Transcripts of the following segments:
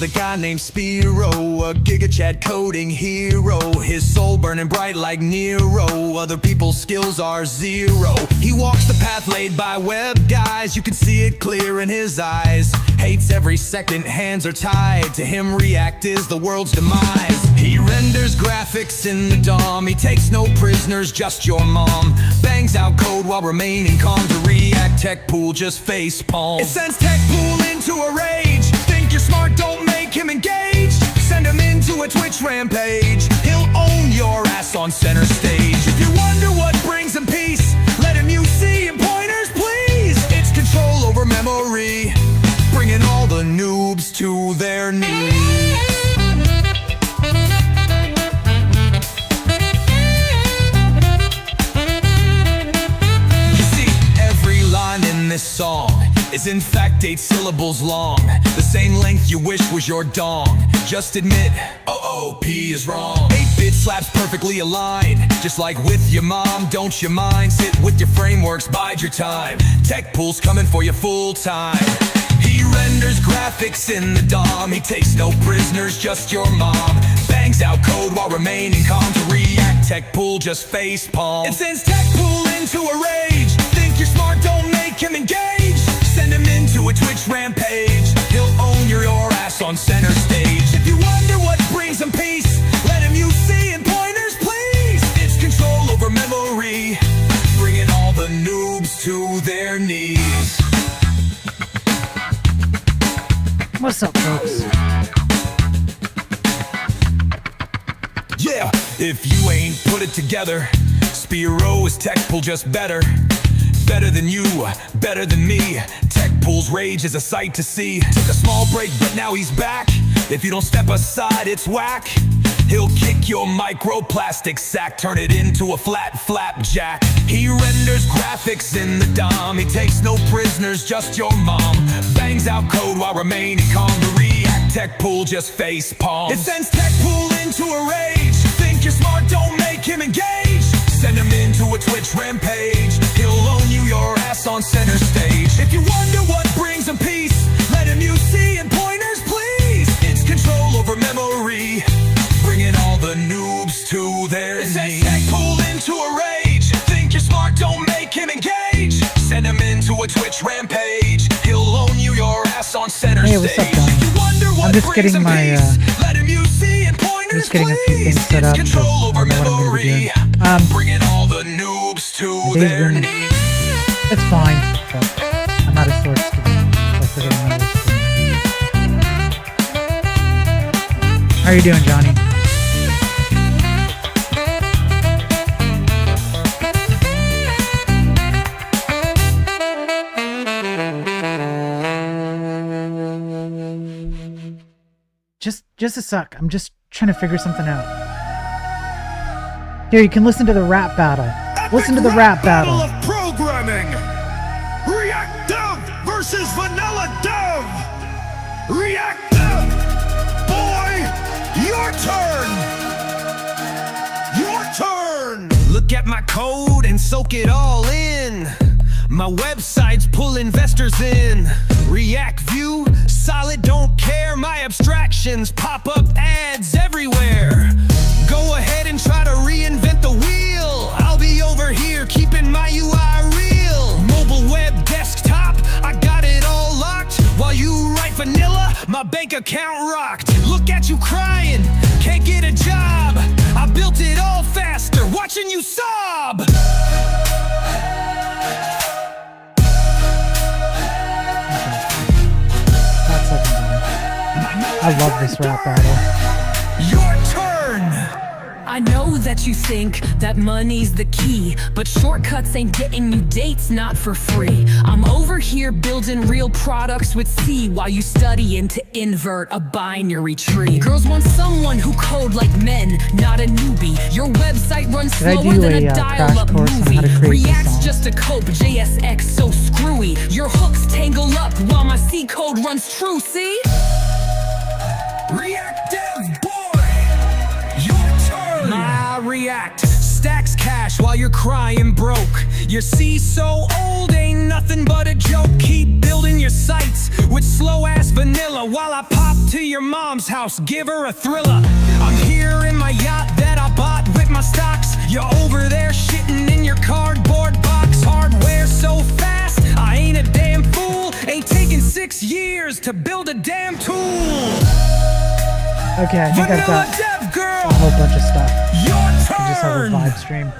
a guy named Spiro, a GigaChad coding hero. His soul burning bright like Nero, other people's skills are zero. He walks the path laid by web guys, you can see it clear in his eyes. Hates every second, hands are tied, to him React is the world's demise. He renders graphics in the DOM, he takes no prisoners, just your mom. Bangs out code while remaining calm, to React Tech Pool just face palm. It sends Tech Pool into a rage. Think you're smart, don't make him engage. Send him into a Twitch rampage, he'll own your ass on center stage. If you wonder what brings him peace, let him use C and pointers please. It's control over memory, bringing all the noobs to their knees. You see, every line in this song is in fact 8 syllables long, the same length you wish was your dong. Just admit, OOP is wrong. 8-bit slaps perfectly aligned, just like with your mom, don't you mind? Sit with your frameworks, bide your time. Tech Pool's coming for you full time. He renders graphics in the DOM, he takes no prisoners, just your mom. Bangs out code while remaining calm, to React Tech Pool just face palm. It sends Tech Pool into a rage. Think you're smart, don't make him engage. Send him into a Twitch rampage, he'll own your ass on center stage. If you wonder what brings him peace, let him use C and pointers please. It's control over memory, bringing all the noobs to their knees. What's up, folks? Yeah, if you ain't put it together, Spiro is Tech Pool just better. Better than you, better than me. Tech Pool's rage is a sight to see. Took a small break, but now he's back. If you don't step aside, it's whack. He'll kick your microplastic sack, turn it into a flat flapjack. He renders graphics in the DOM, he takes no prisoners, just your mom. Bangs out code while remaining calm, to React Tech Pool just face palm. It sends Tech Pool into a rage. Think you're smart, don't make him engage. Send him into a Twitch rampage, he'll own you your ass on center stage. If you wonder what brings him peace, let him use C and pointers please. It's control over memory, bringing all the noobs to their knees. It sends Tech Pool into a rage. Think you're smart, don't make him engage. Send him into a Twitch rampage, he'll own you your ass on center Hey, what's up, stage. Johnny? If you wonder what I'm just brings getting him my, peace, let him use C and pointers just getting a few please. things set It's up, control so over I know what I'm gonna be memory, doing. bringing all the noobs to Today's their been- knees. It's fine, but I'm out of sorts today. So I forget another screen. How are you doing, Johnny? Just a sec. I'm just trying to figure something out. Here, you can listen to the rap battle. Listen to the rap battle. Of programming. React Dev versus Vanilla Dev. React Dev. Boy, your turn. Your turn. Look at my code and soak it all in. My website's pull investors in. React View, solid, don't care. My abstractions pop up ads everywhere. Go ahead and try to reinvent the wheel. I'll be over here keeping my UI real. Mobile web desktop, I got it all locked. While you write vanilla, my bank account rocked. Look at you crying, can't get a job. I built it all faster, watching you sob. That's like I love this rap battle. Your turn! I know that you think that money's the key, but shortcuts ain't getting you dates, not for free. I'm over here building real products with C while you studying to invert a binary tree. Girls want someone who code like men, not a newbie. Your website runs Did I slower do than a, a crash dial-up course on movie. how to create this React's song? just a cope, JSX so screwy. Your hooks tangle up while my C code runs true, see? React Dev, boy! Your turn! My react. Stacks cash while you're crying broke. Your C's so old, ain't nothing but a joke. Keep building your sites with slow-ass vanilla while I pop to your mom's house, give her a thriller. I'm here in my yacht that I bought with my stocks. You're over there shitting in your cardboard box. Hardware so fast, I ain't a damn fool. Ain't taking 6 years to build a damn tool. Okay, I think I've Vanilla got Dev Girl, a whole bunch of stuff. your I just have a turn. vibe stream.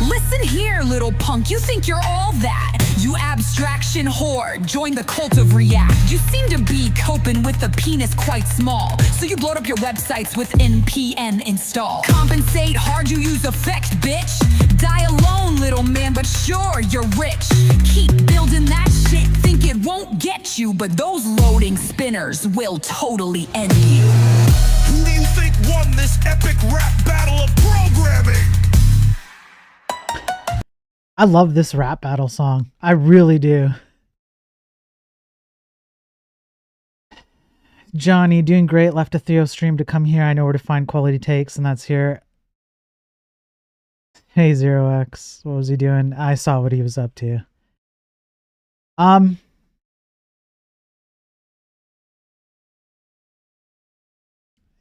Listen here, little punk, you think you're all that. You abstraction whore, join the cult of React. You seem to be coping with the penis quite small, so you blowed up your websites with npm install. Compensate hard, you use effect, bitch. Die alone, little man, but sure, you're rich. Keep building that shit, think it won't get you, but those loading spinners will totally end you. Who do you think won this epic rap battle of programming? I love this rap battle song. I really do. Johnny, doing great. Left a Theo stream to come here. I know where to find quality takes, and that's here. Hey, Zero X. What was he doing? I saw what he was up to.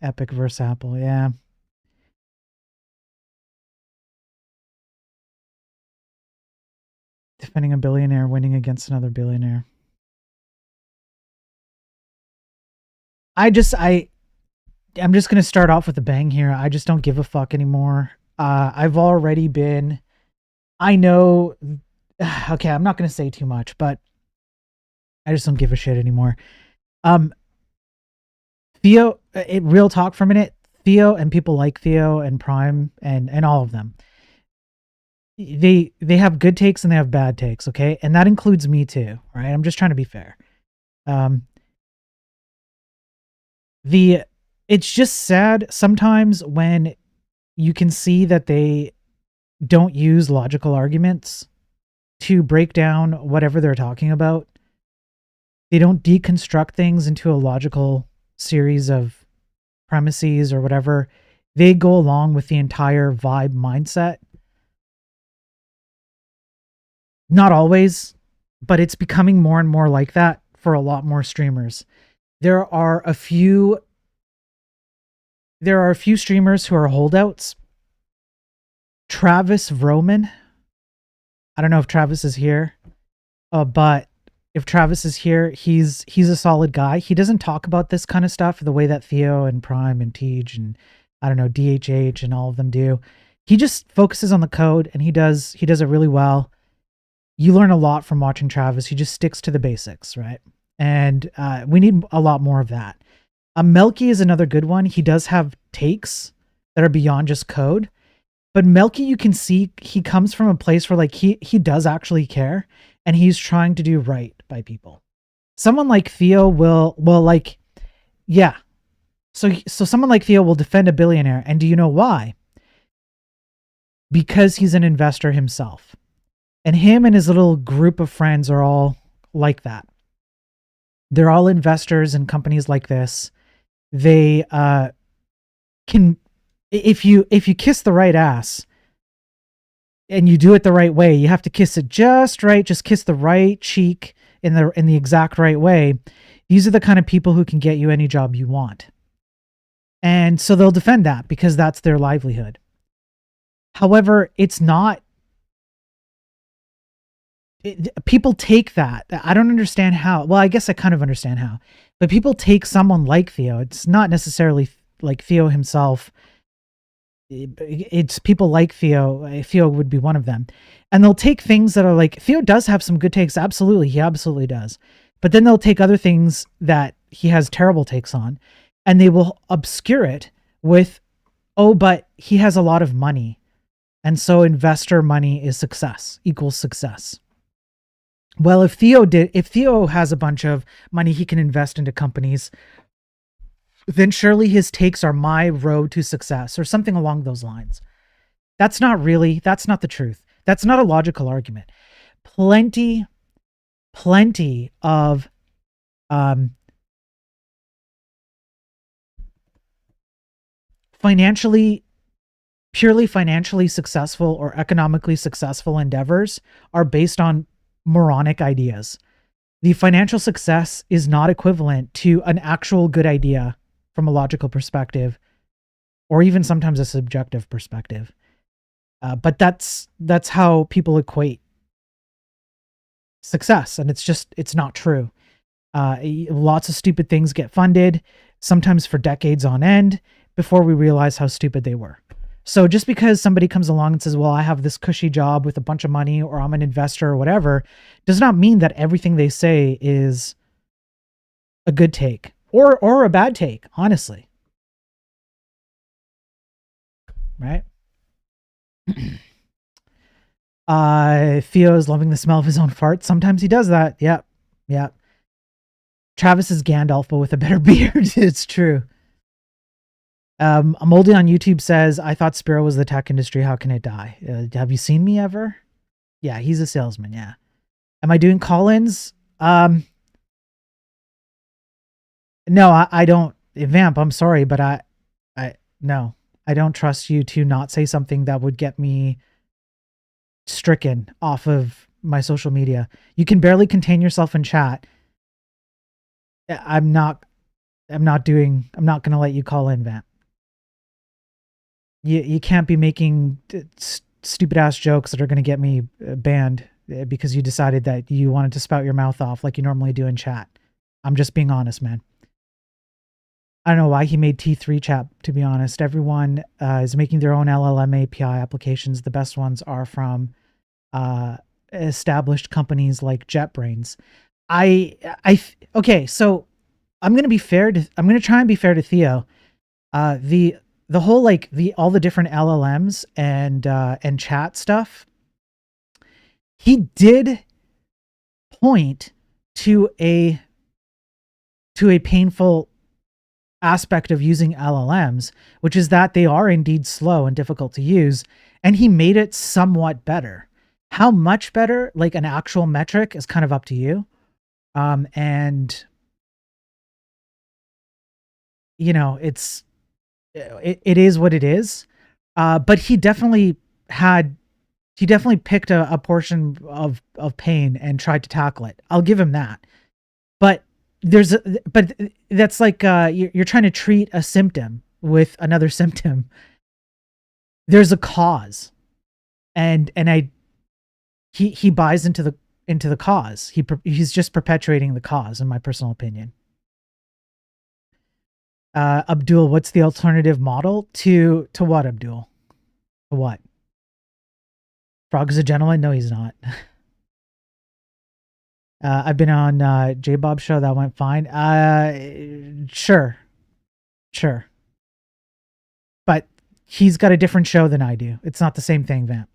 Epic versus Apple, yeah. Defending a billionaire, winning against another billionaire. I'm just gonna start off with a bang here. I just don't give a fuck anymore. I've already been, I know, okay, I'm not gonna say too much, but I just don't give a shit anymore. Theo, real talk for a minute. Theo and people like Theo and Prime and all of them, they have good takes and they have bad takes, okay? And that includes me too, right? I'm just trying to be fair. It's just sad sometimes when you can see that they don't use logical arguments to break down whatever they're talking about. They don't deconstruct things into a logical series of premises or whatever. They go along with the entire vibe mindset. Not always, but it's becoming more and more like that for a lot more streamers. There are a few streamers who are holdouts. Travis Vroman. I don't know if Travis is here, but if Travis is here, he's a solid guy. He doesn't talk about this kind of stuff the way that Theo and Prime and Tej and I don't know, DHH and all of them do. He just focuses on the code and he does it really well. You learn a lot from watching Travis. He just sticks to the basics, right? And we need a lot more of that. Melky is another good one. He does have takes that are beyond just code. But Melky, you can see he comes from a place where like he does actually care and he's trying to do right by people. Someone like Theo will like, yeah. So someone like Theo will defend a billionaire. And do you know why? Because he's an investor himself. And him and his little group of friends are all like that. They're all investors in companies like this. They can, if you kiss the right ass and you do it the right way, you have to kiss it just right. Just kiss the right cheek in the exact right way. These are the kind of people who can get you any job you want. And so they'll defend that because that's their livelihood. However, it's not. People take that. I don't understand how. Well, I guess I kind of understand how. But people take someone like Theo. It's not necessarily like Theo himself. It's people like Theo. Theo would be one of them. And they'll take things that are like, Theo does have some good takes. Absolutely. He absolutely does. But then they'll take other things that he has terrible takes on and they will obscure it with, oh, but he has a lot of money. And so investor money is success, equals success. Well, if Theo has a bunch of money he can invest into companies, then surely his takes are my road to success or something along those lines. That's not the truth. That's not a logical argument. Plenty of financially purely financially successful or economically successful endeavors are based on moronic ideas. The financial success is not equivalent to an actual good idea from a logical perspective, or even sometimes a subjective perspective. But that's how people equate success, and it's not true. Lots of stupid things get funded, sometimes for decades on end, before we realize how stupid they were. So just because somebody comes along and says, well, I have this cushy job with a bunch of money, or I'm an investor or whatever, does not mean that everything they say is a good take or a bad take, honestly. Right? Theo is loving the smell of his own fart. Sometimes he does that. Yep. Yep. Travis is Gandalf, but with a better beard. It's true. Moldy on YouTube says, I thought Spiro was the tech industry. How can it die? Have you seen me ever? Yeah, he's a salesman. Yeah. Am I doing call-ins? No, I don't. Vamp, I'm sorry, but no, I don't trust you to not say something that would get me stricken off of my social media. You can barely contain yourself in chat. I'm not going to let you call in, Vamp. You can't be making stupid ass jokes that are going to get me banned because you decided that you wanted to spout your mouth off like you normally do in chat. I'm just being honest, man. I don't know why he made T3 chat, to be honest. Everyone is making their own LLM API applications. The best ones are from established companies like JetBrains. Okay, so I'm going to try and be fair to Theo. The whole all the different LLMs and chat stuff, he did point to a painful aspect of using LLMs, which is that they are indeed slow and difficult to use, and he made it somewhat better. How much better, like an actual metric, is kind of up to you. And you know, it is what it is. But he definitely picked a portion of pain and tried to tackle it. I'll give him that. But that's like you're trying to treat a symptom with another symptom. There's a cause, and he buys into the cause. He's just perpetuating the cause, in my personal opinion. Abdul, what's the alternative model to what, Abdul? To what? Frog is a gentleman? No, he's not. I've been on J Bob's show. That went fine. Sure. But he's got a different show than I do. It's not the same thing, Vamp.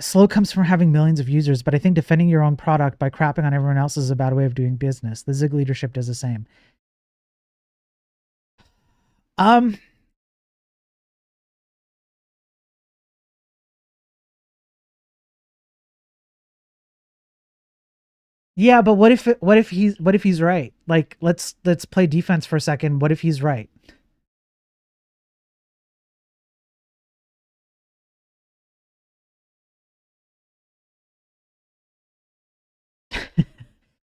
Slow comes from having millions of users, but I think defending your own product by crapping on everyone else is a bad way of doing business. The Zig leadership does the same. Yeah, but what if he's right? Like, let's play defense for a second. What if he's right?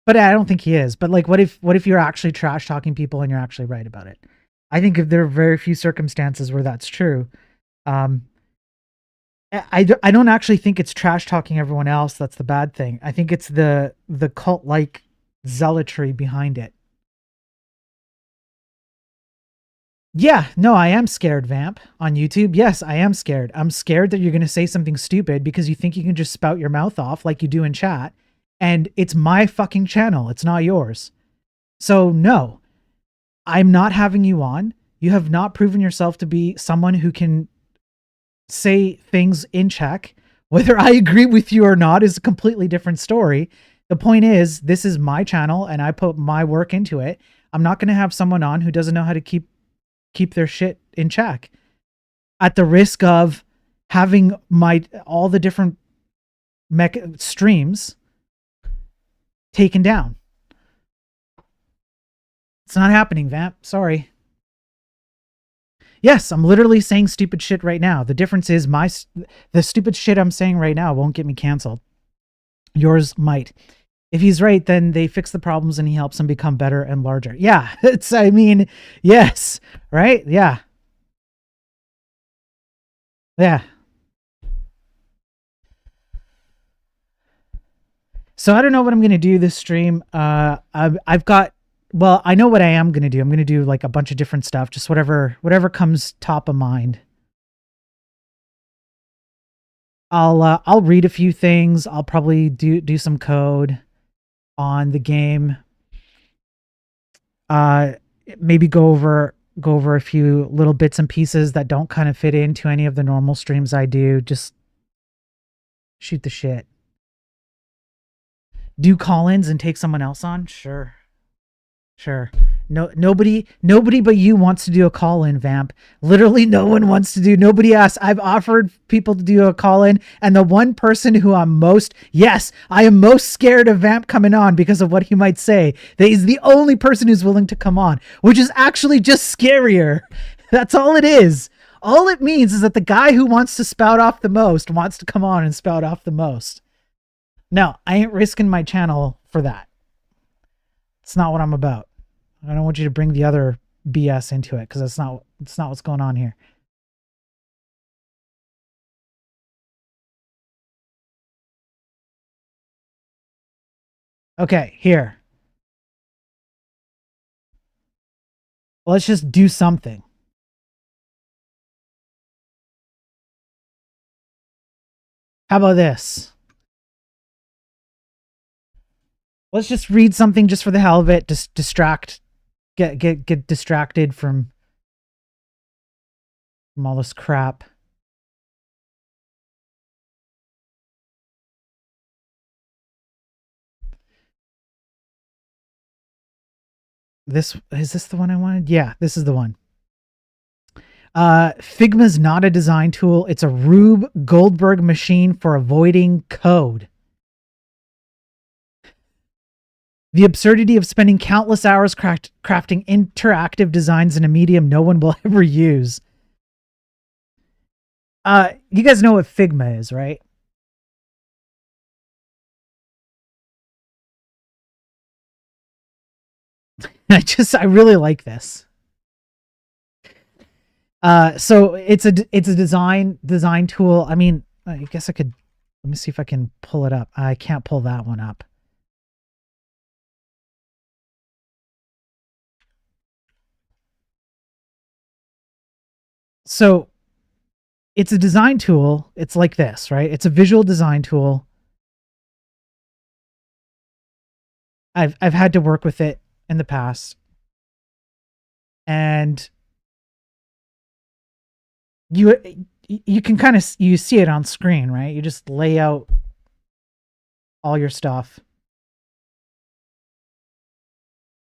But I don't think he is. But like, what if you're actually trash talking people and you're actually right about it? I think if there are very few circumstances where that's true. I don't actually think it's trash talking everyone else that's the bad thing. I think it's the cult like zealotry behind it. Yeah, no, I am scared, Vamp, on YouTube. Yes, I am scared. I'm scared that you're going to say something stupid because you think you can just spout your mouth off like you do in chat. And it's my fucking channel. It's not yours. So no, I'm not having you on. You have not proven yourself to be someone who can say things in check. Whether I agree with you or not is a completely different story. The point is, this is my channel and I put my work into it. I'm not going to have someone on who doesn't know how to keep their shit in check at the risk of having all the different streams taken down. It's not happening, Vamp. Sorry. Yes, I'm literally saying stupid shit right now. The difference is the stupid shit I'm saying right now won't get me canceled. Yours might. If he's right, then they fix the problems and he helps them become better and larger. Yeah, yes, right? Yeah. Yeah. So I don't know what I'm going to do this stream. I've got, well, I know what I am going to do. I'm going to do like a bunch of different stuff, just whatever comes top of mind. I'll read a few things. I'll probably do some code on the game. Maybe go over a few little bits and pieces that don't kind of fit into any of the normal streams I do. Just shoot the shit. Do call-ins and take someone else on? Sure. Nobody but you wants to do a call-in, Vamp. Literally no one wants to do. Nobody asks. I've offered people to do a call-in, and the one person who I am most scared of Vamp coming on because of what he might say. That he's the only person who's willing to come on, which is actually just scarier. That's all it is. All it means is that the guy who wants to spout off the most wants to come on and spout off the most. No, I ain't risking my channel for that. It's not what I'm about. I don't want you to bring the other BS into it, because it's not what's going on here. Okay, here. Let's just do something. How about this? Let's just read something just for the hell of it. Just get distracted from all this crap. Is this the one I wanted? Yeah, this is the one. Figma's not a design tool. It's a Rube Goldberg machine for avoiding code. The absurdity of spending countless hours crafting interactive designs in a medium no one will ever use. You guys know what Figma is, right? I really like this. So it's a design tool. I mean, I guess I could, let me see if I can pull it up. I can't pull that one up. So it's a design tool. It's like this, right? It's a visual design tool. I've had to work with it in the past. And you can kind of, you see it on screen, right? You just lay out all your stuff.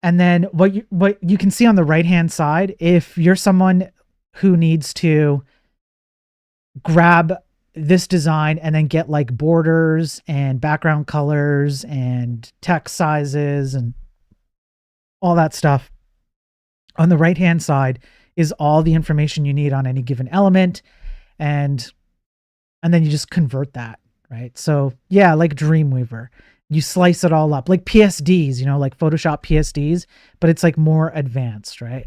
And then what you can see on the right-hand side, if you're someone who needs to grab this design and then get like borders and background colors and text sizes and all that stuff, on the right-hand side is all the information you need on any given element. And then you just convert that, right? So yeah, like Dreamweaver, you slice it all up like PSDs, you know, like Photoshop PSDs, but it's like more advanced, right?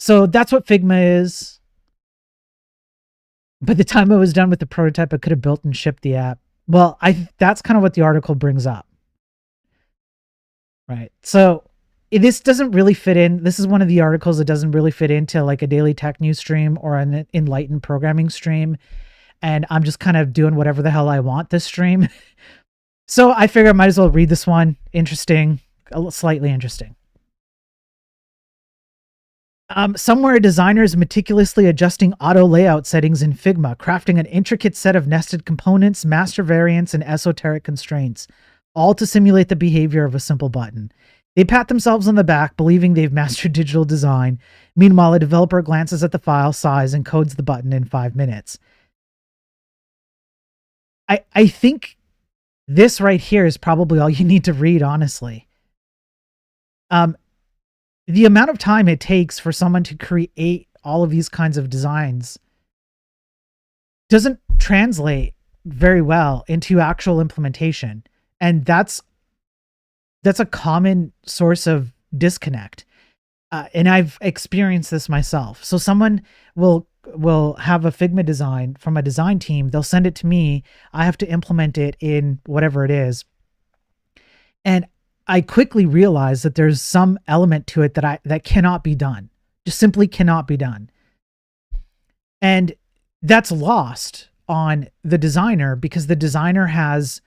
So that's what Figma is. By the time I was done with the prototype, I could have built and shipped the app. Well, that's kind of what the article brings up. Right. So this doesn't really fit in. This is one of the articles that doesn't really fit into like a daily tech news stream or an enlightened programming stream. And I'm just kind of doing whatever the hell I want this stream. So I figure I might as well read this one. Interesting, slightly interesting. Somewhere a designer is meticulously adjusting auto layout settings in Figma, crafting an intricate set of nested components, master variants, and esoteric constraints, all to simulate the behavior of a simple button. They pat themselves on the back, believing they've mastered digital design. Meanwhile, a developer glances at the file size and codes the button in 5 minutes. I think this right here is probably all you need to read, honestly. the amount of time it takes for someone to create all of these kinds of designs doesn't translate very well into actual implementation. And that's a common source of disconnect. And I've experienced this myself. So someone will have a Figma design from a design team. They'll send it to me. I have to implement it in whatever it is. And I quickly realize that there's some element to it that cannot be done. Just simply cannot be done. And that's lost on the designer because the designer has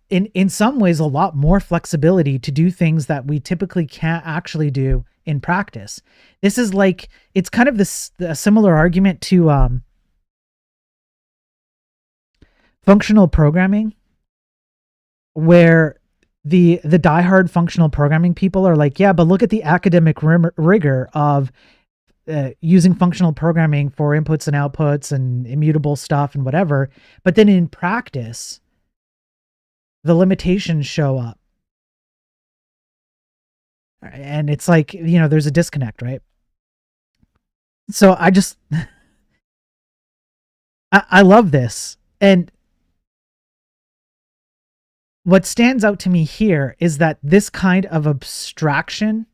in some ways a lot more flexibility to do things that we typically can't actually do in practice. This is like, it's kind of a similar argument to functional programming, where the diehard functional programming people are like, yeah, but look at the academic rigor of using functional programming for inputs and outputs and immutable stuff and whatever. But then in practice, the limitations show up. And it's like, there's a disconnect, right? So I love this. And what stands out to me here is that this kind of abstraction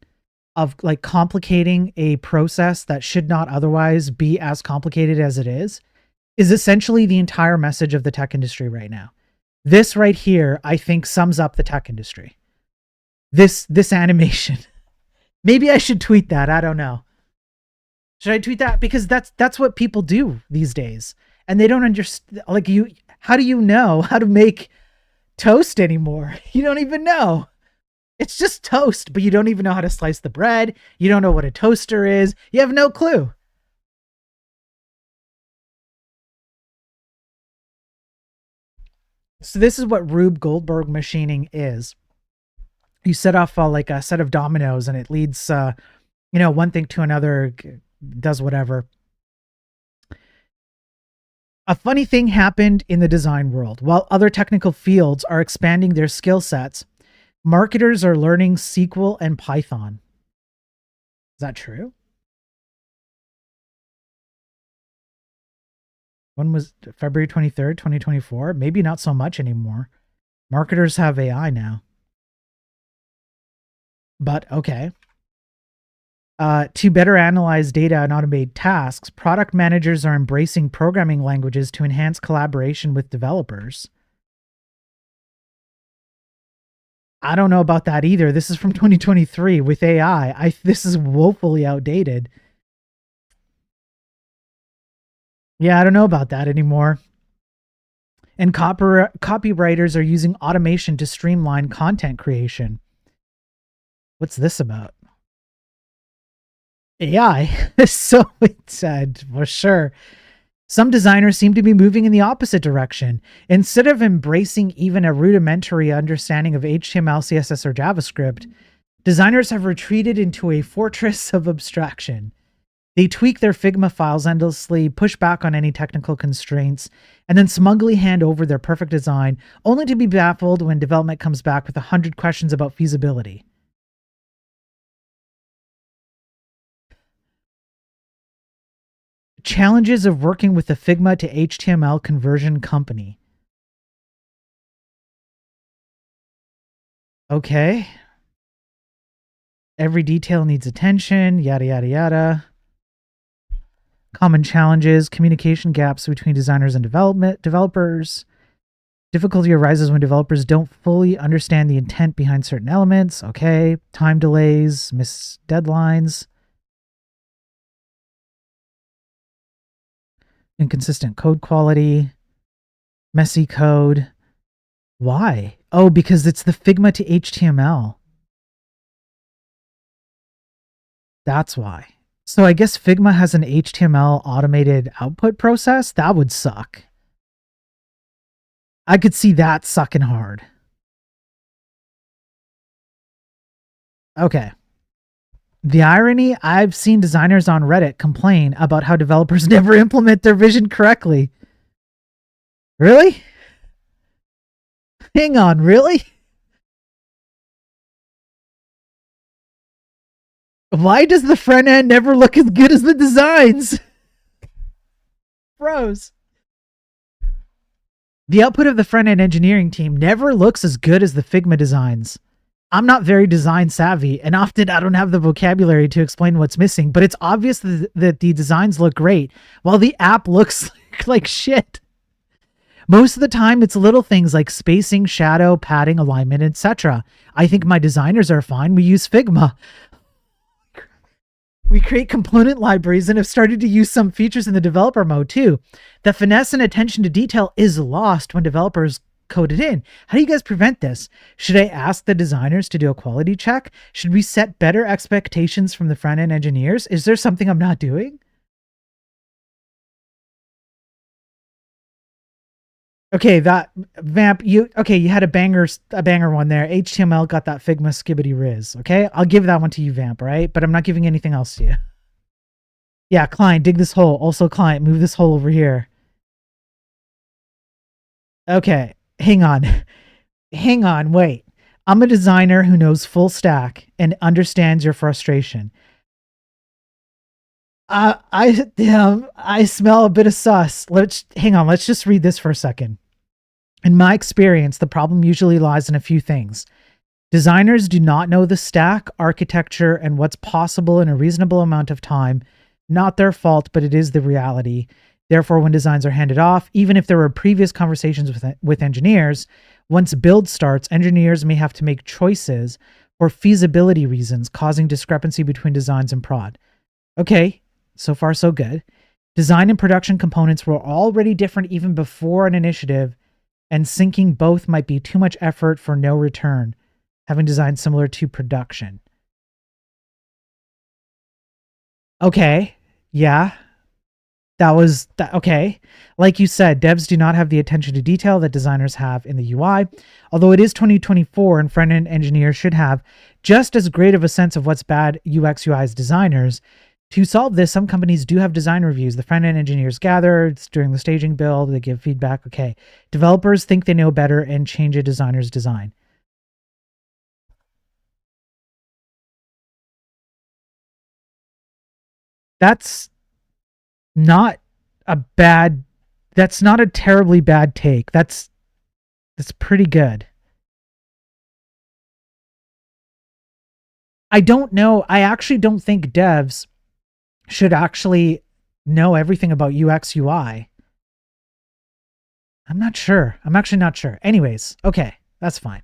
of like complicating a process that should not otherwise be as complicated as it is essentially the entire message of the tech industry right now. This right here, I think, sums up the tech industry. This animation. Maybe I should tweet that. I don't know. Should I tweet that? Because that's what people do these days. And they don't understand, like, how do you know how to make toast anymore? You don't even know. It's just toast, but you don't even know how to slice the bread. You don't know what a toaster is. You have no clue. So this is what Rube Goldberg machining is. You set off like a set of dominoes and it leads, one thing to another, does whatever. A funny thing happened in the design world. While other technical fields are expanding their skill sets, marketers are learning SQL and Python. Is that true? When was February 23rd, 2024? Maybe not so much anymore. Marketers have AI now. But okay. To better analyze data and automate tasks, product managers are embracing programming languages to enhance collaboration with developers. I don't know about that either. This is from 2023 with AI. This is woefully outdated. Yeah, I don't know about that anymore. And copywriters are using automation to streamline content creation. What's this about? AI. So it said, for sure. Some designers seem to be moving in the opposite direction. Instead of embracing even a rudimentary understanding of HTML, CSS, or JavaScript, designers have retreated into a fortress of abstraction. They tweak their Figma files endlessly, push back on any technical constraints, and then smugly hand over their perfect design, only to be baffled when development comes back with 100 questions about feasibility. Challenges of working with the Figma to HTML conversion company. Okay. Every detail needs attention, yada, yada, yada. Common challenges, communication gaps between designers and developers. Difficulty arises when developers don't fully understand the intent behind certain elements. Okay. Time delays, missed deadlines. Inconsistent code quality. Messy code. Why? Oh, because it's the Figma to HTML. That's why. So I guess Figma has an HTML automated output process? That would suck. I could see that sucking hard. Okay. The irony, I've seen designers on Reddit complain about how developers never implement their vision correctly. Really? Hang on, really? Why does the front end never look as good as the designs? Bros. The output of the front end engineering team never looks as good as the Figma designs. I'm not very design savvy, and often I don't have the vocabulary to explain what's missing, but it's obvious that the designs look great, while the app looks like shit. Most of the time, it's little things like spacing, shadow, padding, alignment, etc. I think my designers are fine. We use Figma. We create component libraries and have started to use some features in the developer mode too. The finesse and attention to detail is lost when developers code it in. How do you guys prevent this? Should I ask the designers to do a quality check? Should we set better expectations from the front-end engineers? Is there something I'm not doing? Okay, that Vamp, you had a banger one there. HTML got that Figma skibbity riz. Okay, I'll give that one to you, Vamp, right? But I'm not giving anything else to you. Yeah, client, dig this hole. Also, client, move this hole over here. Okay, hang on. Hang on, wait. I'm a designer who knows full stack and understands your frustration. I smell a bit of sus. Hang on, let's just read this for a second. In my experience, the problem usually lies in a few things. Designers do not know the stack, architecture, and what's possible in a reasonable amount of time. Not their fault, but it is the reality. Therefore, when designs are handed off, even if there were previous conversations with engineers, once build starts, engineers may have to make choices for feasibility reasons, causing discrepancy between designs and prod. Okay, so far so good. Design and production components were already different even before an initiative, and syncing both might be too much effort for no return, having designs similar to production. Okay, yeah. Okay. Like you said, devs do not have the attention to detail that designers have in the UI. Although it is 2024 and front-end engineers should have just as great of a sense of what's bad UX UI as designers. To solve this, some companies do have design reviews. The front-end engineers gather during the staging build. They give feedback. Okay. Developers think they know better and change a designer's design. That's not a terribly bad take. That's pretty good. I don't know. I actually don't think devs should actually know everything about UX UI. I'm not sure. I'm actually not sure. Anyways, okay, that's fine.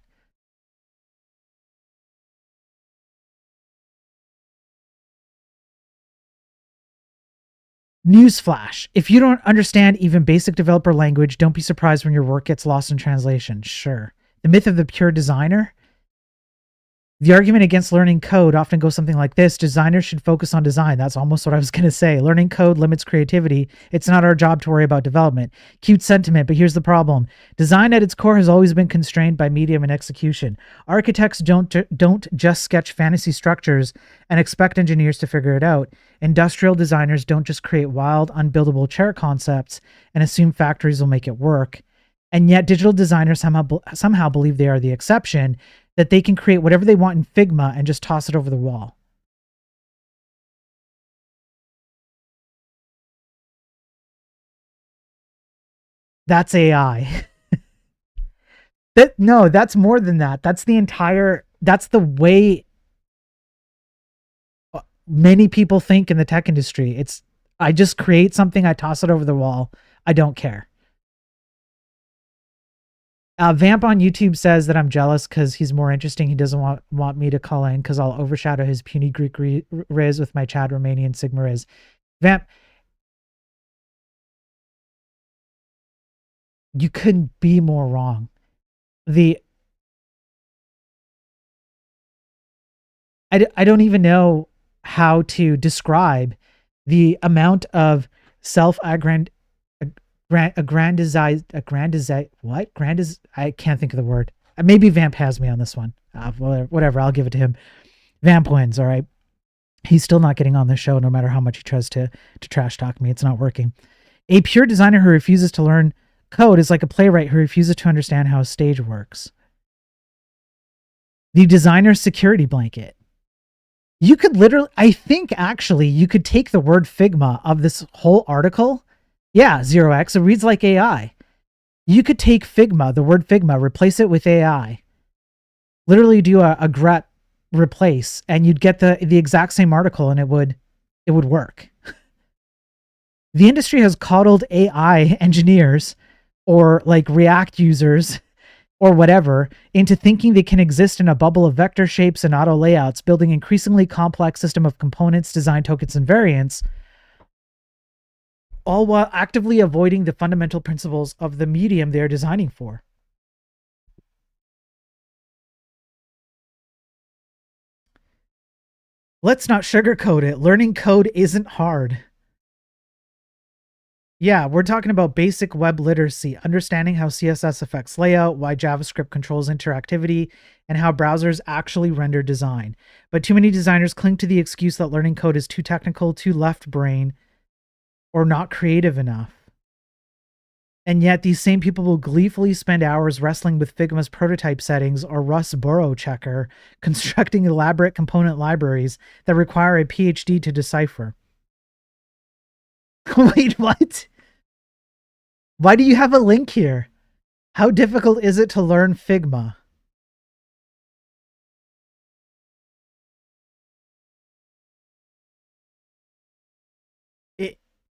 Newsflash. If you don't understand even basic developer language, don't be surprised when your work gets lost in translation. Sure. The myth of the pure designer. The argument against learning code often goes something like this. Designers should focus on design. That's almost what I was going to say. Learning code limits creativity. It's not our job to worry about development. Cute sentiment, but here's the problem. Design at its core has always been constrained by medium and execution. Architects don't just sketch fantasy structures and expect engineers to figure it out. Industrial designers don't just create wild, unbuildable chair concepts and assume factories will make it work. And yet digital designers somehow believe they are the exception, that they can create whatever they want in Figma and just toss it over the wall. That's AI. No, that's more than that. That's the way many people think in the tech industry. I just create something, I toss it over the wall. I don't care. Vamp on YouTube says that I'm jealous because he's more interesting. He doesn't want me to call in because I'll overshadow his puny Greek Riz with my Chad Romanian Sigma Riz. Vamp, you couldn't be more wrong. I don't even know how to describe the amount of I can't think of the word. Maybe Vamp has me on this one. Whatever, I'll give it to him. Vamp wins, all right? He's still not getting on the show no matter how much he tries to trash talk me. It's not working. A pure designer who refuses to learn code is like a playwright who refuses to understand how a stage works. The designer's security blanket. You could literally, I think actually, you could take the word Figma of this whole article. Yeah, 0x, it reads like AI. You could take Figma, the word Figma, replace it with AI. Literally do a grep replace, and you'd get the exact same article, and it would work. The industry has coddled AI engineers or like React users or whatever into thinking they can exist in a bubble of vector shapes and auto layouts, building increasingly complex system of components, design tokens, and variants, all while actively avoiding the fundamental principles of the medium they are designing for. Let's not sugarcoat it. Learning code isn't hard. Yeah, we're talking about basic web literacy, understanding how CSS affects layout, why JavaScript controls interactivity, and how browsers actually render design. But too many designers cling to the excuse that learning code is too technical, too left brain, or not creative enough. And yet these same people will gleefully spend hours wrestling with Figma's prototype settings or Rust's Burrow checker, constructing elaborate component libraries that require a PhD to decipher. Wait, what? Why do you have a link here? How difficult is it to learn Figma?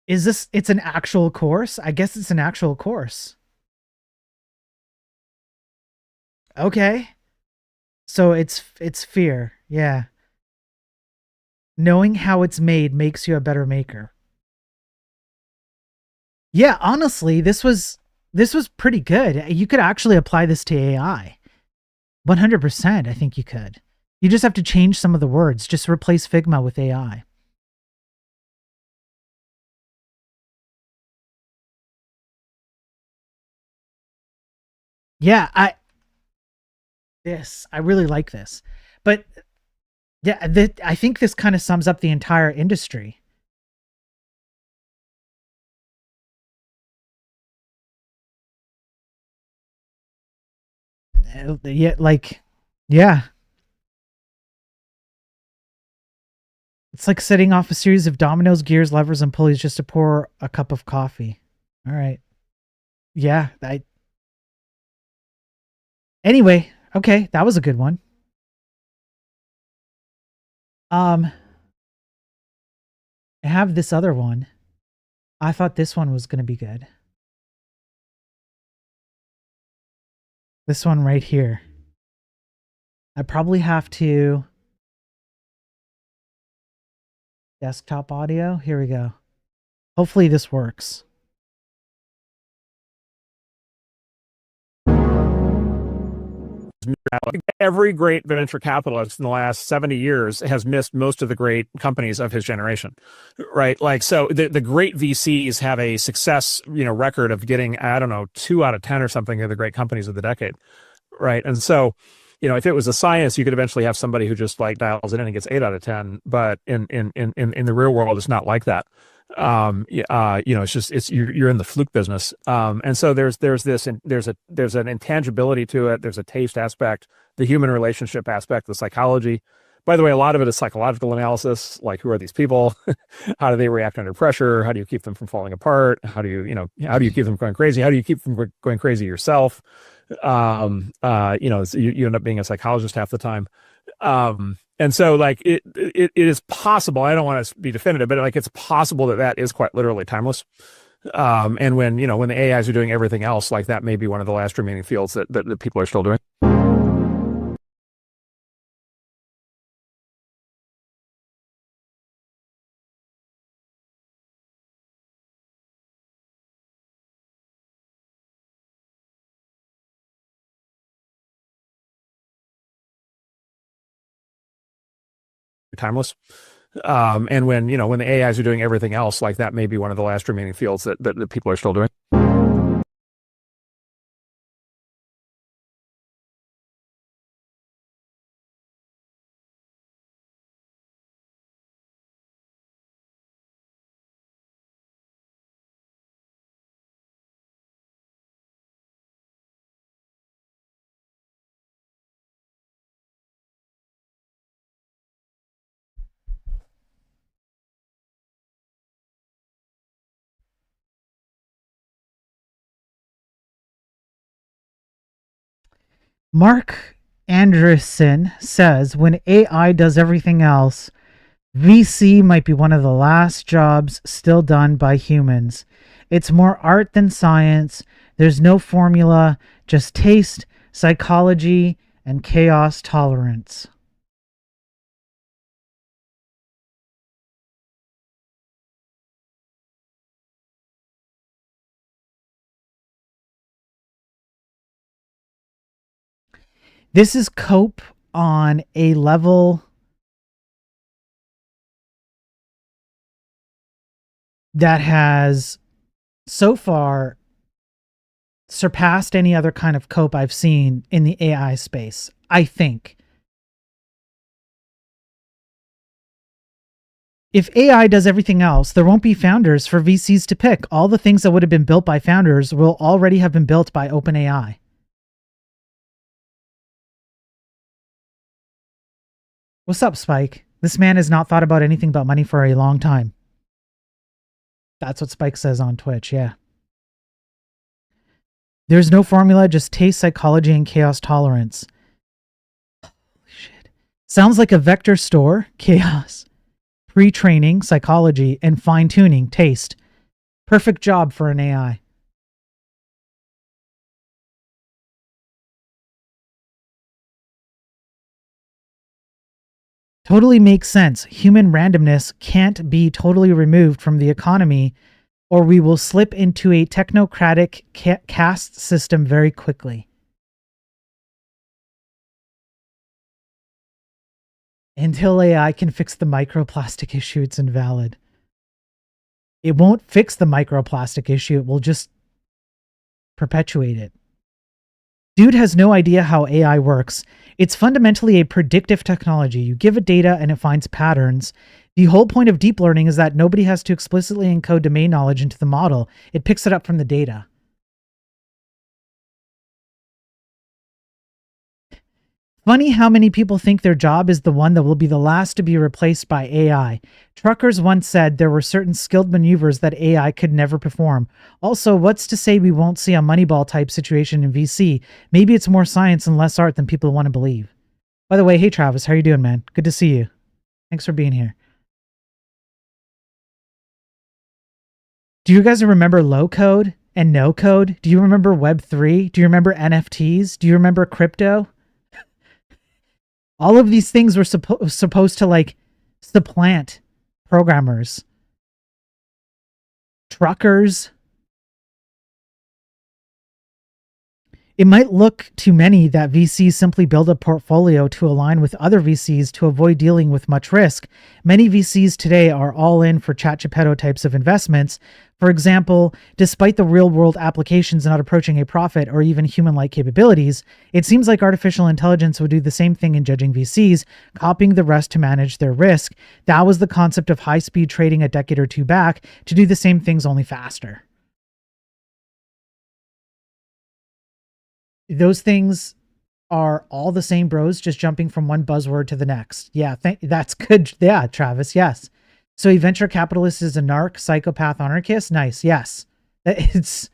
It's an actual course? I guess it's an actual course. Okay. So it's fear. Yeah. Knowing how it's made makes you a better maker. Yeah, honestly, this was pretty good. You could actually apply this to AI. 100%, I think you could. You just have to change some of the words. Just replace Figma with AI. Yeah, I really like this. But yeah, I think this kind of sums up the entire industry. Yeah, like, yeah. It's like setting off a series of dominoes, gears, levers, and pulleys just to pour a cup of coffee. All right. Yeah. Anyway, okay, that was a good one. I have this other one. I thought this one was going to be good. This one right here. I probably have to desktop audio. Here we go. Hopefully this works. Every great venture capitalist in the last 70 years has missed most of the great companies of his generation, right? Like, so the great VCs have a success, record of getting, I don't know, 2 out of 10 or something of the great companies of the decade, right? And so, if it was a science, you could eventually have somebody who just like dials it in and gets 8 out of 10. But in the real world, it's not like that. It's just you're in the fluke business. And so there's an intangibility to it. There's a taste aspect, the human relationship aspect, the psychology. By the way, a lot of it is psychological analysis, like who are these people? How do they react under pressure? How do you keep them from falling apart? How do you keep them going crazy? How do you keep them going crazy yourself? You end up being a psychologist half the time. And so like it is possible, I don't want to be definitive, but like it's possible that is quite literally timeless. And when the AIs are doing everything else, like that may be one of the last remaining fields that people are still doing. Timeless. And when the AIs are doing everything else, like that may be one of the last remaining fields that people are still doing. Mark Anderson says when AI does everything else, VC might be one of the last jobs still done by humans. It's more art than science. There's no formula, just taste, psychology, and chaos tolerance. This is cope on a level that has so far surpassed any other kind of cope I've seen in the AI space, I think. If AI does everything else, there won't be founders for VCs to pick. All the things that would have been built by founders will already have been built by OpenAI. What's up, Spike? This man has not thought about anything but money for a long time. That's what Spike says on Twitch, yeah. There's no formula, just taste, psychology, and chaos tolerance. Holy shit. Sounds like a vector store, chaos. Pre-training, psychology, and fine-tuning, taste. Perfect job for an AI. Totally makes sense. Human randomness can't be totally removed from the economy, or we will slip into a technocratic caste system very quickly. Until AI can fix the microplastic issue, it's invalid. It won't fix the microplastic issue, it will just perpetuate it. Dude has no idea how AI works. It's fundamentally a predictive technology. You give it data and it finds patterns. The whole point of deep learning is that nobody has to explicitly encode domain knowledge into the model. It picks it up from the data. Funny how many people think their job is the one that will be the last to be replaced by AI. Truckers once said there were certain skilled maneuvers that AI could never perform. Also, what's to say we won't see a Moneyball type situation in VC? Maybe it's more science and less art than people want to believe. By the way, hey Travis, how you doing, man? Good to see you. Thanks for being here. Do you guys remember low code and no code? Do you remember Web3? Do you remember NFTs? Do you remember crypto? All of these things were supposed to like supplant programmers, truckers. It might look to many that VCs simply build a portfolio to align with other VCs to avoid dealing with much risk. Many VCs today are all in for ChatGPT types of investments. For example, despite the real-world applications not approaching a profit or even human-like capabilities, it seems like artificial intelligence would do the same thing in judging VCs, copying the rest to manage their risk. That was the concept of high-speed trading a decade or two back, to do the same things only faster. Those things are all the same, bros, just jumping from one buzzword to the next. Yeah, that's good. Yeah, Travis, yes. So a venture capitalist is a narc, psychopath, anarchist? Nice, yes. It's...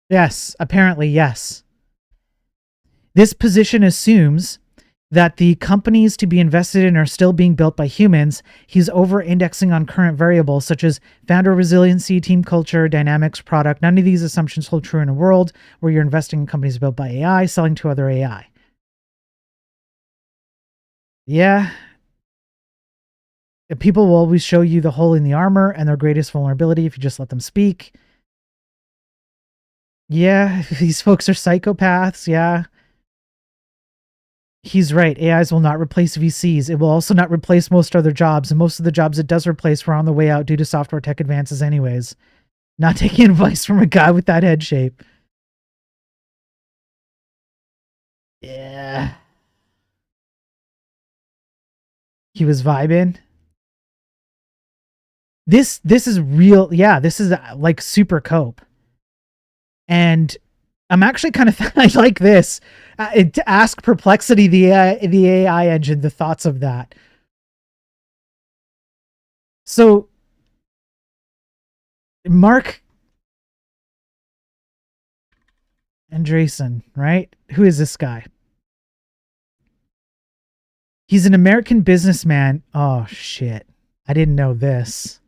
Yes, apparently, yes. This position assumes that the companies to be invested in are still being built by humans. He's over-indexing on current variables such as founder resiliency, team culture, dynamics, product. None of these assumptions hold true in a world where you're investing in companies built by AI, selling to other AI. Yeah. People will always show you the hole in the armor and their greatest vulnerability if you just let them speak. Yeah, these folks are psychopaths, yeah. He's right. AIs will not replace VCs. It will also not replace most other jobs. And most of the jobs it does replace were on the way out due to software tech advances anyways. Not taking advice from a guy with that head shape. Yeah. He was vibing. This is real. Yeah, this is like super cope. And I'm actually kind of, I like this. To ask Perplexity, the AI engine, the thoughts of that. So Mark Andreessen, right? Who is this guy? He's an American businessman. Oh, shit. I didn't know this.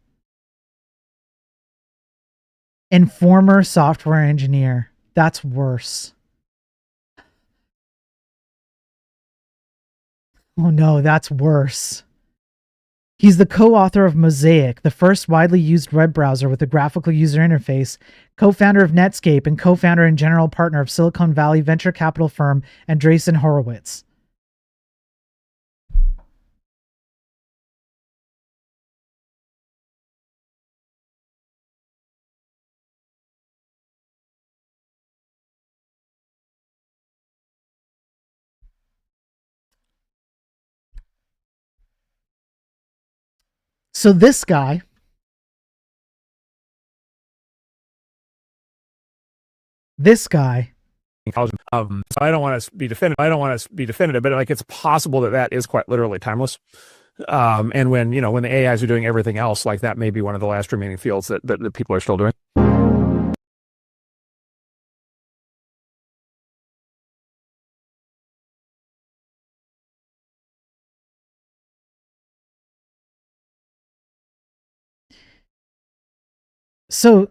And former software engineer. That's worse. Oh no, that's worse. He's the co-author of Mosaic, the first widely used web browser with a graphical user interface, co-founder of Netscape, and co-founder and general partner of Silicon Valley venture capital firm Andreessen Horowitz. So this guy, So I don't want to be definitive, but like it's possible that that is quite literally timeless. And when the AIs are doing everything else, like that may be one of the last remaining fields that people are still doing. so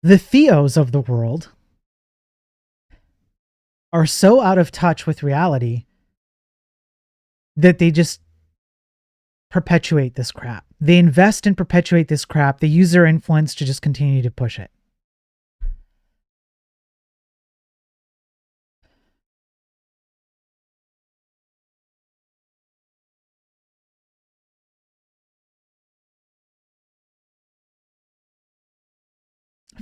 the Theos of the world are so out of touch with reality that they just perpetuate this crap. They invest and perpetuate this crap. They use their influence to just continue to push it.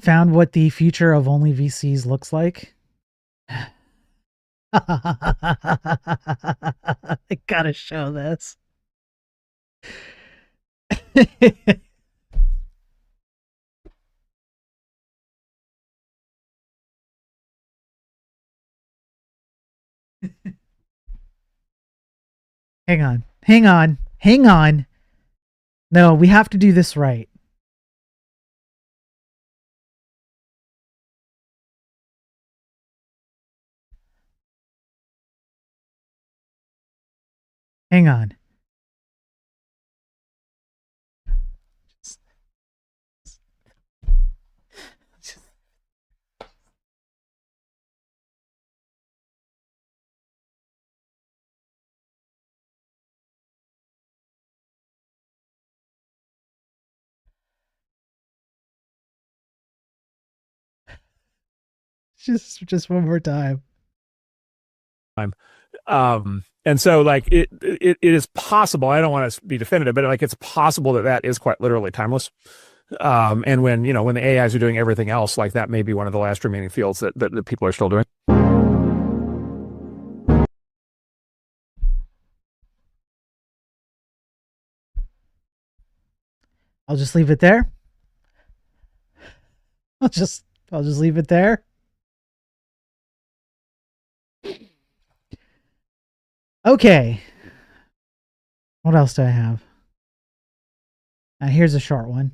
Found what the future of only VCs looks like. I gotta show this. Hang on. Hang on. Hang on. No, we have to do this right. Hang on. Just one more time. And so like it is possible. I don't want to be definitive, but like it's possible that that is quite literally timeless. And when the AIs are doing everything else, like that may be one of the last remaining fields that people are still doing. I'll just leave it there. I'll just leave it there. Okay. What else do I have? Here's a short one.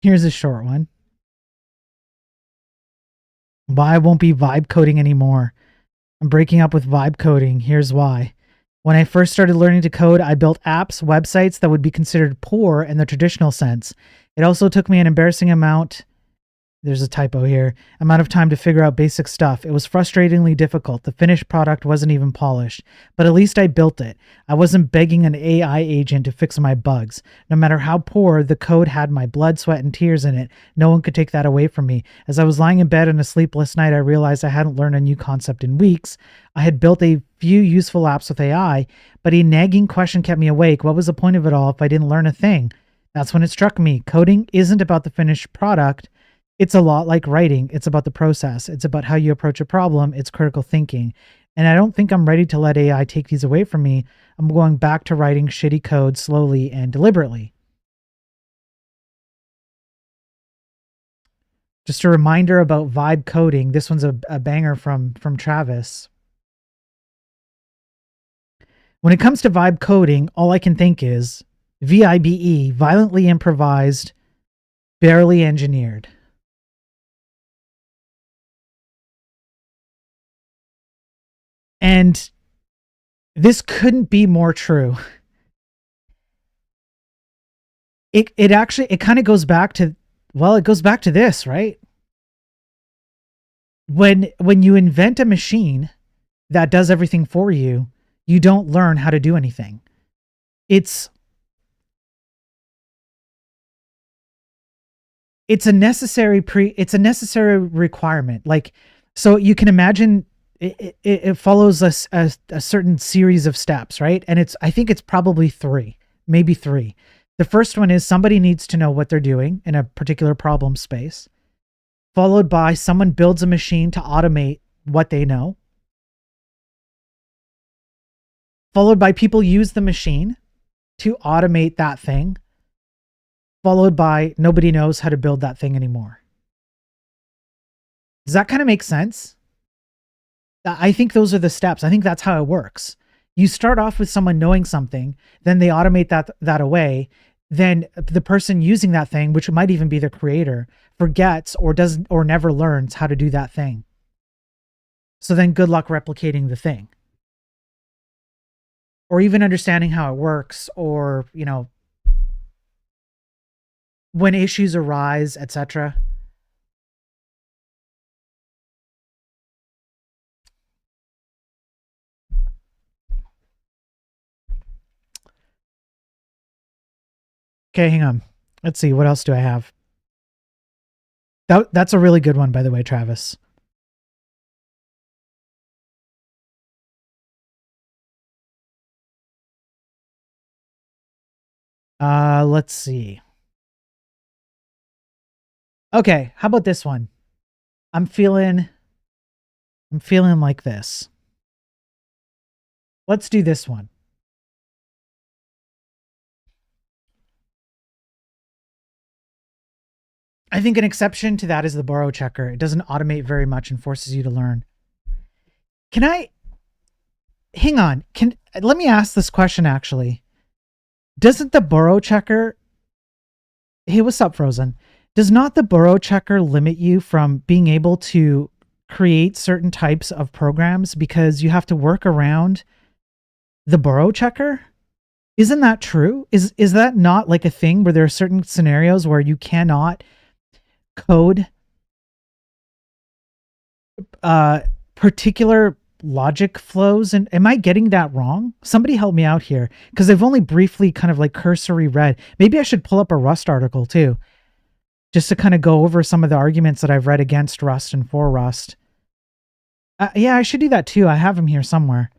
Here's a short one. Why I won't be vibe coding anymore. I'm breaking up with vibe coding. Here's why. When I first started learning to code, I built apps, websites that would be considered poor in the traditional sense. It also took me an embarrassing amount, there's a typo here, amount of time to figure out basic stuff. It was frustratingly difficult. The finished product wasn't even polished, but at least I built it. I wasn't begging an AI agent to fix my bugs. No matter how poor, the code had my blood, sweat, and tears in it. No one could take that away from me. As I was lying in bed on a sleepless night, I realized I hadn't learned a new concept in weeks. I had built a few useful apps with AI, but a nagging question kept me awake. What was the point of it all if I didn't learn a thing? That's when it struck me. Coding isn't about the finished product. It's a lot like writing. It's about the process. It's about how you approach a problem. It's critical thinking. And I don't think I'm ready to let AI take these away from me. I'm going back to writing shitty code slowly and deliberately. Just a reminder about vibe coding. This one's a banger from Travis. When it comes to vibe coding, all I can think is VIBE, violently improvised, barely engineered. And this couldn't be more true. It kind of goes back to, well, it goes back to this, right? When you invent a machine that does everything for you, you don't learn how to do anything. It's a necessary requirement. Like, so you can imagine it follows a certain series of steps, right? And I think it's probably maybe three. The first one is somebody needs to know what they're doing in a particular problem space, followed by someone builds a machine to automate what they know, followed by people use the machine to automate that thing, followed by nobody knows how to build that thing anymore. Does that kind of make sense? I think those are the steps. I think that's how it works. You start off with someone knowing something, then they automate that away. Then the person using that thing, which might even be the creator, forgets or doesn't or never learns how to do that thing. So then good luck replicating the thing. Or even understanding how it works, or, you know, when issues arise, etc. Okay, hang on. Let's see. What else do I have? That's a really good one, by the way, Travis. Let's see. Okay, how about this one? I'm feeling like this. Let's do this one. I think an exception to that is the borrow checker. It doesn't automate very much and forces you to learn. Hang on. Let me ask this question actually. Doesn't the borrow checker, hey, what's up, Frozen? Does not the borrow checker limit you from being able to create certain types of programs because you have to work around the borrow checker? Isn't that true? Is that not like a thing where there are certain scenarios where you cannot code particular logic flows? And am I getting that wrong? Somebody help me out here, because I've only briefly kind of like cursory read. Maybe I should pull up a Rust article too, just to kind of go over some of the arguments that I've read against Rust and for Rust. Yeah, I should do that too. I have them here somewhere.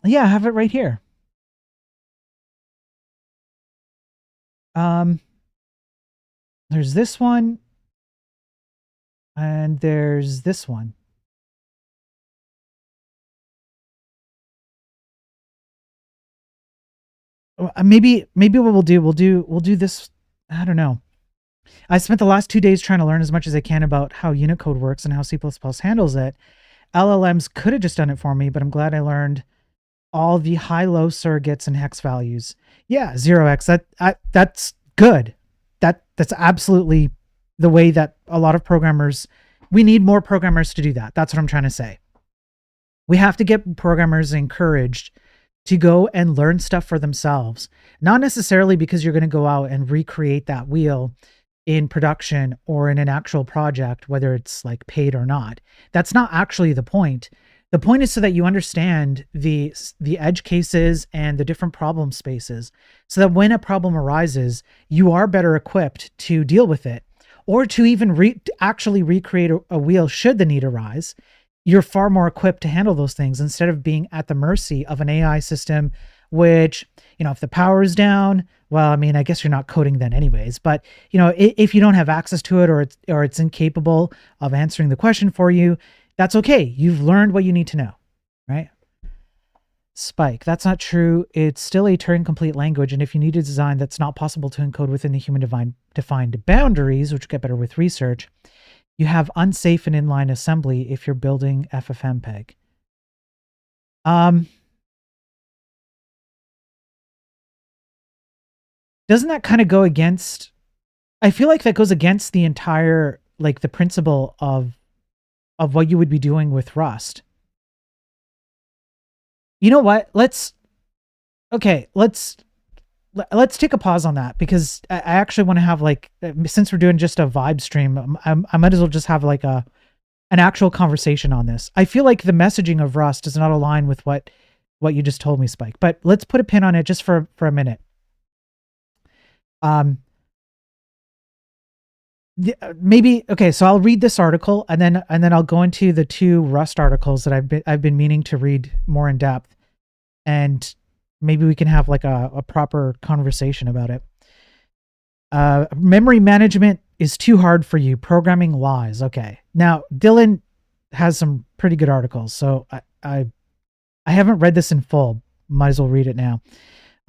Yeah, I have it right here. There's this one, and there's this one. Maybe what we'll do this. I don't know. I spent the last 2 days trying to learn as much as I can about how Unicode works and how C++ handles it. LLMs could have just done it for me, but I'm glad I learned all the high-low surrogates and hex values. Yeah, 0x. That's good. That's absolutely the way that a lot of programmers. We need more programmers to do that. That's what I'm trying to say. We have to get programmers encouraged to go and learn stuff for themselves. Not necessarily because you're going to go out and recreate that wheel in production or in an actual project, whether it's like paid or not. That's not actually the point. The point is so that you understand the edge cases and the different problem spaces, so that when a problem arises, you are better equipped to deal with it, or to even actually recreate a wheel should the need arise. You're far more equipped to handle those things instead of being at the mercy of an AI system, which, you know, if the power is down, well, I mean, I guess you're not coding then anyways, but, you know, if you don't have access to it, or it's incapable of answering the question for you, that's okay. You've learned what you need to know, right? Spike, that's not true. It's still a Turing-complete language, and if you need a design that's not possible to encode within the human-defined boundaries, which get better with research, you have unsafe and inline assembly if you're building FFmpeg. Um, doesn't that kind of go against, I feel like that goes against the entire, like, the principle of what you would be doing with Rust. You know what? Let's take a pause on that, because I actually want to have, like, since we're doing just a vibe stream, I might as well just have like an actual conversation on this. I feel like the messaging of Rust does not align with what you just told me, Spike. But let's put a pin on it just for a minute. Maybe okay. So I'll read this article, and then I'll go into the 2 Rust articles that I've been meaning to read more in depth, and maybe we can have like a proper conversation about it. Memory management is too hard for you. Programming lies. Okay. Now, Dylan has some pretty good articles, so I haven't read this in full. Might as well read it now.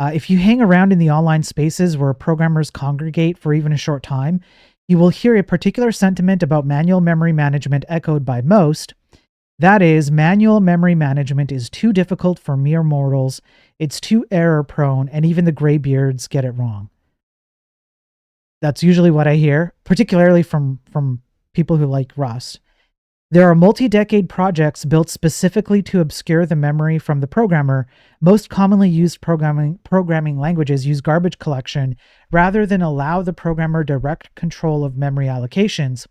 If you hang around in the online spaces where programmers congregate for even a short time, you will hear a particular sentiment about manual memory management echoed by most. That is, manual memory management is too difficult for mere mortals, it's too error-prone, and even the graybeards get it wrong. That's usually what I hear, particularly from people who like Rust. There are multi-decade projects built specifically to obscure the memory from the programmer. Most commonly used programming languages use garbage collection rather than allow the programmer direct control of memory allocations.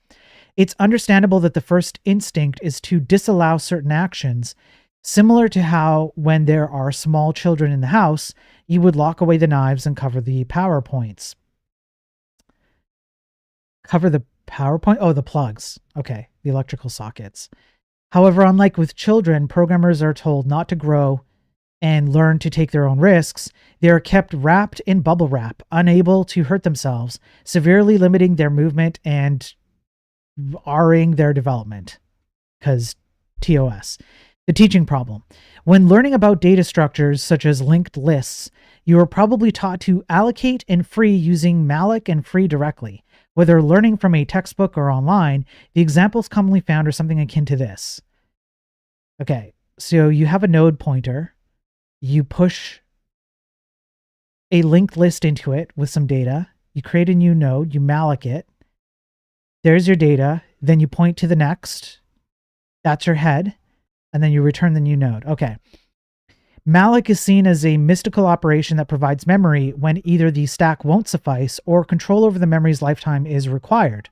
It's understandable that the first instinct is to disallow certain actions, similar to how, when there are small children in the house, you would lock away the knives and cover the power points. Cover the PowerPoint? Oh, the plugs. Okay, the electrical sockets. However, unlike with children, programmers are told not to grow and learn to take their own risks. They are kept wrapped in bubble wrap, unable to hurt themselves, severely limiting their movement and R-ing their development. Because TOS. The teaching problem. When learning about data structures such as linked lists, you are probably taught to allocate and free using malloc and free directly. Whether learning from a textbook or online, the examples commonly found are something akin to this. Okay, so you have a node pointer. You push a linked list into it with some data. You create a new node. You malloc it. There's your data. Then you point to the next. That's your head. And then you return the new node. Okay. Malloc is seen as a mystical operation that provides memory when either the stack won't suffice or control over the memory's lifetime is required.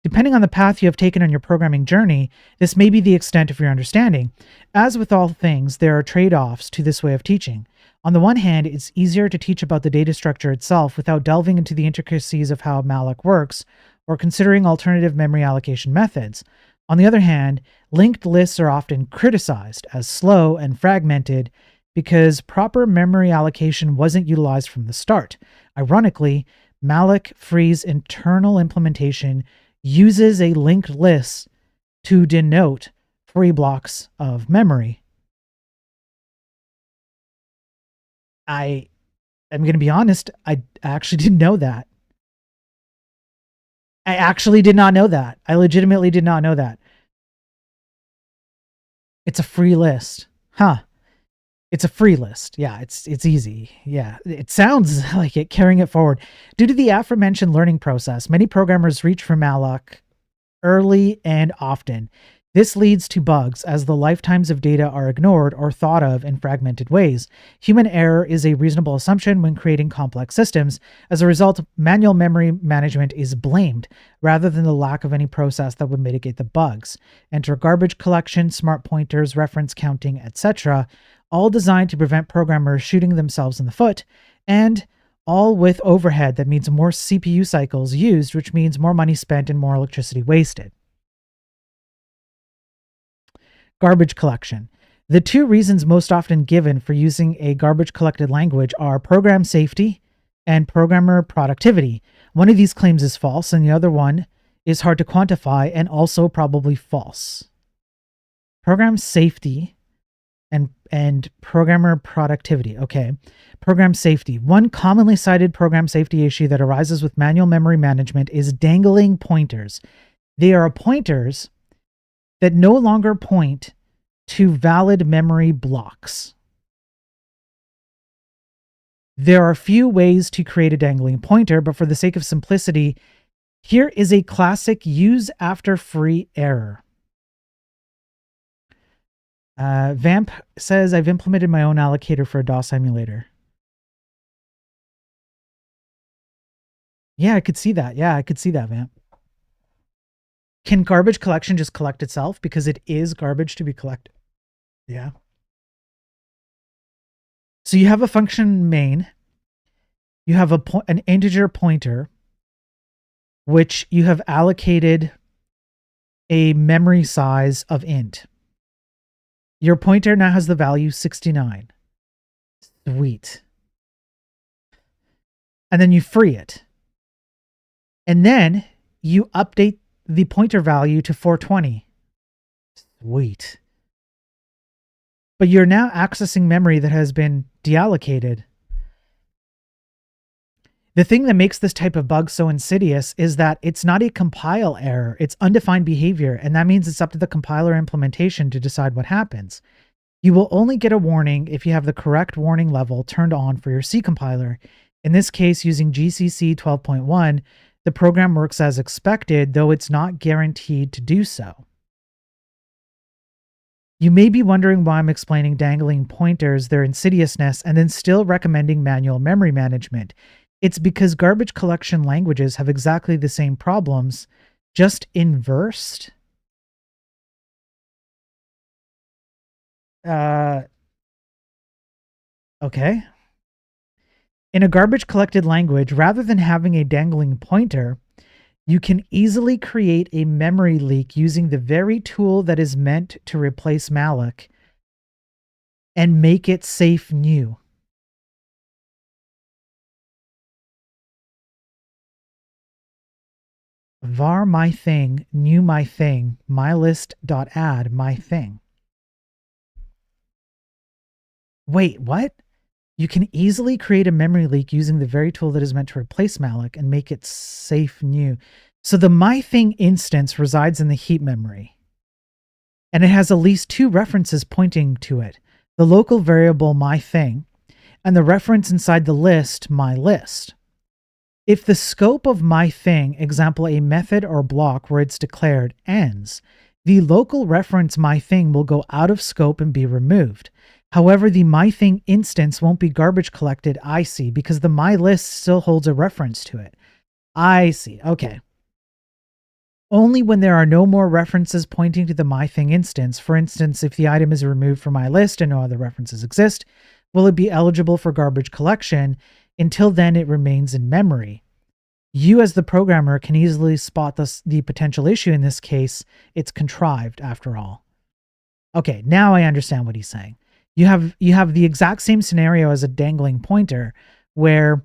Depending on the path you have taken on your programming journey, this may be the extent of your understanding. As with all things, there are trade-offs to this way of teaching. On the one hand, it's easier to teach about the data structure itself without delving into the intricacies of how malloc works or considering alternative memory allocation methods. On the other hand, linked lists are often criticized as slow and fragmented because proper memory allocation wasn't utilized from the start. Ironically, malloc free's internal implementation uses a linked list to denote free blocks of memory. I'm going to be honest, I actually didn't know that. I actually did not know that. I legitimately did not know that. It's a free list. Huh. It's a free list. Yeah, it's easy. Yeah, it sounds like it, carrying it forward. Due to the aforementioned learning process, many programmers reach for malloc early and often. This leads to bugs as the lifetimes of data are ignored or thought of in fragmented ways. Human error is a reasonable assumption when creating complex systems. As a result, manual memory management is blamed rather than the lack of any process that would mitigate the bugs. Enter garbage collection, smart pointers, reference counting, etc., all designed to prevent programmers shooting themselves in the foot, and all with overhead that means more CPU cycles used, which means more money spent and more electricity wasted. Garbage collection. The 2 reasons most often given for using a garbage collected language are program safety and programmer productivity. One of these claims is false, and the other one is hard to quantify and also probably false. Program safety and programmer productivity. Okay. Program safety. One commonly cited program safety issue that arises with manual memory management is dangling pointers. They are pointers that no longer point to valid memory blocks. There are few ways to create a dangling pointer, but for the sake of simplicity, here is a classic use after free error. Vamp says, I've implemented my own allocator for a DOS emulator. Yeah, I could see that. Yeah, I could see that, Vamp. Can garbage collection just collect itself? Because it is garbage to be collected. Yeah. So you have a function main. You have an integer pointer, which you have allocated a memory size of int. Your pointer now has the value 69. Sweet. And then you free it. And then you update the pointer value to 420. Sweet. But you're now accessing memory that has been deallocated. The thing that makes this type of bug so insidious is that it's not a compile error, it's undefined behavior, and that means it's up to the compiler implementation to decide what happens. You will only get a warning if you have the correct warning level turned on for your C compiler. In this case, using GCC 12.1, the program works as expected, though it's not guaranteed to do so. You may be wondering why I'm explaining dangling pointers, their insidiousness, and then still recommending manual memory management. It's because garbage collection languages have exactly the same problems, just inversed. Okay. In a garbage collected language, rather than having a dangling pointer, you can easily create a memory leak using the very tool that is meant to replace malloc and make it safe new. Var my thing, new my thing, mylist.add my thing. Wait, what? You can easily create a memory leak using the very tool that is meant to replace malloc and make it safe new. So the my thing instance resides in the heap memory. And it has at least two references pointing to it. The local variable my thing and the reference inside the list my list. If the scope of my thing, example a method or block where it's declared, ends, the local reference my thing will go out of scope and be removed. However, the my thing instance won't be garbage collected, I see, because the my list still holds a reference to it. I see, okay. Only when there are no more references pointing to the my thing instance, for instance, if the item is removed from my list and no other references exist, will it be eligible for garbage collection. Until then, it remains in memory. You as the programmer can easily spot the potential issue in this case. It's contrived after all. Okay, now I understand what he's saying. You have the exact same scenario as a dangling pointer but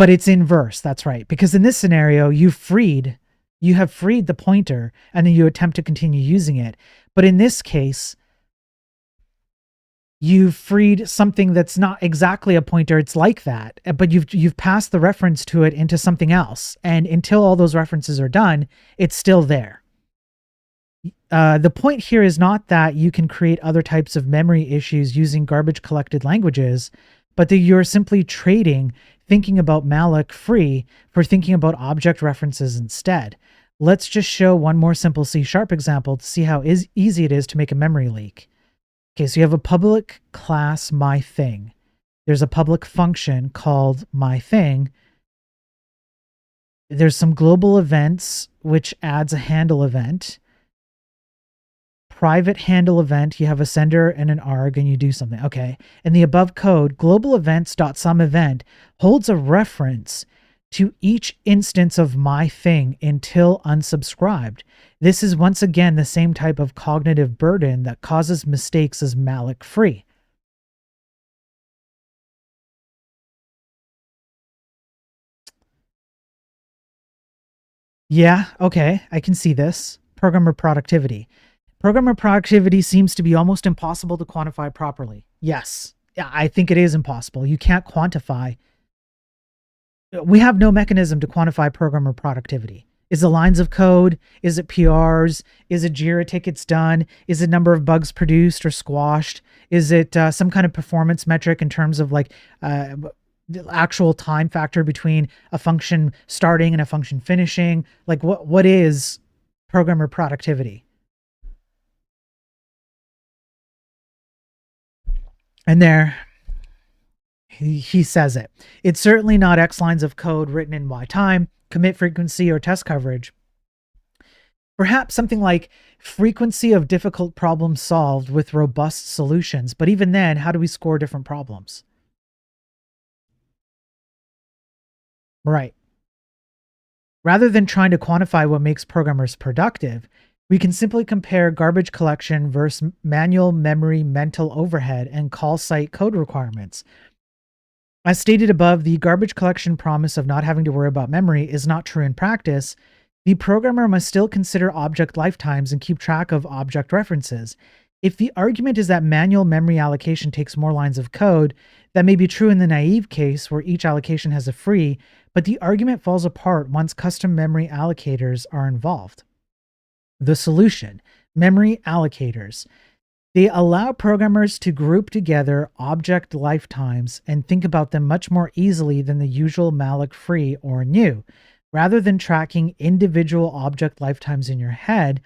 it's inverse. That's right. Because in this scenario, you have freed the pointer and then you attempt to continue using it. But in this case, you've freed something that's not exactly a pointer. It's like that, but you've passed the reference to it into something else. And until all those references are done, it's still there. The point here is not that you can create other types of memory issues using garbage collected languages, but that you're simply trading thinking about malloc free for thinking about object references instead. Let's just show one more simple C# example to see how easy it is to make a memory leak. Okay, so you have a public class myThing. There's a public function called myThing. There's some global events, which adds a handle event. Private handle event, you have a sender and an arg and you do something. Okay, in the above code, global events.someEvent holds a reference to each instance of myThing until unsubscribed. This is once again the same type of cognitive burden that causes mistakes as malloc free. Yeah, okay, I can see this. Programmer productivity. Programmer productivity seems to be almost impossible to quantify properly. Yes, yeah, I think it is impossible. You can't quantify. We have no mechanism to quantify programmer productivity. Is it lines of code? Is it PRs? Is it Jira tickets done? Is it number of bugs produced or squashed? Is it some kind of performance metric in terms of like the actual time factor between a function starting and a function finishing? Like what is programmer productivity? And there he says it. It's certainly not X lines of code written in Y time, commit frequency, or test coverage. Perhaps something like frequency of difficult problems solved with robust solutions. But even then, how do we score different problems? Right. Rather than trying to quantify what makes programmers productive, we can simply compare garbage collection versus manual memory mental overhead and call site code requirements. As stated above, the garbage collection promise of not having to worry about memory is not true in practice. The programmer must still consider object lifetimes and keep track of object references. If the argument is that manual memory allocation takes more lines of code, that may be true in the naive case where each allocation has a free, but the argument falls apart once custom memory allocators are involved. The solution: memory allocators. They allow programmers to group together object lifetimes and think about them much more easily than the usual malloc free or new. Rather than tracking individual object lifetimes in your head,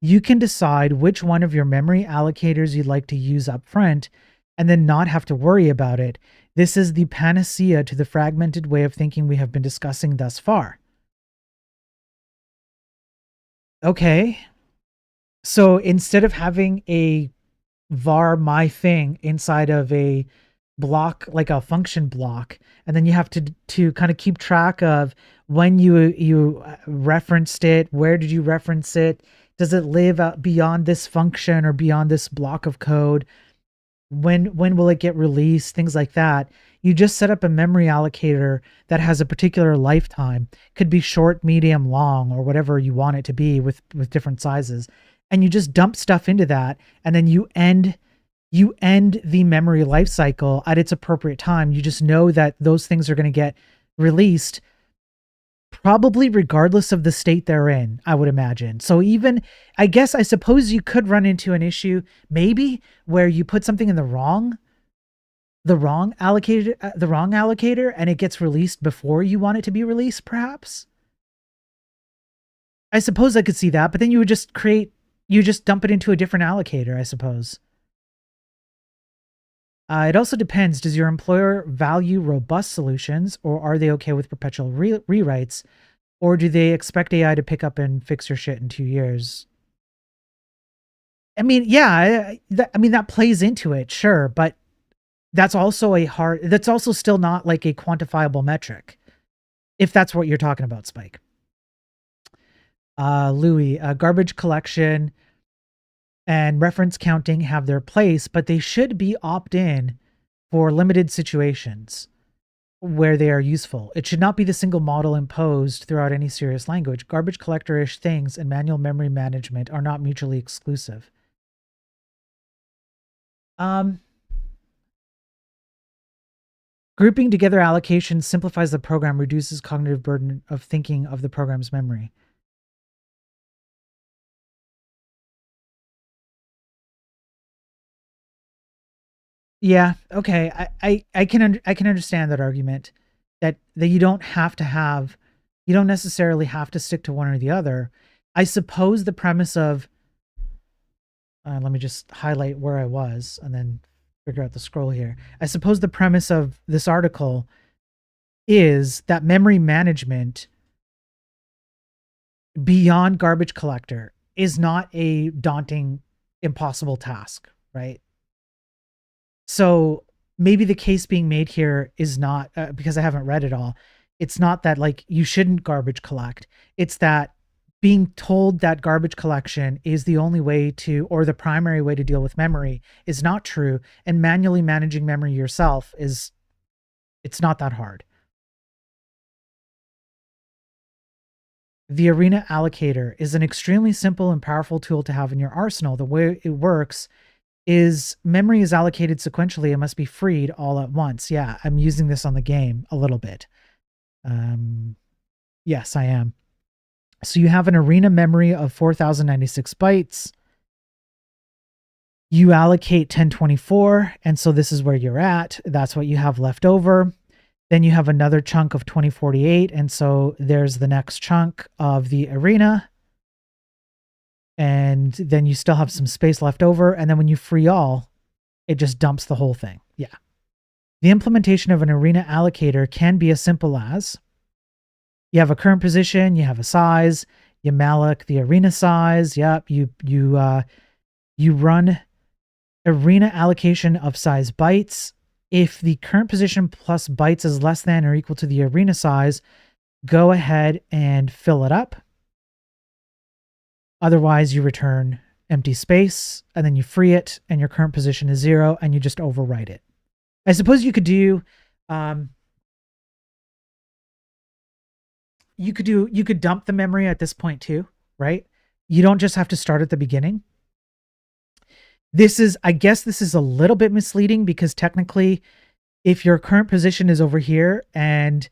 you can decide which one of your memory allocators you'd like to use up front and then not have to worry about it. This is the panacea to the fragmented way of thinking we have been discussing thus far. Okay. So instead of having a var my thing inside of a block, like a function block, and then you have to kind of keep track of when you referenced it, where did you reference it, does it live beyond this function or beyond this block of code, when will it get released, things like that. You just set up a memory allocator that has a particular lifetime, could be short, medium, long, or whatever you want it to be with different sizes. And you just dump stuff into that, and then you end the memory life cycle at its appropriate time. You just know that those things are going to get released probably regardless of the state they're in, I would imagine. So even, I suppose you could run into an issue maybe where you put something in the wrong allocator and it gets released before you want it to be released, perhaps. I suppose I could see that, but then you just dump it into a different allocator, I suppose. It also depends. Does your employer value robust solutions, or are they okay with perpetual rewrites, or do they expect AI to pick up and fix your shit in 2 years? I mean, yeah, that plays into it, sure, but that's also still not like a quantifiable metric, if that's what you're talking about, Spike. Louis, garbage collection and reference counting have their place, but they should be opt-in for limited situations where they are useful. It should not be the single model imposed throughout any serious language. Garbage collector-ish things and manual memory management are not mutually exclusive. Grouping together allocations simplifies the program, reduces cognitive burden of thinking of the program's memory. Yeah, okay. I can understand that argument that you don't necessarily have to stick to one or the other. I suppose the premise of let me just highlight where I was and then figure out the scroll here. I suppose the premise of this article is that memory management beyond garbage collector is not a daunting, impossible task, right? So maybe the case being made here is not, because I haven't read it all, it's not that like you shouldn't garbage collect. It's that being told that garbage collection is the only way to, or the primary way to deal with memory is not true. And manually managing memory yourself it's not that hard. The Arena Allocator is an extremely simple and powerful tool to have in your arsenal. The way it works is memory is allocated sequentially and must be freed all at once. Yeah, I'm using this on the game a little bit. Yes, I am. So you have an arena memory of 4096 bytes. You allocate 1024, and so this is where you're at. That's what you have left over. Then you have another chunk of 2048, and so there's the next chunk of the arena. And then you still have some space left over, and then when you free all, it just dumps the whole thing. Yeah. The implementation of an arena allocator can be as simple as you have a current position, you have a size, you malloc the arena size. Yep, you run arena allocation of size bytes. If the current position plus bytes is less than or equal to the arena size, go ahead and fill it up. Otherwise, you return empty space, and then you free it, and your current position is 0, and you just overwrite it. I suppose you could do, you could dump the memory at this point too, right? You don't just have to start at the beginning. I guess this is a little bit misleading because technically, if your current position is over here and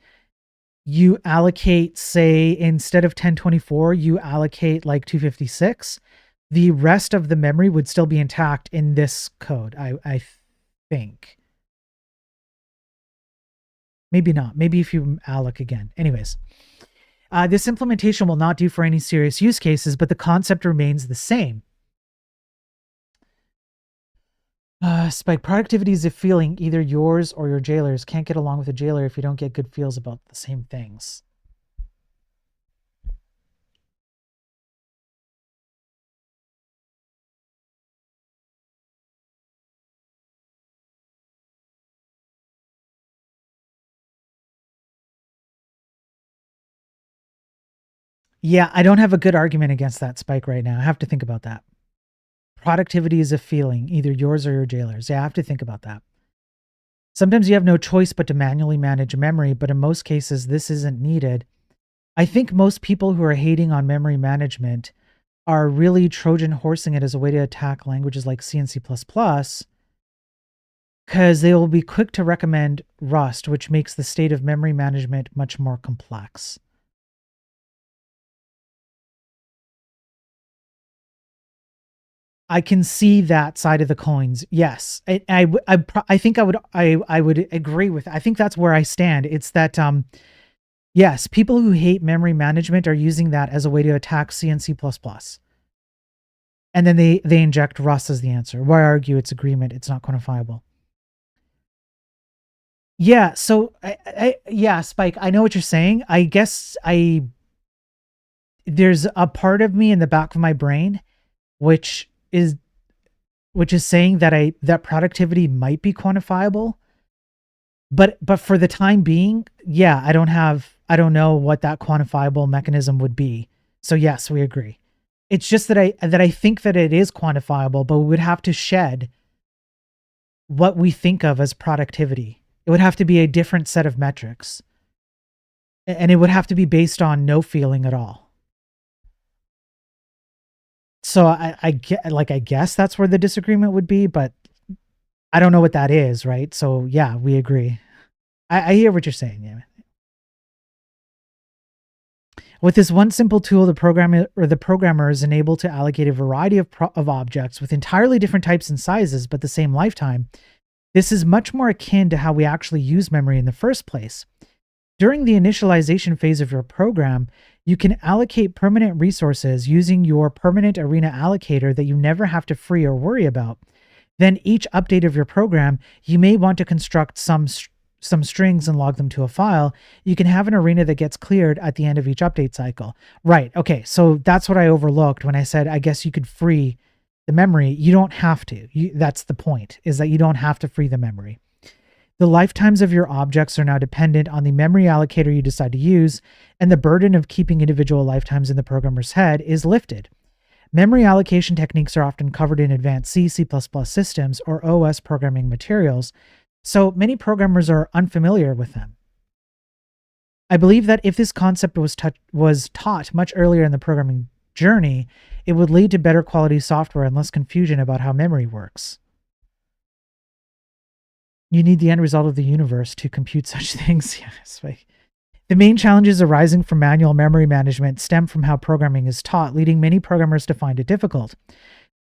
you allocate, say, instead of 1024, you allocate like 256, the rest of the memory would still be intact in this code, I think. Maybe not. Maybe if you alloc again. Anyways, this implementation will not do for any serious use cases, but the concept remains the same. Spike, productivity is a feeling. Either yours or your jailer's. Can't get along with a jailer if you don't get good feels about the same things. Yeah, I don't have a good argument against that, Spike, right now. I have to think about that. Productivity is a feeling, either yours or your jailer's. Yeah, I have to think about that. Sometimes you have no choice but to manually manage memory, but in most cases, this isn't needed. I think most people who are hating on memory management are really Trojan horsing it as a way to attack languages like C and C++, because they will be quick to recommend Rust, which makes the state of memory management much more complex. I can see that side of the coins. Yes, I think I would agree with. I think that's where I stand. It's that yes, people who hate memory management are using that as a way to attack C and C++, and then they inject Rust as the answer. Why argue it's agreement? It's not quantifiable. Yeah. So yeah, Spike. I know what you're saying. I guess there's a part of me in the back of my brain which is saying that that productivity might be quantifiable, but for the time being, yeah, I don't know what that quantifiable mechanism would be. So yes, we agree. It's just that I think that it is quantifiable, but we would have to shed what we think of as productivity. It would have to be a different set of metrics, and it would have to be based on no feeling at all. So I guess that's where the disagreement would be, but I don't know what that is, right? So yeah, we agree. I hear what you're saying. Yeah. With this one simple tool, the programmer is enabled to allocate a variety of objects with entirely different types and sizes, but the same lifetime. This is much more akin to how we actually use memory in the first place. During the initialization phase of your program, you can allocate permanent resources using your permanent arena allocator that you never have to free or worry about. Then each update of your program, you may want to construct some strings and log them to a file. You can have an arena that gets cleared at the end of each update cycle. Right. Okay. So that's what I overlooked when I said, I guess you could free the memory. You don't have to. That's the point, is that you don't have to free the memory. The lifetimes of your objects are now dependent on the memory allocator you decide to use, and the burden of keeping individual lifetimes in the programmer's head is lifted. Memory allocation techniques are often covered in advanced C, C++ systems, or OS programming materials, so many programmers are unfamiliar with them. I believe that if this concept was taught much earlier in the programming journey, it would lead to better quality software and less confusion about how memory works. You need the end result of the universe to compute such things. Yes, The main challenges arising from manual memory management stem from how programming is taught, leading many programmers to find it difficult.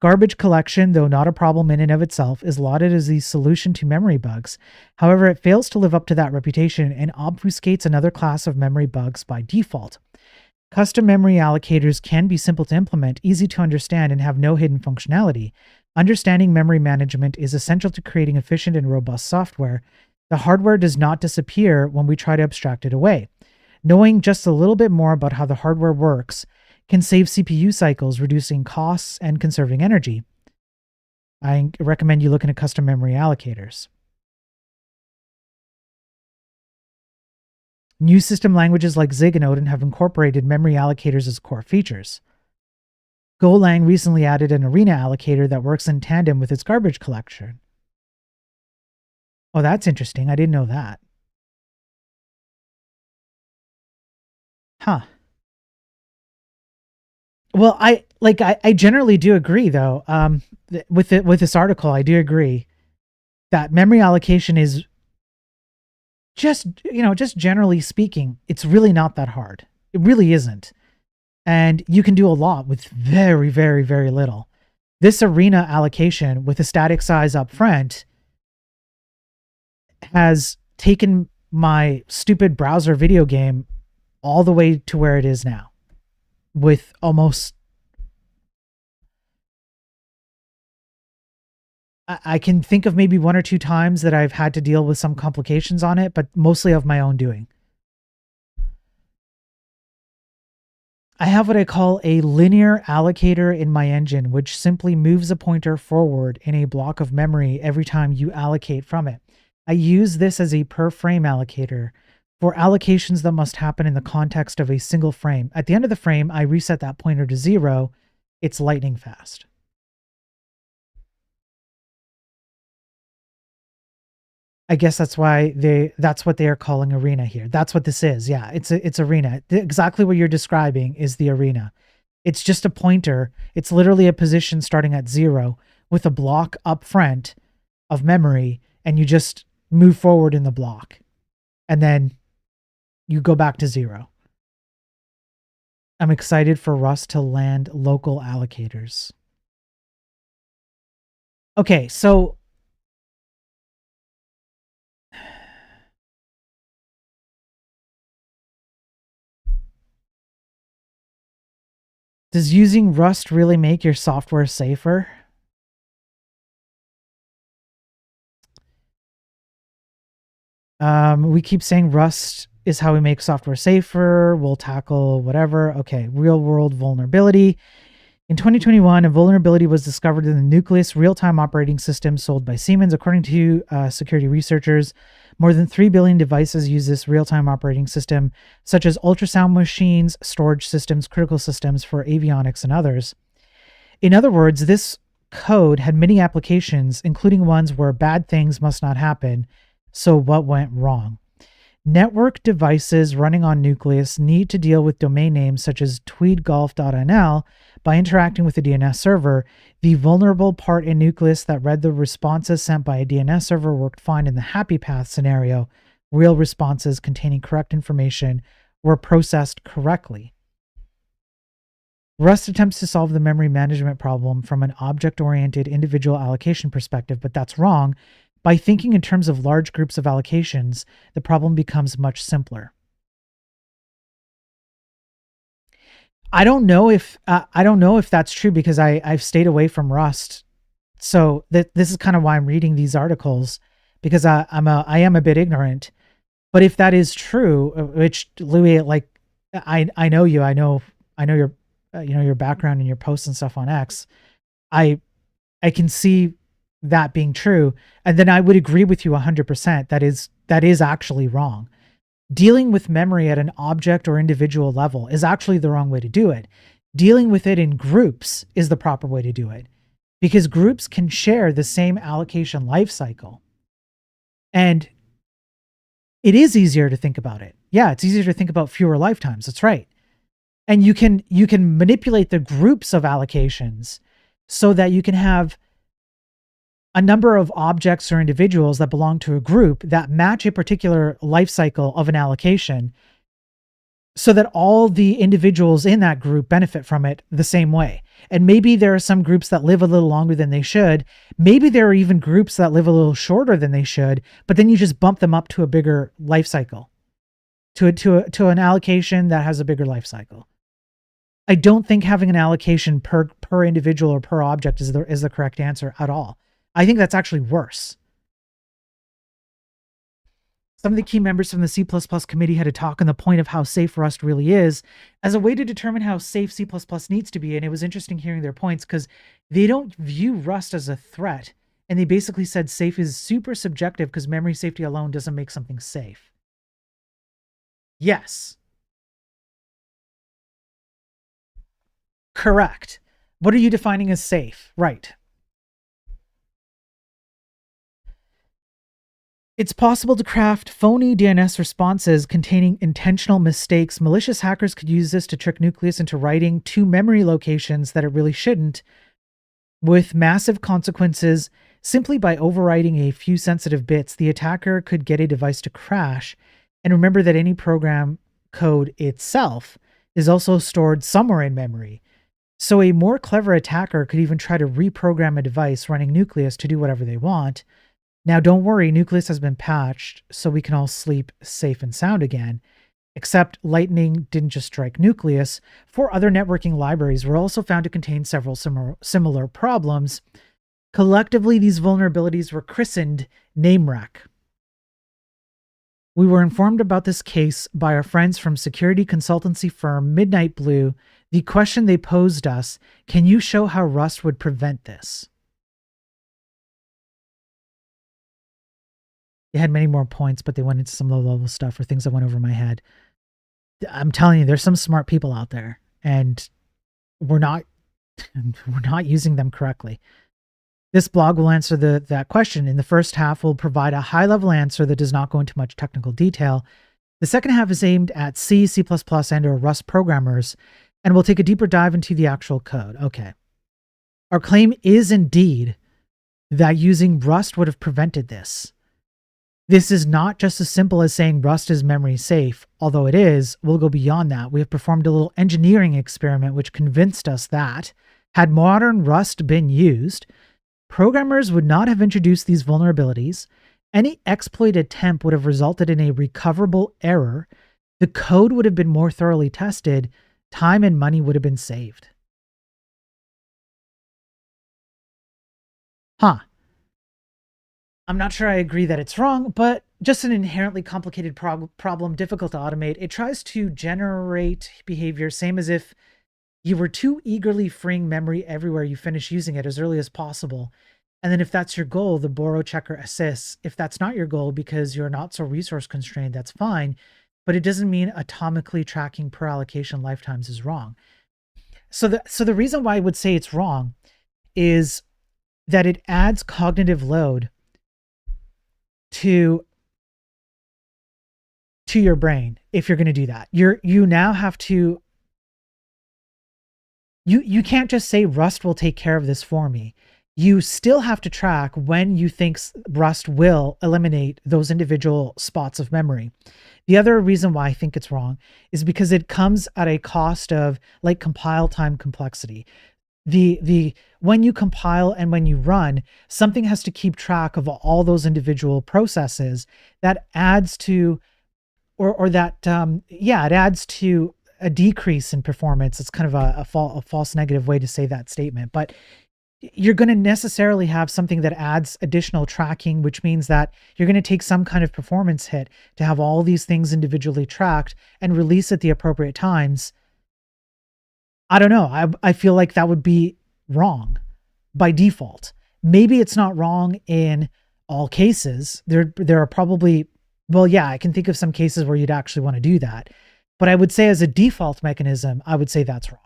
Garbage collection, though not a problem in and of itself, is lauded as the solution to memory bugs. However, it fails to live up to that reputation and obfuscates another class of memory bugs by default. Custom memory allocators can be simple to implement, easy to understand, and have no hidden functionality. Understanding memory management is essential to creating efficient and robust software. The hardware does not disappear when we try to abstract it away. Knowing just a little bit more about how the hardware works can save CPU cycles, reducing costs and conserving energy. I recommend you look into custom memory allocators. New system languages like Zig and Odin have incorporated memory allocators as core features. Golang recently added an arena allocator that works in tandem with its garbage collection. Oh, that's interesting. I didn't know that. Huh. Well, I generally do agree though. With this article, I do agree that memory allocation is just generally speaking, it's really not that hard. It really isn't. And you can do a lot with very, very, very little. This arena allocation with a static size up front has taken my stupid browser video game all the way to where it is now, with almost, I can think of maybe 1 or 2 times that I've had to deal with some complications on it, but mostly of my own doing. I have what I call a linear allocator in my engine, which simply moves a pointer forward in a block of memory every time you allocate from it. I use this as a per frame allocator for allocations that must happen in the context of a single frame. At the end of the frame, I reset that pointer to 0. It's lightning fast. I guess that's why that's what they are calling arena here. That's what this is. Yeah, it's arena. Exactly what you're describing is the arena. It's just a pointer. It's literally a position starting at 0 with a block up front of memory, and you just move forward in the block. And then you go back to 0. I'm excited for Rust to land local allocators. Okay, so does using Rust really make your software safer? We keep saying Rust is how we make software safer. We'll tackle whatever. Okay, real world vulnerability. In 2021, a vulnerability was discovered in the Nucleus real-time operating system sold by Siemens. According to security researchers, more than 3 billion devices use this real-time operating system, such as ultrasound machines, storage systems, critical systems for avionics, and others. In other words, this code had many applications, including ones where bad things must not happen. So what went wrong? Network devices running on Nucleus need to deal with domain names such as tweedgolf.nl by interacting with the DNS server. The vulnerable part in Nucleus that read the responses sent by a DNS server worked fine in the happy path scenario. Real responses containing correct information were processed correctly. Rust attempts to solve the memory management problem from an object-oriented individual allocation perspective, but that's wrong. By thinking in terms of large groups of allocations, the problem becomes much simpler. I don't know if that's true because I've stayed away from Rust. So this is kind of why I'm reading these articles, because I am a bit ignorant. But if that is true, which Louis, like I know you, I know your your background and your posts and stuff on X, I can see that being true, and then I would agree with you 100%. That is actually wrong. Dealing with memory at an object or individual level is actually the wrong way to do it. Dealing with it in groups is the proper way to do it, because groups can share the same allocation life cycle. And it is easier to think about it. Yeah, it's easier to think about fewer lifetimes. That's right. And you can manipulate the groups of allocations so that you can have a number of objects or individuals that belong to a group that match a particular life cycle of an allocation. so that all the individuals in that group benefit from it the same way. And maybe there are some groups that live a little longer than they should. Maybe there are even groups that live a little shorter than they should, but then you just bump them up to a bigger life cycle, to an allocation that has a bigger life cycle. I don't think having an allocation per individual or per object is the correct answer at all. I think that's actually worse. Some of the key members from the C++ committee had a talk on the point of how safe Rust really is as a way to determine how safe C++ needs to be. And it was interesting hearing their points because they don't view Rust as a threat. And they basically said safe is super subjective because memory safety alone doesn't make something safe. Yes. Correct. What are you defining as safe? Right. It's possible to craft phony DNS responses containing intentional mistakes. Malicious hackers could use this to trick Nucleus into writing to memory locations that it really shouldn't, with massive consequences. Simply by overwriting a few sensitive bits, the attacker could get a device to crash. And remember that any program code itself is also stored somewhere in memory. So a more clever attacker could even try to reprogram a device running Nucleus to do whatever they want. Now, don't worry, Nucleus has been patched, so we can all sleep safe and sound again. Except lightning didn't just strike Nucleus. 4 other networking libraries were also found to contain several similar problems. Collectively, these vulnerabilities were christened NameWreck. We were informed about this case by our friends from security consultancy firm Midnight Blue. The question they posed us, can you show how Rust would prevent this? They had many more points, but they went into some low-level stuff or things that went over my head. I'm telling you, there's some smart people out there, and we're not using them correctly. This blog will answer that question. In the first half, we'll provide a high-level answer that does not go into much technical detail. The second half is aimed at C, C++, and or Rust programmers, and we'll take a deeper dive into the actual code. Okay. Our claim is indeed that using Rust would have prevented this. This is not just as simple as saying Rust is memory safe, although it is. We'll go beyond that. We have performed a little engineering experiment which convinced us that, had modern Rust been used, programmers would not have introduced these vulnerabilities. Any exploit attempt would have resulted in a recoverable error. The code would have been more thoroughly tested. Time and money would have been saved. Huh. I'm not sure I agree that it's wrong, but just an inherently complicated problem, difficult to automate. It tries to generate behavior, same as if you were too eagerly freeing memory everywhere you finish using it as early as possible. And then if that's your goal, the borrow checker assists. If that's not your goal because you're not so resource constrained, that's fine. But it doesn't mean atomically tracking per allocation lifetimes is wrong. So the reason why I would say it's wrong is that it adds cognitive load to your brain. If you're going to do that, you now have to, you can't just say Rust will take care of this for me. You still have to track when you think Rust will eliminate those individual spots of memory. The other reason why I think it's wrong is because it comes at a cost of like compile time complexity. When you compile and when you run, something has to keep track of all those individual processes. That adds to, it adds to a decrease in performance. It's kind of a false negative way to say that statement, but you're going to necessarily have something that adds additional tracking, which means that you're going to take some kind of performance hit to have all these things individually tracked and release at the appropriate times. I don't know. I feel like that would be wrong by default. Maybe it's not wrong in all cases. There are probably, well, yeah, I can think of some cases where you'd actually want to do that. But I would say as a default mechanism, I would say that's wrong.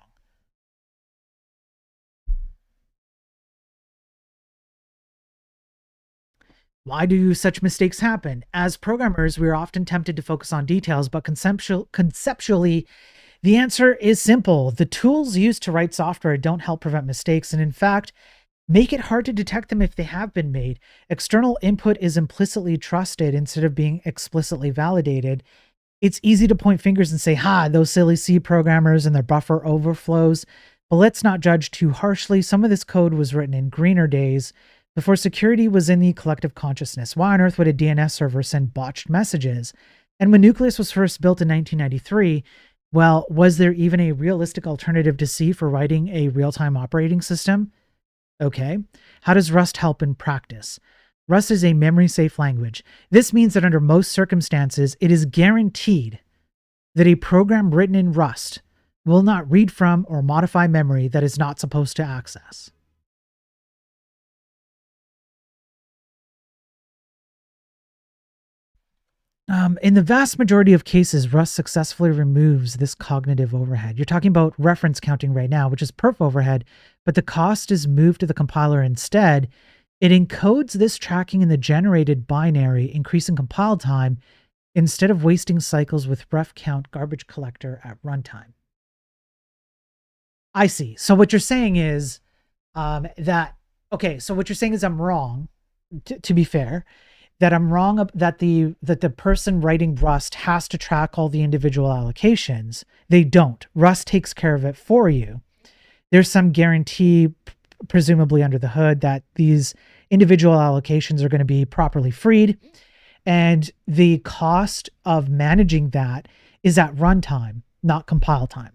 Why do such mistakes happen? As programmers, we are often tempted to focus on details, but conceptually, the answer is simple. The tools used to write software don't help prevent mistakes, and in fact, make it hard to detect them if they have been made. External input is implicitly trusted instead of being explicitly validated. It's easy to point fingers and say, ha, those silly C programmers and their buffer overflows. But let's not judge too harshly. Some of this code was written in greener days before security was in the collective consciousness. Why on earth would a DNS server send botched messages? And when Nucleus was first built in 1993, well, was there even a realistic alternative to C for writing a real-time operating system? Okay. How does Rust help in practice? Rust is a memory-safe language. This means that under most circumstances, it is guaranteed that a program written in Rust will not read from or modify memory that is not supposed to access. In the vast majority of cases, Rust successfully removes this cognitive overhead. You're talking about reference counting right now, which is perf overhead, but the cost is moved to the compiler instead. It encodes this tracking in the generated binary, increasing compile time, instead of wasting cycles with ref count garbage collector at runtime. I see. So what you're saying is so what you're saying is I'm wrong, to be fair, that I'm wrong that the person writing Rust has to track all the individual allocations. They don't. Rust takes care of it for you. There's some guarantee, presumably under the hood, that these individual allocations are going to be properly freed. And the cost of managing that is at runtime, not compile time.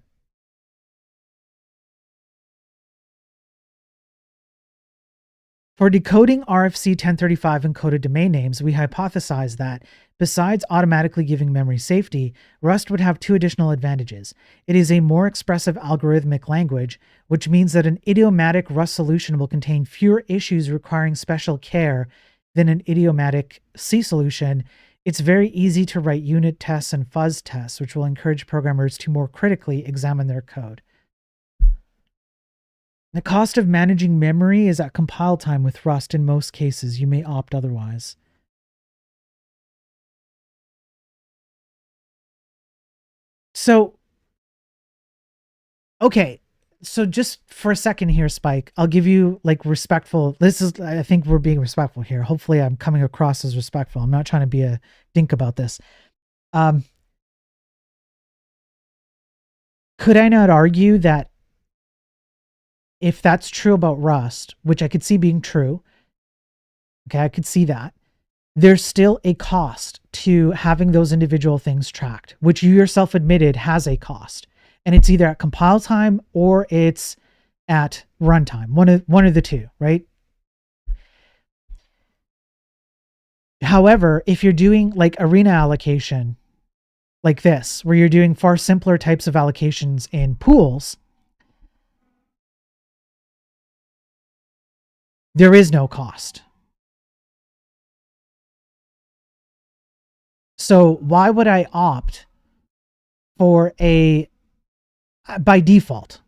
For decoding RFC 1035 encoded domain names, we hypothesize that, besides automatically giving memory safety, Rust would have two additional advantages. It is a more expressive algorithmic language, which means that an idiomatic Rust solution will contain fewer issues requiring special care than an idiomatic C solution. It's very easy to write unit tests and fuzz tests, which will encourage programmers to more critically examine their code. The cost of managing memory is at compile time with Rust in most cases. You may opt otherwise. So, okay. So just for a second here, Spike, I'll give you like respectful. I think we're being respectful here. Hopefully I'm coming across as respectful. I'm not trying to be a dink about this. Could I not argue that if that's true about Rust, which I could see being true, okay, I could see that, there's still a cost to having those individual things tracked, which you yourself admitted has a cost. And it's either at compile time or it's at runtime, one of the two, right? However, if you're doing like arena allocation like this, where you're doing far simpler types of allocations in pools, there is no cost. So why would I opt for by default,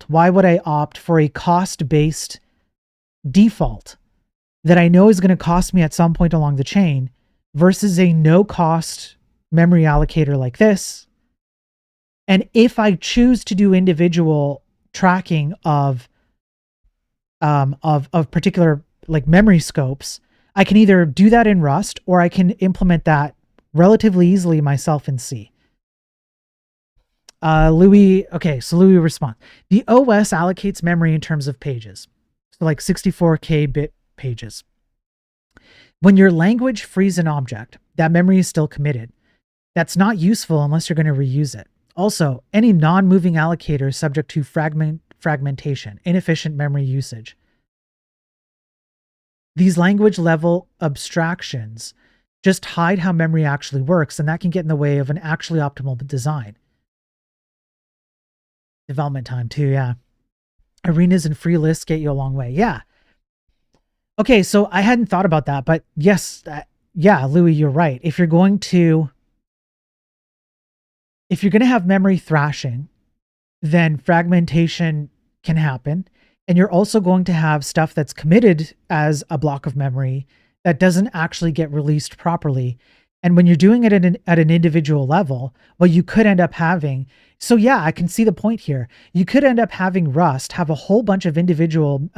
why would I opt for a cost-based default that I know is going to cost me at some point along the chain versus a no-cost memory allocator like this? And if I choose to do individual tracking of particular like memory scopes, I can either do that in Rust or I can implement that relatively easily myself in C. Louis responds. The OS allocates memory in terms of pages, so like 64K bit pages. When your language frees an object, that memory is still committed. That's not useful unless you're going to reuse it. Also, any non-moving allocator is subject to fragmentation, inefficient memory usage. These language level abstractions just hide how memory actually works, and that can get in the way of an actually optimal design. Development time too, yeah. Arenas and free lists get you a long way. Yeah. Okay, so I hadn't thought about that, but yes, yeah, Louis, you're right. If you're going to have memory thrashing, then fragmentation can happen. And you're also going to have stuff that's committed as a block of memory that doesn't actually get released properly. And when you're doing it at an individual level, well, you could end up having, so yeah, I can see the point here. You could end up having Rust have a whole bunch of individual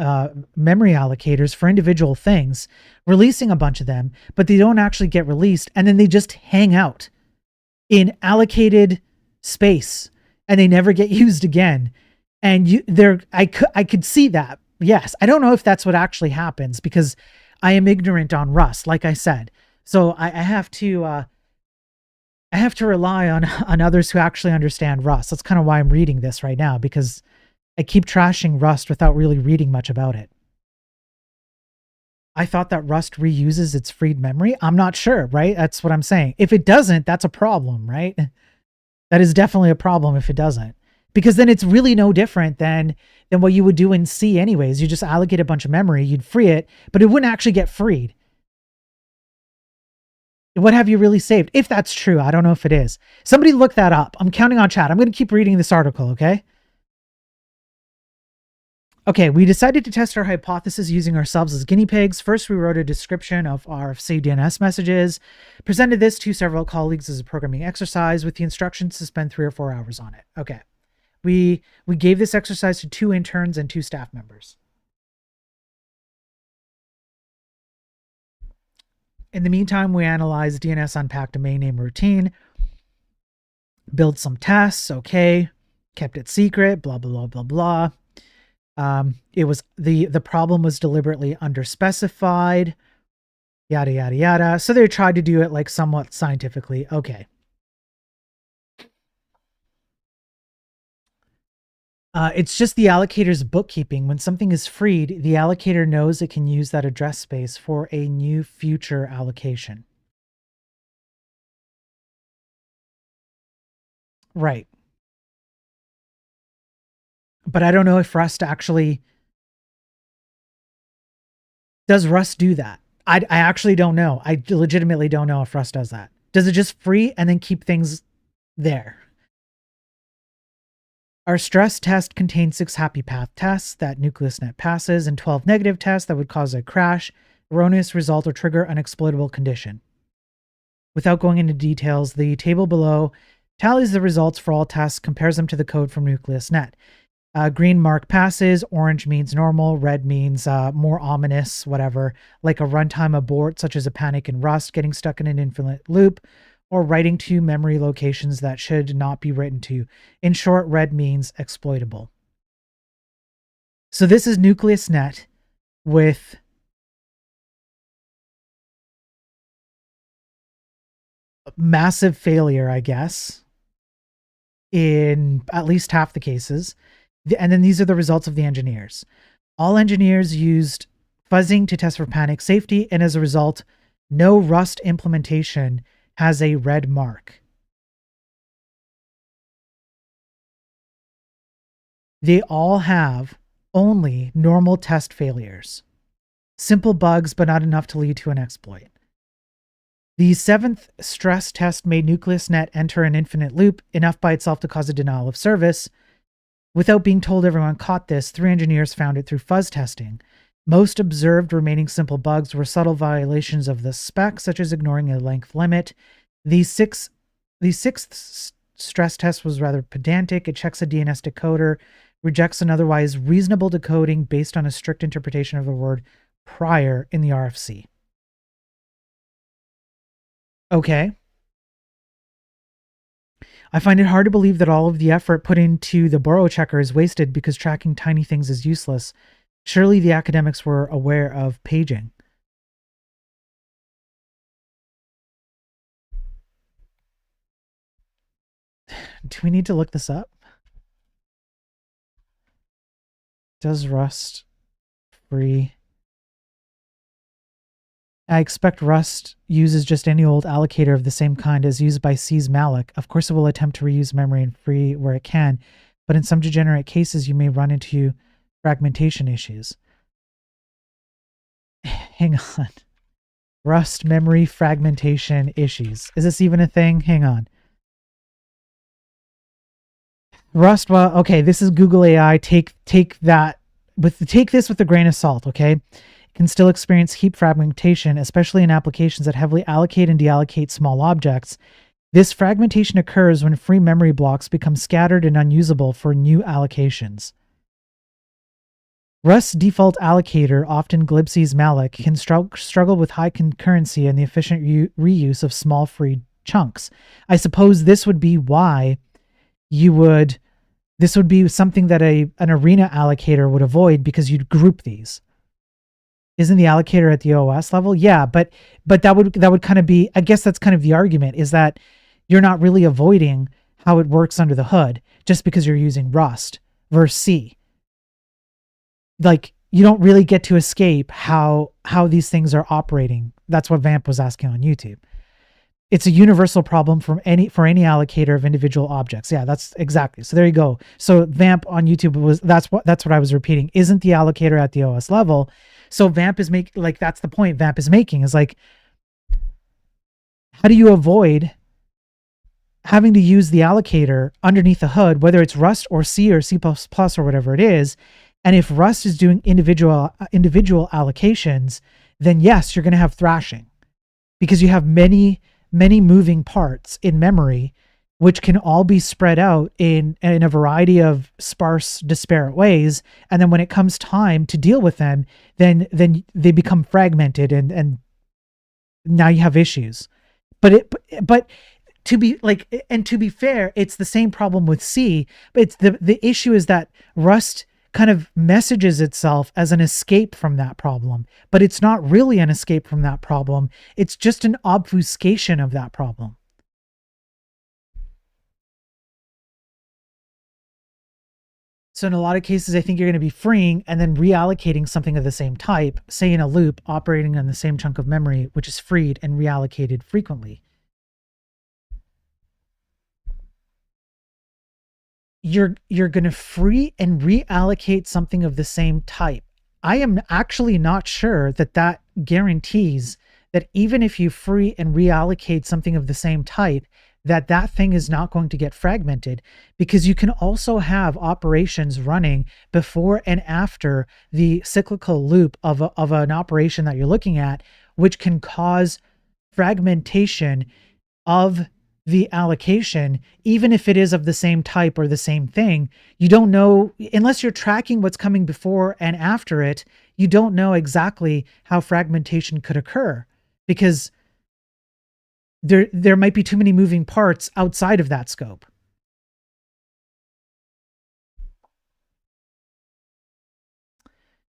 memory allocators for individual things, releasing a bunch of them, but they don't actually get released, and then they just hang out in allocated space and they never get used again. And I could see that. Yes. I don't know if that's what actually happens because I am ignorant on Rust, like I said. So I have to rely on others who actually understand Rust. That's kind of why I'm reading this right now, because I keep trashing Rust without really reading much about it. I thought that Rust reuses its freed memory. I'm not sure, right? That's what I'm saying. If it doesn't, that's a problem, right? That is definitely a problem if it doesn't. Because then it's really no different than what you would do in C anyways. You just allocate a bunch of memory, you'd free it, but it wouldn't actually get freed. What have you really saved? If that's true, I don't know if it is. Somebody look that up. I'm counting on chat. I'm going to keep reading this article, okay? Okay, we decided to test our hypothesis using ourselves as guinea pigs. First, we wrote a description of our saved DNS messages, presented this to several colleagues as a programming exercise with the instructions to spend 3 or 4 hours on it. Okay. We gave this exercise to 2 interns and 2 staff members. In the meantime, we analyzed DNS unpacked domain name routine, built some tests, okay, kept it secret, blah, blah, blah, blah, blah. It was the problem was deliberately underspecified, yada, yada, yada. So they tried to do it like somewhat scientifically. Okay. It's just the allocator's bookkeeping. When something is freed, the allocator knows it can use that address space for a new future allocation. Right. But I don't know if Rust actually... Does Rust do that? I actually don't know. I legitimately don't know if Rust does that. Does it just free and then keep things there? Our stress test contains 6 happy path tests that NucleusNet passes and 12 negative tests that would cause a crash, erroneous result, or trigger an exploitable condition. Without going into details, the table below tallies the results for all tests, compares them to the code from NucleusNet. Green mark passes, orange means normal, red means more ominous, whatever, like a runtime abort, such as a panic in Rust, getting stuck in an infinite loop, or writing to memory locations that should not be written to. In short, red means exploitable. So this is NucleusNet with massive failure, I guess, in at least half the cases. And then these are the results of the engineers. All engineers used fuzzing to test for panic safety, and as a result, no Rust implementation has a red mark. They all have only normal test failures. Simple bugs, but not enough to lead to an exploit. The 7th stress test made NucleusNet enter an infinite loop, enough by itself to cause a denial of service. Without being told everyone caught this, 3 engineers found it through fuzz testing. Most observed remaining simple bugs were subtle violations of the spec, such as ignoring a length limit. The 6th stress test was rather pedantic. It checks a DNS decoder, rejects an otherwise reasonable decoding based on a strict interpretation of the word prior in the RFC. Okay. I find it hard to believe that all of the effort put into the borrow checker is wasted because tracking tiny things is useless. Surely the academics were aware of paging. Do we need to look this up? Does Rust free? I expect Rust uses just any old allocator of the same kind as used by C's malloc. Of course, it will attempt to reuse memory and free where it can, but in some degenerate cases, you may run into fragmentation issues. Hang on. Rust memory fragmentation issues. Is this even a thing? Hang on. Rust, well, okay, this is Google AI. Take this with a grain of salt, okay? It can still experience heap fragmentation, especially in applications that heavily allocate and deallocate small objects. This fragmentation occurs when free memory blocks become scattered and unusable for new allocations. Rust's default allocator, often glibc's malloc, can struggle with high concurrency and the efficient reuse of small free chunks. I suppose this would be why this would be something that an arena allocator would avoid, because you'd group these. Isn't the allocator at the OS level? Yeah, but that would kind of be, I guess that's kind of the argument, is that you're not really avoiding how it works under the hood just because you're using Rust versus C. Like, you don't really get to escape how these things are operating. That's what Vamp was asking on YouTube. It's a universal problem for any allocator of individual objects. Yeah, that's exactly. So there you go. So Vamp on YouTube that's what I was repeating. Isn't the allocator at the OS level? So Vamp is that's the point Vamp is making, is like, how do you avoid having to use the allocator underneath the hood, whether it's Rust or C or C++ or whatever it is? And if Rust is doing individual allocations, then yes, you're going to have thrashing, because you have many moving parts in memory, which can all be spread out in a variety of sparse, disparate ways. And then when it comes time to deal with them, then they become fragmented, and now you have issues. But to be fair, it's the same problem with C, but it's the issue is that Rust kind of messages itself as an escape from that problem, but it's not really an escape from that problem. It's just an obfuscation of that problem. So in a lot of cases, I think you're going to be freeing and then reallocating something of the same type, say in a loop operating on the same chunk of memory, which is freed and reallocated frequently. You're going to free and reallocate something of the same type. I am actually not sure that guarantees that even if you free and reallocate something of the same type, that thing is not going to get fragmented, because you can also have operations running before and after the cyclical loop of an operation that you're looking at, which can cause fragmentation of the allocation, even if it is of the same type or the same thing. You don't know, unless you're tracking what's coming before and after it, you don't know exactly how fragmentation could occur, because there might be too many moving parts outside of that scope.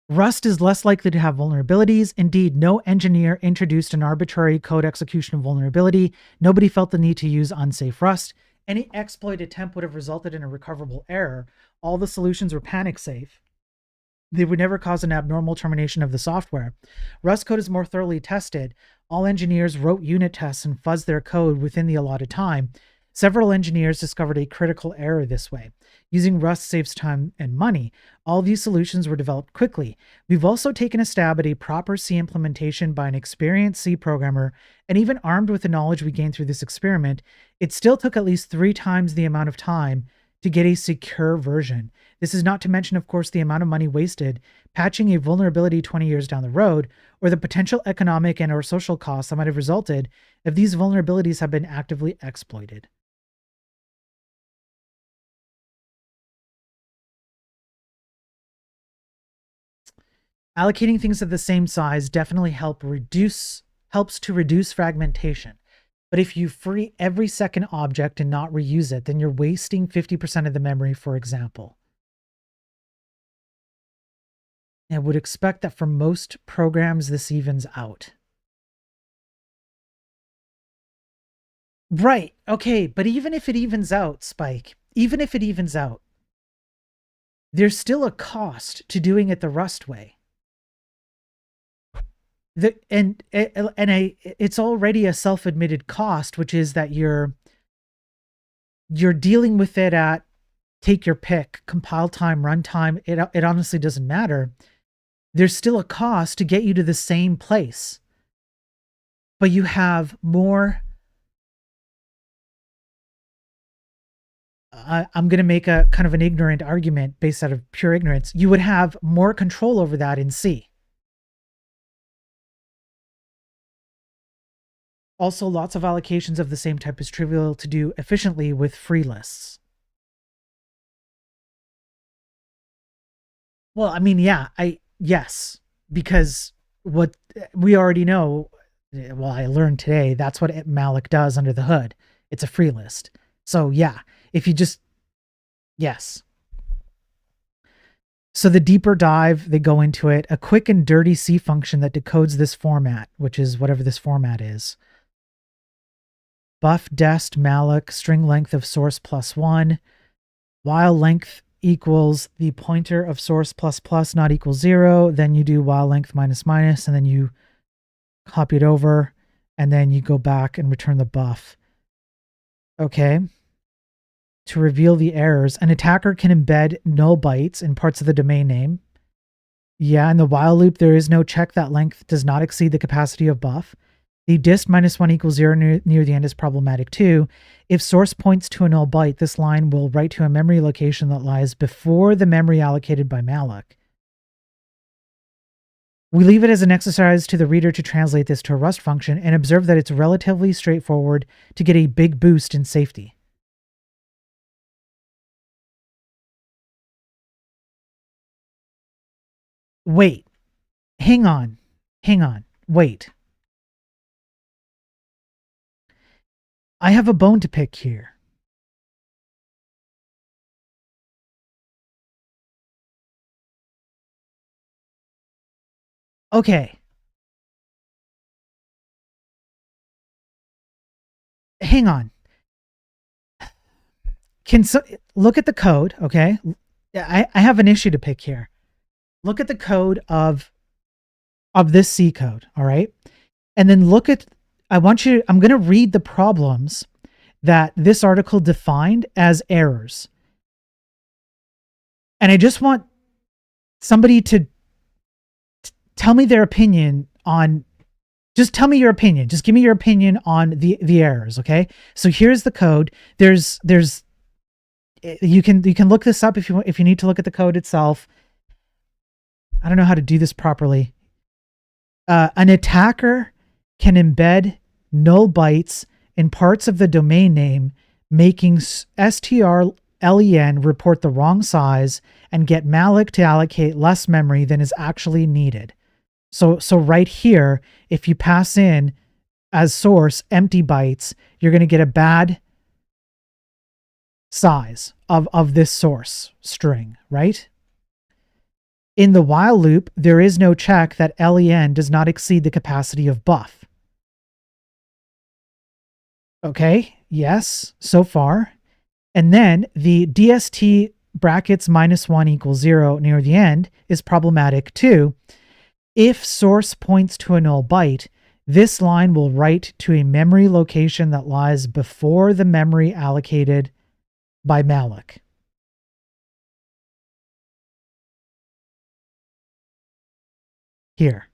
Rust is less likely to have vulnerabilities. Indeed, no engineer introduced an arbitrary code execution vulnerability. Nobody felt the need to use unsafe Rust. Any exploit attempt would have resulted in a recoverable error. All the solutions were panic safe. They would never cause an abnormal termination of the software. Rust code is more thoroughly tested. All engineers wrote unit tests and fuzzed their code within the allotted time. Several engineers discovered a critical error this way. Using Rust saves time and money. All these solutions were developed quickly. We've also taken a stab at a proper C implementation by an experienced C programmer, and even armed with the knowledge we gained through this experiment, it still took at least 3 times the amount of time to get a secure version. This is not to mention, of course, the amount of money wasted patching a vulnerability 20 years down the road, or the potential economic and or social costs that might have resulted if these vulnerabilities have been actively exploited. Allocating things of the same size definitely helps to reduce fragmentation. But if you free every second object and not reuse it, then you're wasting 50% of the memory, for example. I would expect that for most programs, this evens out. Right. Okay. But even if it evens out, Spike, even if it evens out, there's still a cost to doing it the Rust way. It's already a self-admitted cost, which is that you're dealing with it at, take your pick, compile time, runtime. It honestly doesn't matter. There's still a cost to get you to the same place, but you have more. I'm going to make a kind of an ignorant argument based out of pure ignorance. You would have more control over that in C. Also, lots of allocations of the same type is trivial to do efficiently with free lists. Well, I mean, yeah, yes, because what we already know, Well, I learned today that's what malloc does under the hood. It's a free list. So yeah, if you just, yes. So the deeper dive, they go into it, a quick and dirty C function that decodes this format, which is whatever this format is. Buff dest malloc string length of source +1, while length equals the pointer of source ++ not equals 0. Then you do while length -, and then you copy it over, and then you go back and return the buff. Okay. To reveal the errors, an attacker can embed null bytes in parts of the domain name. Yeah, in the while loop, there is no check that length does not exceed the capacity of buff. The dist -1 = 0 near the end is problematic too. If source points to a null byte, this line will write to a memory location that lies before the memory allocated by malloc. We leave it as an exercise to the reader to translate this to a Rust function and observe that it's relatively straightforward to get a big boost in safety. Wait, hang on, wait. I have a bone to pick here. Okay. Hang on. Look at the code, okay? I have an issue to pick here. Look at the code of this C code, all right? And then look at, I'm going to read the problems that this article defined as errors. And I just want somebody to tell me their opinion on, just tell me your opinion. Just give me your opinion on the errors, okay? So here's the code. You can look this up if you need to look at the code itself. I don't know how to do this properly. An attacker can embed null bytes in parts of the domain name, making strlen report the wrong size and get malloc to allocate less memory than is actually needed. So right here, if you pass in as source empty bytes, you're going to get a bad size of this source string, right? In the while loop, there is no check that len does not exceed the capacity of buff. Okay, yes, so far. And then the dst brackets -1 = 0 near the end is problematic too. If source points to a null byte, this line will write to a memory location that lies before the memory allocated by malloc. Here.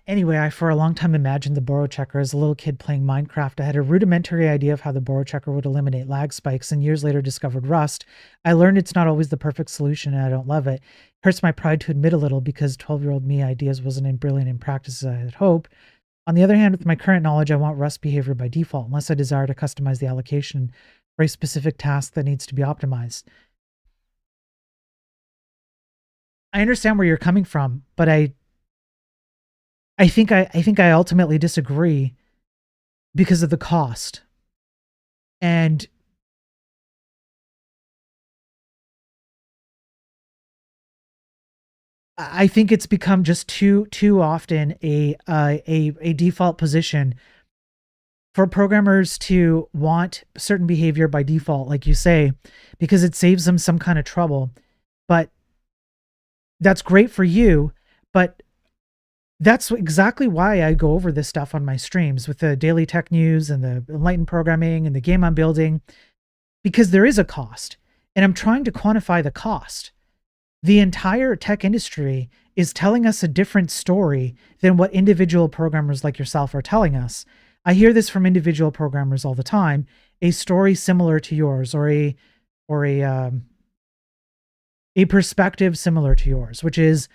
Anyway, I for a long time imagined the borrow checker as a little kid playing Minecraft. I had a rudimentary idea of how the borrow checker would eliminate lag spikes, and years later discovered Rust. I learned it's not always the perfect solution, and I don't love it. Hurts my pride to admit a little because 12-year-old me ideas wasn't as brilliant in practice as I had hoped. On the other hand, with my current knowledge, I want Rust behavior by default, unless I desire to customize the allocation for a specific task that needs to be optimized. I understand where you're coming from, but I think I ultimately disagree because of the cost. And I think it's become just too often a default position for programmers to want certain behavior by default, like you say, because it saves them some kind of trouble. But that's great for you, but that's exactly why I go over this stuff on my streams with the daily tech news and the enlightened programming and the game I'm building, because there is a cost, and I'm trying to quantify the cost. The entire tech industry is telling us a different story than what individual programmers like yourself are telling us. I hear this from individual programmers all the time, a story similar to yours, or a perspective similar to yours, which is,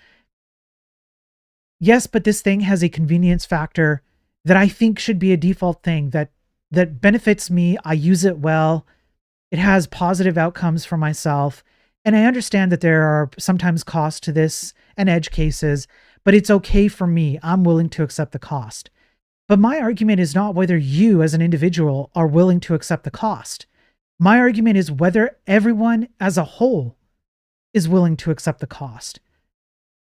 yes, but this thing has a convenience factor that I think should be a default thing that benefits me. I use it well. It has positive outcomes for myself. And I understand that there are sometimes costs to this and edge cases, but it's okay for me. I'm willing to accept the cost. But my argument is not whether you as an individual are willing to accept the cost. My argument is whether everyone as a whole is willing to accept the cost.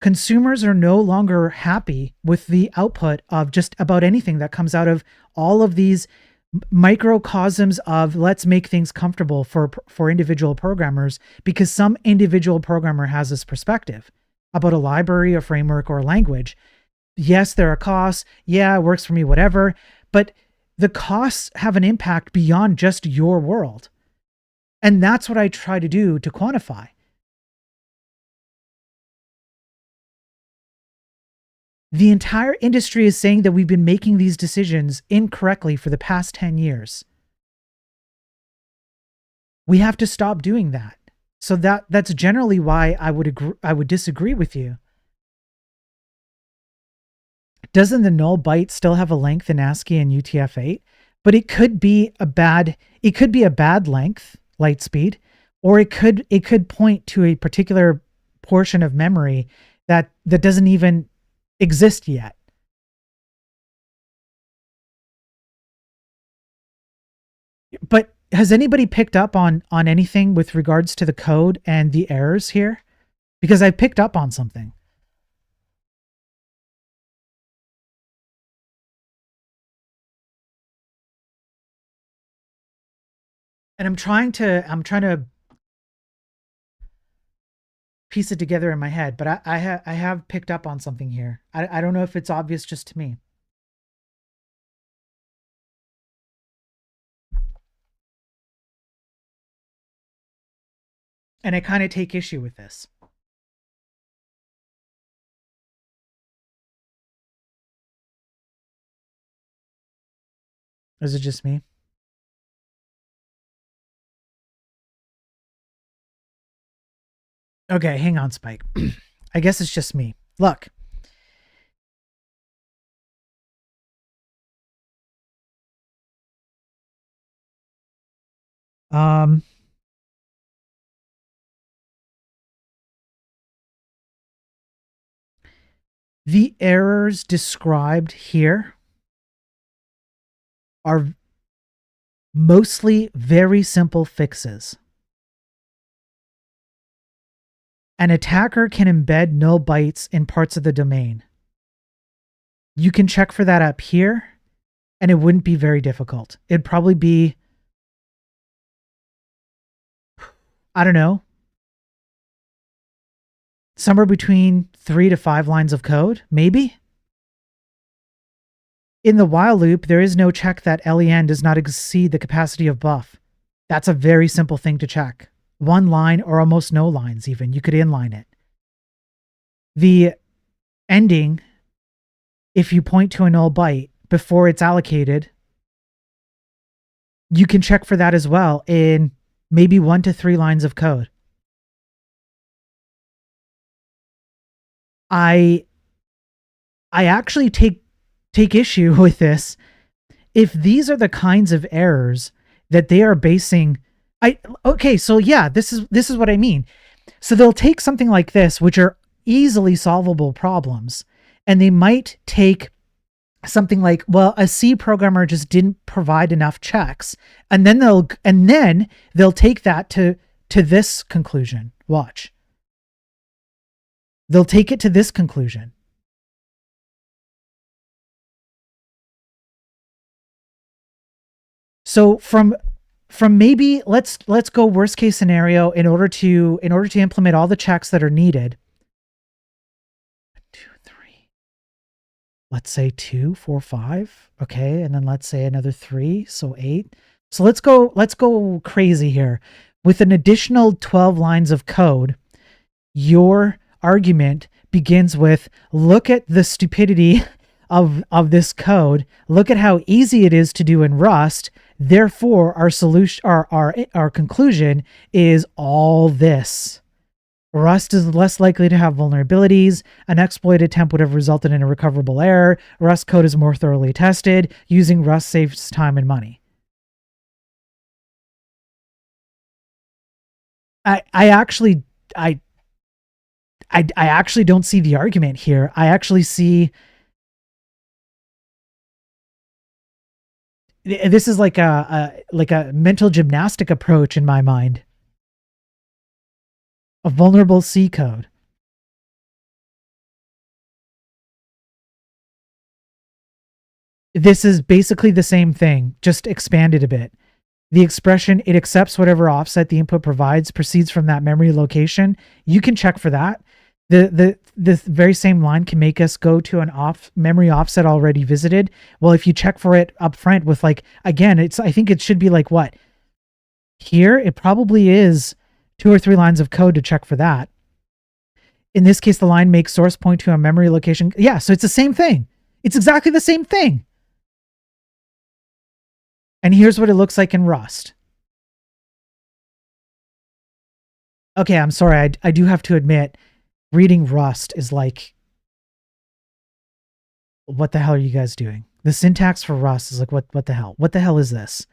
Consumers are no longer happy with the output of just about anything that comes out of all of these microcosms of let's make things comfortable for individual programmers, because some individual programmer has this perspective about a library, a framework, or a language. Yes, there are costs. Yeah, it works for me, whatever. But the costs have an impact beyond just your world. And that's what I try to do to quantify. The entire industry is saying that we've been making these decisions incorrectly for the past 10 years. We have to stop doing that. So that's generally why I would disagree with you. Doesn't the null byte still have a length in ASCII and UTF-8? But it could be a bad length, light speed, or it could point to a particular portion of memory that doesn't even exist yet. But has anybody picked up on anything with regards to the code and the errors here? Because I picked up on something. And I'm trying to piece it together in my head, but I have picked up on something here. I don't know if it's obvious just to me. And I kind of take issue with this. Is it just me? Okay, hang on, Spike. I guess it's just me. Look. The errors described here are mostly very simple fixes. An attacker can embed null bytes in parts of the domain. You can check for that up here, and it wouldn't be very difficult. It'd probably be, I don't know, somewhere between 3 to 5 lines of code, maybe. In the while loop, there is no check that len does not exceed the capacity of buff. That's a very simple thing to check. 1 line or almost no lines even. You could inline it. The ending, if you point to a null byte before it's allocated, you can check for that as well in maybe 1 to 3 lines of code. I actually take issue with this. If these are the kinds of errors that they are basing, okay, so yeah, this is what I mean. So they'll take something like this, which are easily solvable problems, and they might take something like, well, a C programmer just didn't provide enough checks, and then they'll take that to this conclusion. Watch. They'll take it to this conclusion. So from maybe let's go worst case scenario in order to implement all the checks that are needed. 2, 3. Let's say 2, 4, 5. Okay, and then let's say another 3, so 8. So let's go crazy here. With an additional 12 lines of code, your argument begins with, look at the stupidity of this code. Look at how easy it is to do in Rust. Therefore, our solution, our conclusion is all this. Rust is less likely to have vulnerabilities. An exploit attempt would have resulted in a recoverable error. Rust code is more thoroughly tested. Using Rust saves time and money. I actually I actually don't see the argument here. I actually see this is like a mental gymnastic approach in my mind. A vulnerable C code. This is basically the same thing, just expanded a bit. The expression, it accepts whatever offset the input provides, proceeds from that memory location. You can check for that. The very same line can make us go to an memory offset already visited. Well, if you check for it up front with like, again, I think it should be like what? Here, it probably is 2 or 3 lines of code to check for that. In this case, the line makes source point to a memory location. Yeah, so it's the same thing. It's exactly the same thing. And here's what it looks like in Rust. Okay, I'm sorry. I do have to admit, reading Rust is like, what the hell are you guys doing? The syntax for Rust is like, what the hell? What the hell is this?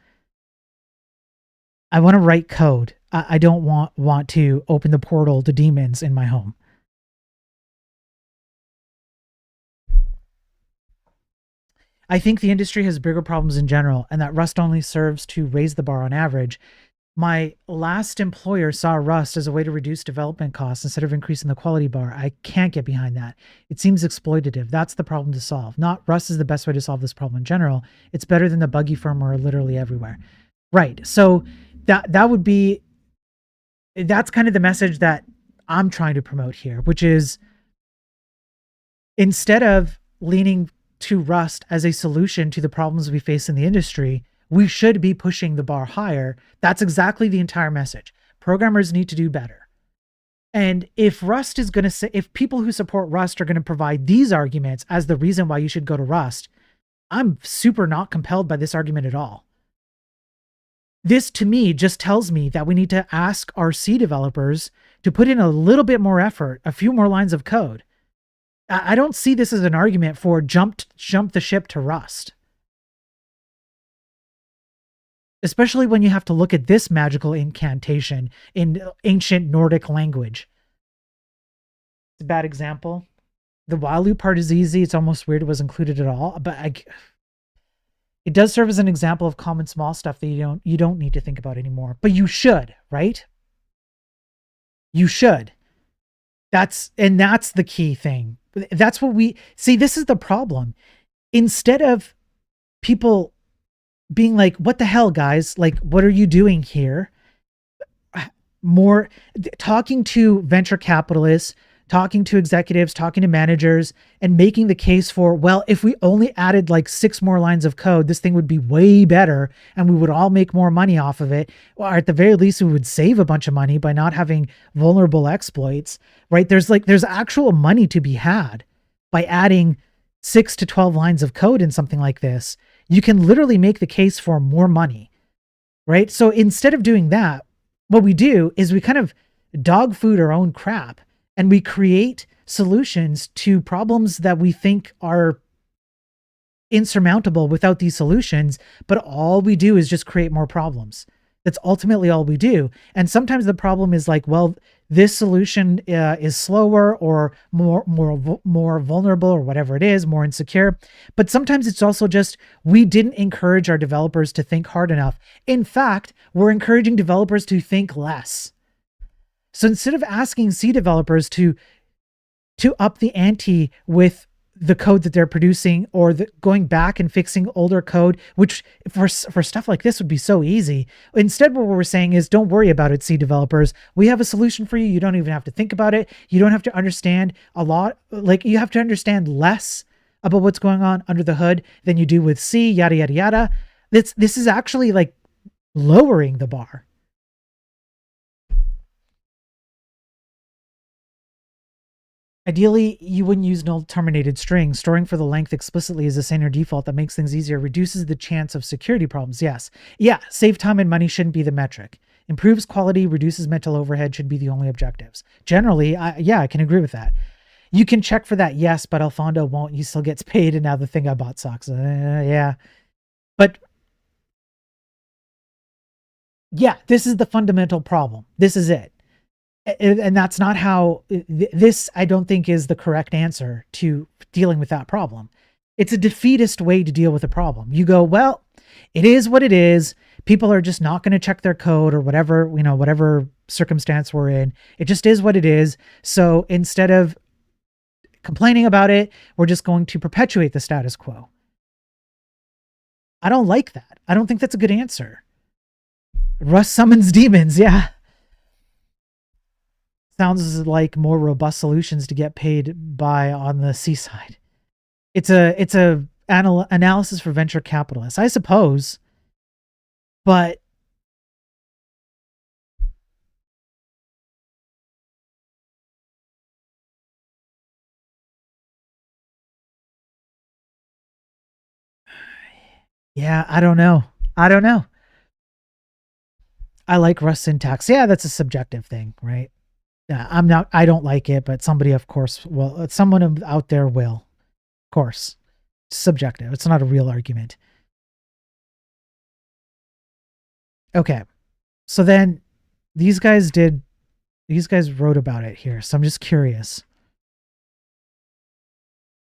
I want to write code. I don't want to open the portal to demons in my home. I think the industry has bigger problems in general, and that Rust only serves to raise the bar on average. My last employer saw Rust as a way to reduce development costs instead of increasing the quality bar. I can't get behind that. It seems exploitative. That's the problem to solve. Not Rust is the best way to solve this problem in general. It's better than the buggy firmware literally everywhere. Right. So that would be, that's kind of the message that I'm trying to promote here, which is instead of leaning to Rust as a solution to the problems we face in the industry, we should be pushing the bar higher. That's exactly the entire message. Programmers need to do better. And if Rust is going to say, if people who support Rust are going to provide these arguments as the reason why you should go to Rust, I'm super not compelled by this argument at all. This to me just tells me that we need to ask our C developers to put in a little bit more effort, a few more lines of code. I don't see this as an argument for jump the ship to Rust. Especially when you have to look at this magical incantation in ancient Nordic language. It's a bad example. The while loop part is easy. It's almost weird it was included at all, but it does serve as an example of common small stuff that you don't need to think about anymore. But you should, right? You should. That's the key thing. That's what we see. This is the problem. Instead of people being like, what the hell, guys? Like, what are you doing here? More talking to venture capitalists, talking to executives, talking to managers, and making the case for, well, if we only added like 6 more lines of code, this thing would be way better and we would all make more money off of it. Or at the very least, we would save a bunch of money by not having vulnerable exploits, right? There's actual money to be had by adding 6 to 12 lines of code in something like this. You can literally make the case for more money, right? So instead of doing that, what we do is we kind of dog food our own crap and we create solutions to problems that we think are insurmountable without these solutions. But all we do is just create more problems. That's ultimately all we do. And sometimes the problem is like, well, this solution is slower or more vulnerable or whatever it is, more insecure. But sometimes it's also just, we didn't encourage our developers to think hard enough. In fact, we're encouraging developers to think less. So instead of asking C developers to up the ante with the code that they're producing or going back and fixing older code, which for stuff like this would be so easy. Instead, what we're saying is, don't worry about it, C developers. We have a solution for you. You don't even have to think about it. You don't have to understand a lot. Like, you have to understand less about what's going on under the hood than you do with C, yada, yada, yada. This is actually like lowering the bar. Ideally, you wouldn't use null terminated strings. Storing for the length explicitly is a standard default that makes things easier, reduces the chance of security problems. Yes. Yeah, save time and money shouldn't be the metric. Improves quality, reduces mental overhead should be the only objectives. Generally, I can agree with that. You can check for that, yes, but Alfondo won't. He still gets paid, and now the thing I bought sucks. Yeah. But yeah, this is the fundamental problem. This is it. And that's not how this, I don't think, is the correct answer to dealing with that problem. It's a defeatist way to deal with a problem. You go, well, it is what it is. People are just not going to check their code or whatever, whatever circumstance we're in. It just is what it is. So instead of complaining about it, we're just going to perpetuate the status quo. I don't like that. I don't think that's a good answer. Rust summons demons. Yeah. Sounds like more robust solutions to get paid by on the seaside. It's a analysis for venture capitalists, I suppose, but yeah, I don't know. I like Rust syntax. Yeah, that's a subjective thing, right? Yeah, I don't like it, but somebody, of course, will. Someone out there will. Of course. It's subjective. It's not a real argument. Okay. So then these guys wrote about it here. So I'm just curious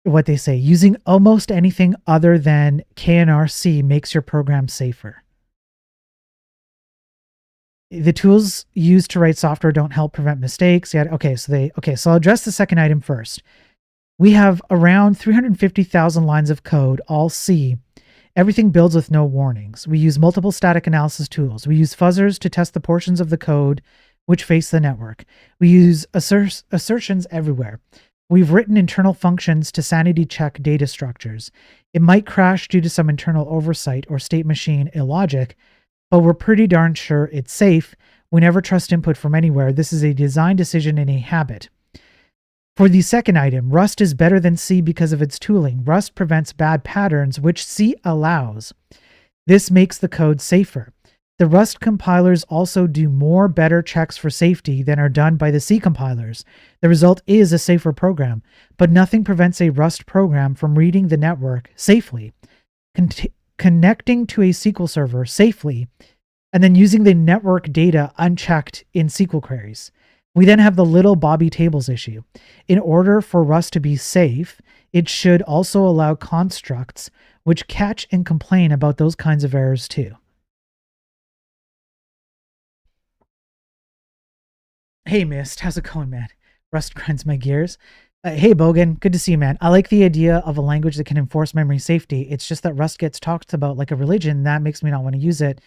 what they say. Using almost anything other than KNRC makes your program safer. The tools used to write software don't help prevent mistakes. Yeah. Okay. So I'll address the second item first. We have around 350,000 lines of code, all C. Everything builds with no warnings. We use multiple static analysis tools. We use fuzzers to test the portions of the code which face the network. We use assertions everywhere. We've written internal functions to sanity check data structures. It might crash due to some internal oversight or state machine illogic, but we're pretty darn sure it's safe. We never trust input from anywhere. This is a design decision and a habit. For the second item, Rust is better than C because of its tooling. Rust prevents bad patterns, which C allows. This makes the code safer. The Rust compilers also do more better checks for safety than are done by the C compilers. The result is a safer program, but nothing prevents a Rust program from reading the network safely, connecting to a SQL server safely, and then using the network data unchecked in SQL queries. We then have the little Bobby tables issue. In order for Rust to be safe, it should also allow constructs which catch and complain about those kinds of errors too. Hey, Mist, how's it going, man? Rust grinds my gears. Hey, Bogan, good to see you, man. I like the idea of a language that can enforce memory safety. It's just that Rust gets talked about like a religion. That makes me not want to use it.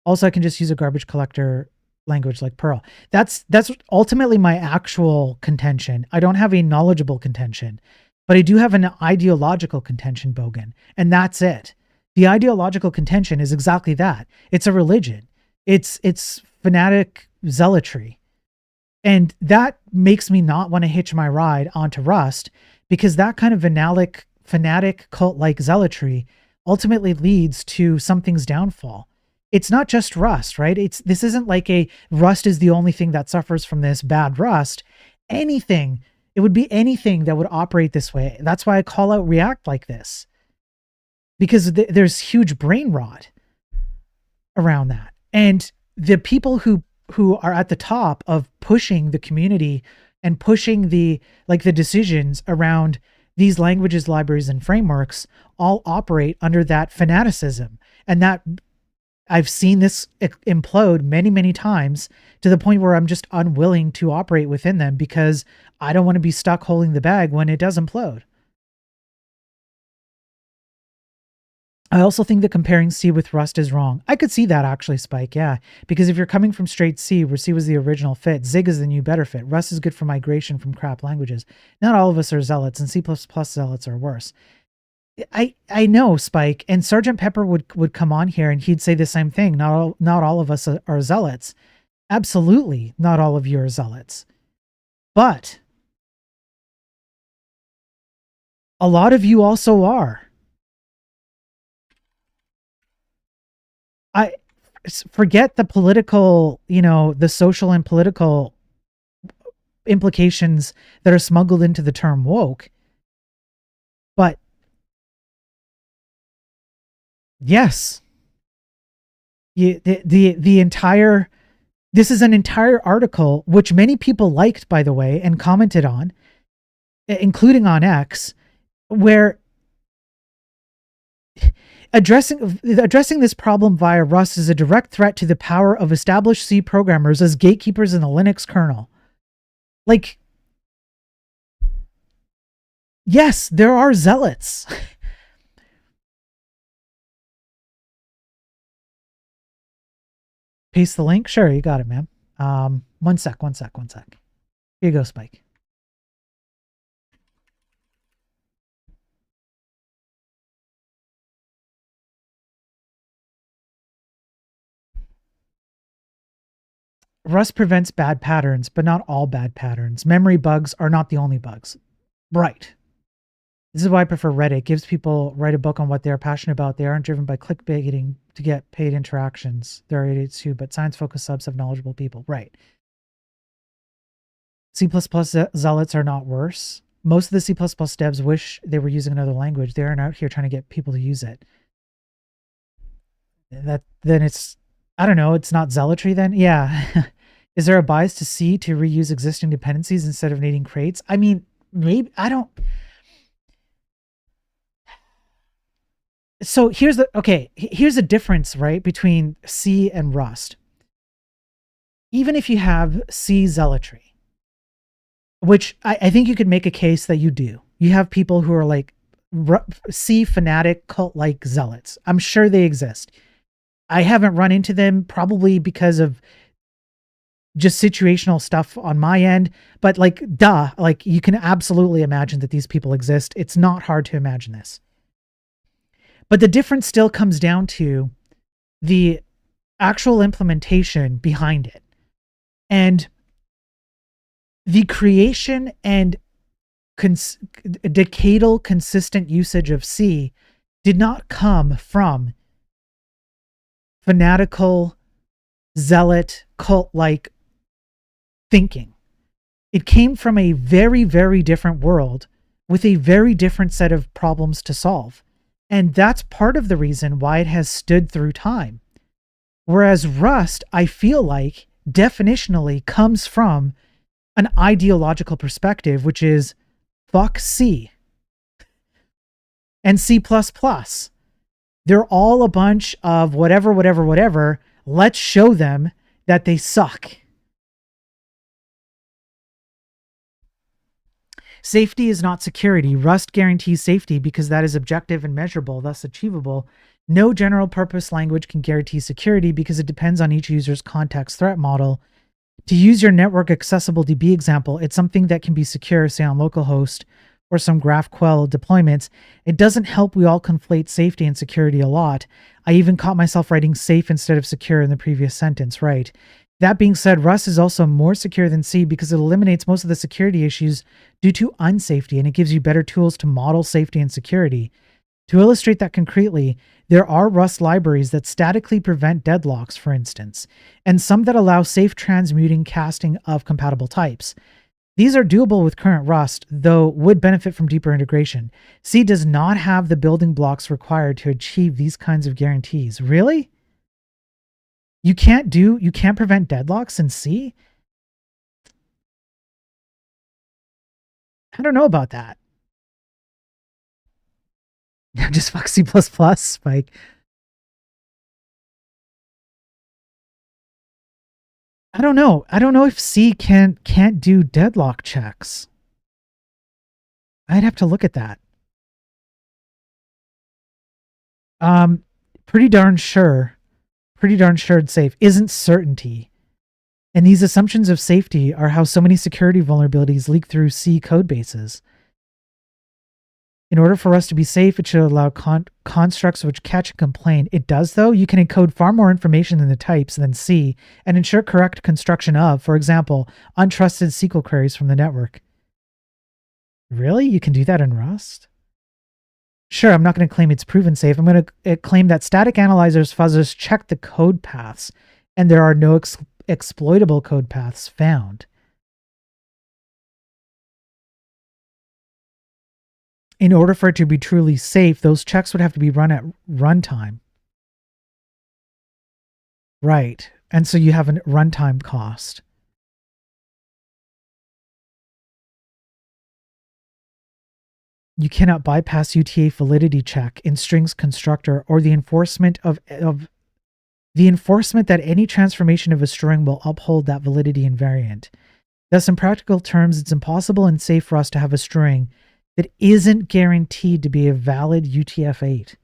Also, I can just use a garbage collector language like Perl. That's ultimately my actual contention. I don't have a knowledgeable contention, but I do have an ideological contention, Bogan, and that's it. The ideological contention is exactly that. It's a religion. It's fanatic zealotry. And that makes me not want to hitch my ride onto Rust, because that kind of fanatic cult-like zealotry ultimately leads to something's downfall. It's not just Rust, right? This isn't like a Rust is the only thing that suffers from this bad Rust. It would be anything that would operate this way. That's why I call out React like this, because there's huge brain rot around that. And the people who are at the top of pushing the community and pushing the decisions around these languages, libraries, and frameworks all operate under that fanaticism. And that I've seen this implode many, many times, to the point where I'm just unwilling to operate within them because I don't want to be stuck holding the bag when it does implode. I also think that comparing C with Rust is wrong. I could see that actually, Spike, yeah. Because if you're coming from straight C, where C was the original fit, Zig is the new better fit. Rust is good for migration from crap languages. Not all of us are zealots, and C++ zealots are worse. I know, Spike, and Sergeant Pepper would come on here and he'd say the same thing. Not all of us are zealots. Absolutely, not all of you are zealots. But a lot of you also are. I forget the political, the social and political implications that are smuggled into the term woke. But yes, the entire This is an entire article, which many people liked, by the way, and commented on, including on X, where addressing this problem via Rust is a direct threat to the power of established C programmers as gatekeepers in the Linux kernel. Like, yes, there are zealots. Paste the link? Sure, you got it, man. One sec. Here you go, Spike. Rust prevents bad patterns, but not all bad patterns. Memory bugs are not the only bugs. Right. This is why I prefer Reddit. It gives people write a book on what they're passionate about. They aren't driven by clickbaiting to get paid interactions. There are idiots too, but science-focused subs have knowledgeable people. Right. C++ zealots are not worse. Most of the C++ devs wish they were using another language. They aren't out here trying to get people to use it. Then it's, I don't know, it's not zealotry then? Yeah. Is there a bias to C to reuse existing dependencies instead of needing crates? I mean, maybe, I don't. So here's the difference, right, between C and Rust. Even if you have C zealotry, which I think you could make a case that you do. You have people who are like C fanatic cult-like zealots. I'm sure they exist. I haven't run into them, probably because of just situational stuff on my end, but like, duh, like you can absolutely imagine that these people exist. It's not hard to imagine this. But the difference still comes down to the actual implementation behind it. And the creation and decadal consistent usage of C did not come from fanatical, zealot, cult-like thinking. It came from a very, very different world with a very different set of problems to solve. And that's part of the reason why it has stood through time. Whereas Rust, I feel like, definitionally comes from an ideological perspective, which is fuck C and C++. They're all a bunch of whatever. Let's show them that they suck. Safety is not security. Rust guarantees safety because that is objective and measurable, thus achievable. No general purpose language can guarantee security because it depends on each user's context threat model. To use your network accessible DB example, it's something that can be secure, say on localhost or some GraphQL deployments. It doesn't help we all conflate safety and security a lot. I even caught myself writing safe instead of secure in the previous sentence, right? That being said, Rust is also more secure than C because it eliminates most of the security issues due to unsafety, and it gives you better tools to model safety and security. To illustrate that concretely, there are Rust libraries that statically prevent deadlocks, for instance, and some that allow safe transmuting casting of compatible types. These are doable with current Rust, though would benefit from deeper integration. C does not have the building blocks required to achieve these kinds of guarantees. Really? You can't prevent deadlocks in C? I don't know about that. Just fuck C++, Spike. I don't know. I don't know if C can't do deadlock checks. I'd have to look at that. Pretty darn sure it's safe. Isn't certainty. And these assumptions of safety are how so many security vulnerabilities leak through C code bases. In order for us to be safe, it should allow constructs which catch and complain. It does, though. You can encode far more information than the types than C and ensure correct construction of, for example, untrusted SQL queries from the network. Really? You can do that in Rust? Sure, I'm not going to claim it's proven safe. I'm going to claim that static analyzers fuzzers check the code paths, and there are no exploitable code paths found. In order for it to be truly safe, those checks would have to be run at runtime. Right. And so you have a runtime cost. You cannot bypass UTA validity check in strings constructor or the enforcement of the enforcement that any transformation of a string will uphold that validity invariant. Thus, in practical terms, it's impossible and safe for us to have a string that isn't guaranteed to be a valid UTF-8.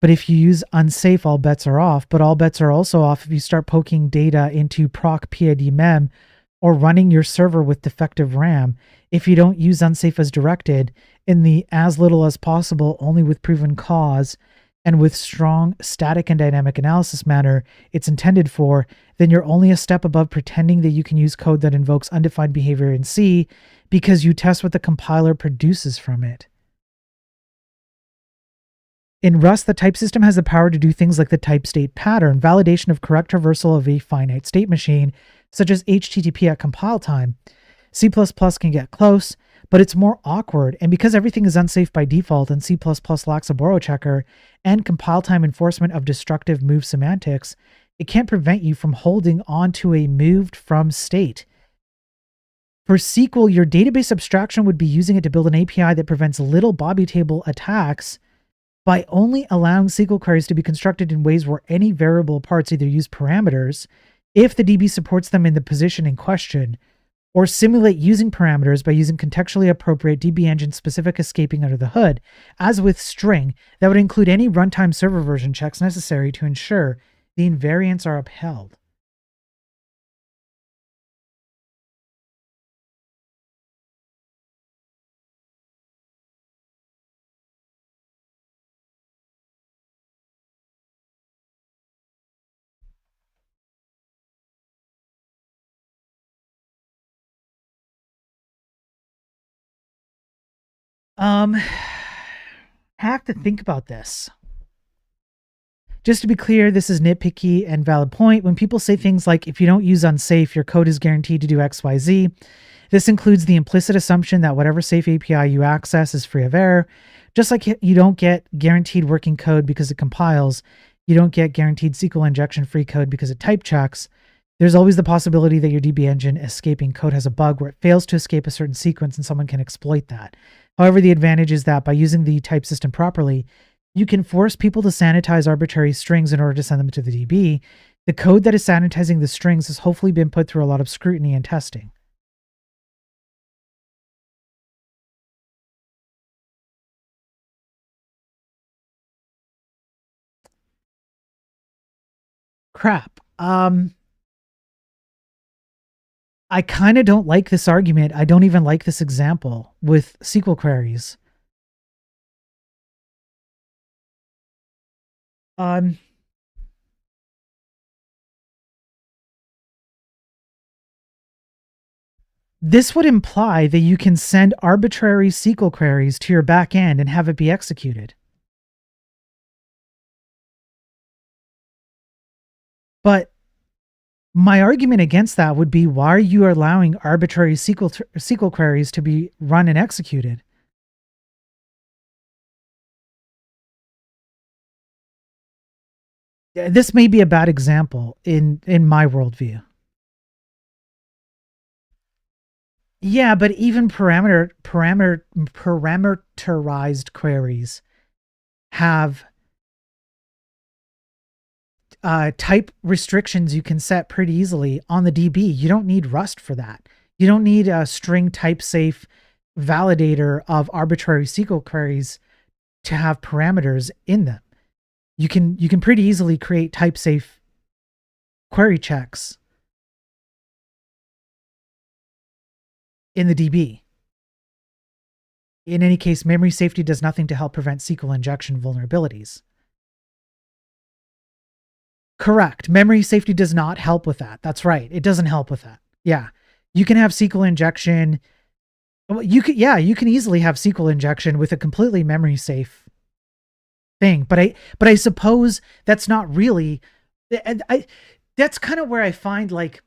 But if you use unsafe, all bets are off. But all bets are also off if you start poking data into proc PID mem or running your server with defective RAM. If you don't use unsafe as directed in the as little as possible, only with proven cause, and with strong static and dynamic analysis manner it's intended for, then you're only a step above pretending that you can use code that invokes undefined behavior in C because you test what the compiler produces from it. In Rust, the type system has the power to do things like the type state pattern, validation of correct traversal of a finite state machine, such as HTTP at compile time. C++ can get close, but it's more awkward, and because everything is unsafe by default and C++ lacks a borrow checker and compile time enforcement of destructive move semantics, it can't prevent you from holding on to a moved from state. For SQL, your database abstraction would be using it to build an API that prevents little Bobby table attacks by only allowing SQL queries to be constructed in ways where any variable parts either use parameters, if the DB supports them in the position in question, or simulate using parameters by using contextually appropriate DB engine specific escaping under the hood. As with string, that would include any runtime server version checks necessary to ensure the invariants are upheld. Have to think about this. Just to be clear, this is nitpicky and valid point. When people say things like, if you don't use unsafe, your code is guaranteed to do XYZ, this includes the implicit assumption that whatever safe API you access is free of error. Just like you don't get guaranteed working code because it compiles, you don't get guaranteed SQL injection free code because it type checks. There's always the possibility that your DB engine escaping code has a bug where it fails to escape a certain sequence and someone can exploit that. However, the advantage is that by using the type system properly, you can force people to sanitize arbitrary strings in order to send them to the DB. The code that is sanitizing the strings has hopefully been put through a lot of scrutiny and testing. Crap. I kind of don't like this argument. I don't even like this example with SQL queries. This would imply that you can send arbitrary SQL queries to your back end and have it be executed. But my argument against that would be, why are you allowing arbitrary SQL queries to be run and executed? This may be a bad example in my worldview. Yeah, but even parameterized queries have type restrictions you can set pretty easily on the DB. You don't need Rust for that. You don't need a string type safe validator of arbitrary SQL queries to have parameters in them. You can pretty easily create type safe query checks in the DB. In any case, memory safety does nothing to help prevent SQL injection vulnerabilities. Correct. Memory safety does not help with that. That's right. It doesn't help with that. Yeah. You can have SQL injection. You can easily have SQL injection with a completely memory safe thing. But I suppose that's not really, that's kind of where I find, like,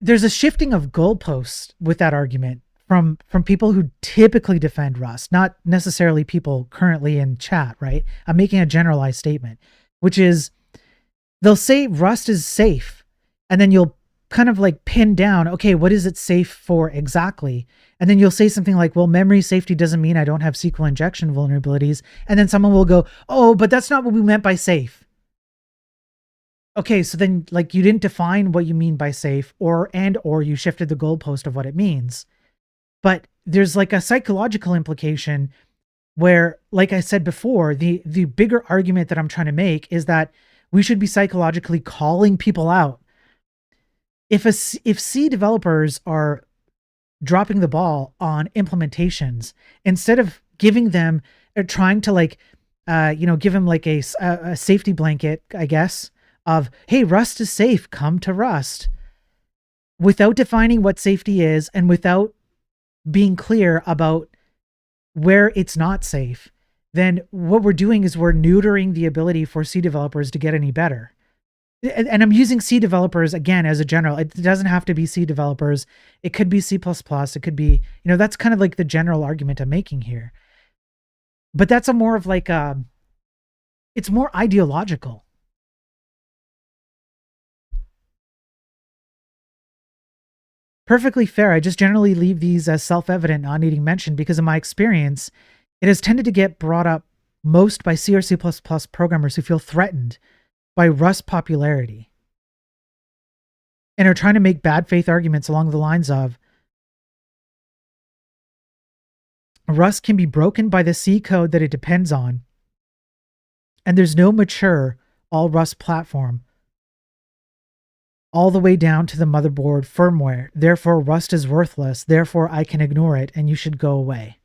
there's a shifting of goalposts with that argument from people who typically defend Rust, not necessarily people currently in chat, right? I'm making a generalized statement, which is they'll say Rust is safe, and then you'll kind of like pin down, okay, what is it safe for exactly? And then you'll say something like, well, memory safety doesn't mean I don't have SQL injection vulnerabilities. And then someone will go, oh, but that's not what we meant by safe. Okay, so then like you didn't define what you mean by safe, or you shifted the goalpost of what it means. But there's like a psychological implication where, like I said before, the bigger argument that I'm trying to make is that we should be psychologically calling people out. If C developers are dropping the ball on implementations, instead of giving them or trying to like, give them like a safety blanket, I guess, of, hey, Rust is safe, come to Rust, without defining what safety is and without being clear about where it's not safe, then what we're doing is we're neutering the ability for C developers to get any better. And I'm using C developers again as a general. It doesn't have to be C developers. It could be C++. It could be, that's kind of like the general argument I'm making here. But that's a more of like it's more ideological. Perfectly fair. I just generally leave these as self-evident, not needing mention, because in my experience, it has tended to get brought up most by C or C++ programmers who feel threatened by Rust popularity and are trying to make bad faith arguments along the lines of Rust can be broken by the C code that it depends on, and there's no mature all Rust platform all the way down to the motherboard firmware. Therefore, Rust is worthless. Therefore, I can ignore it and you should go away.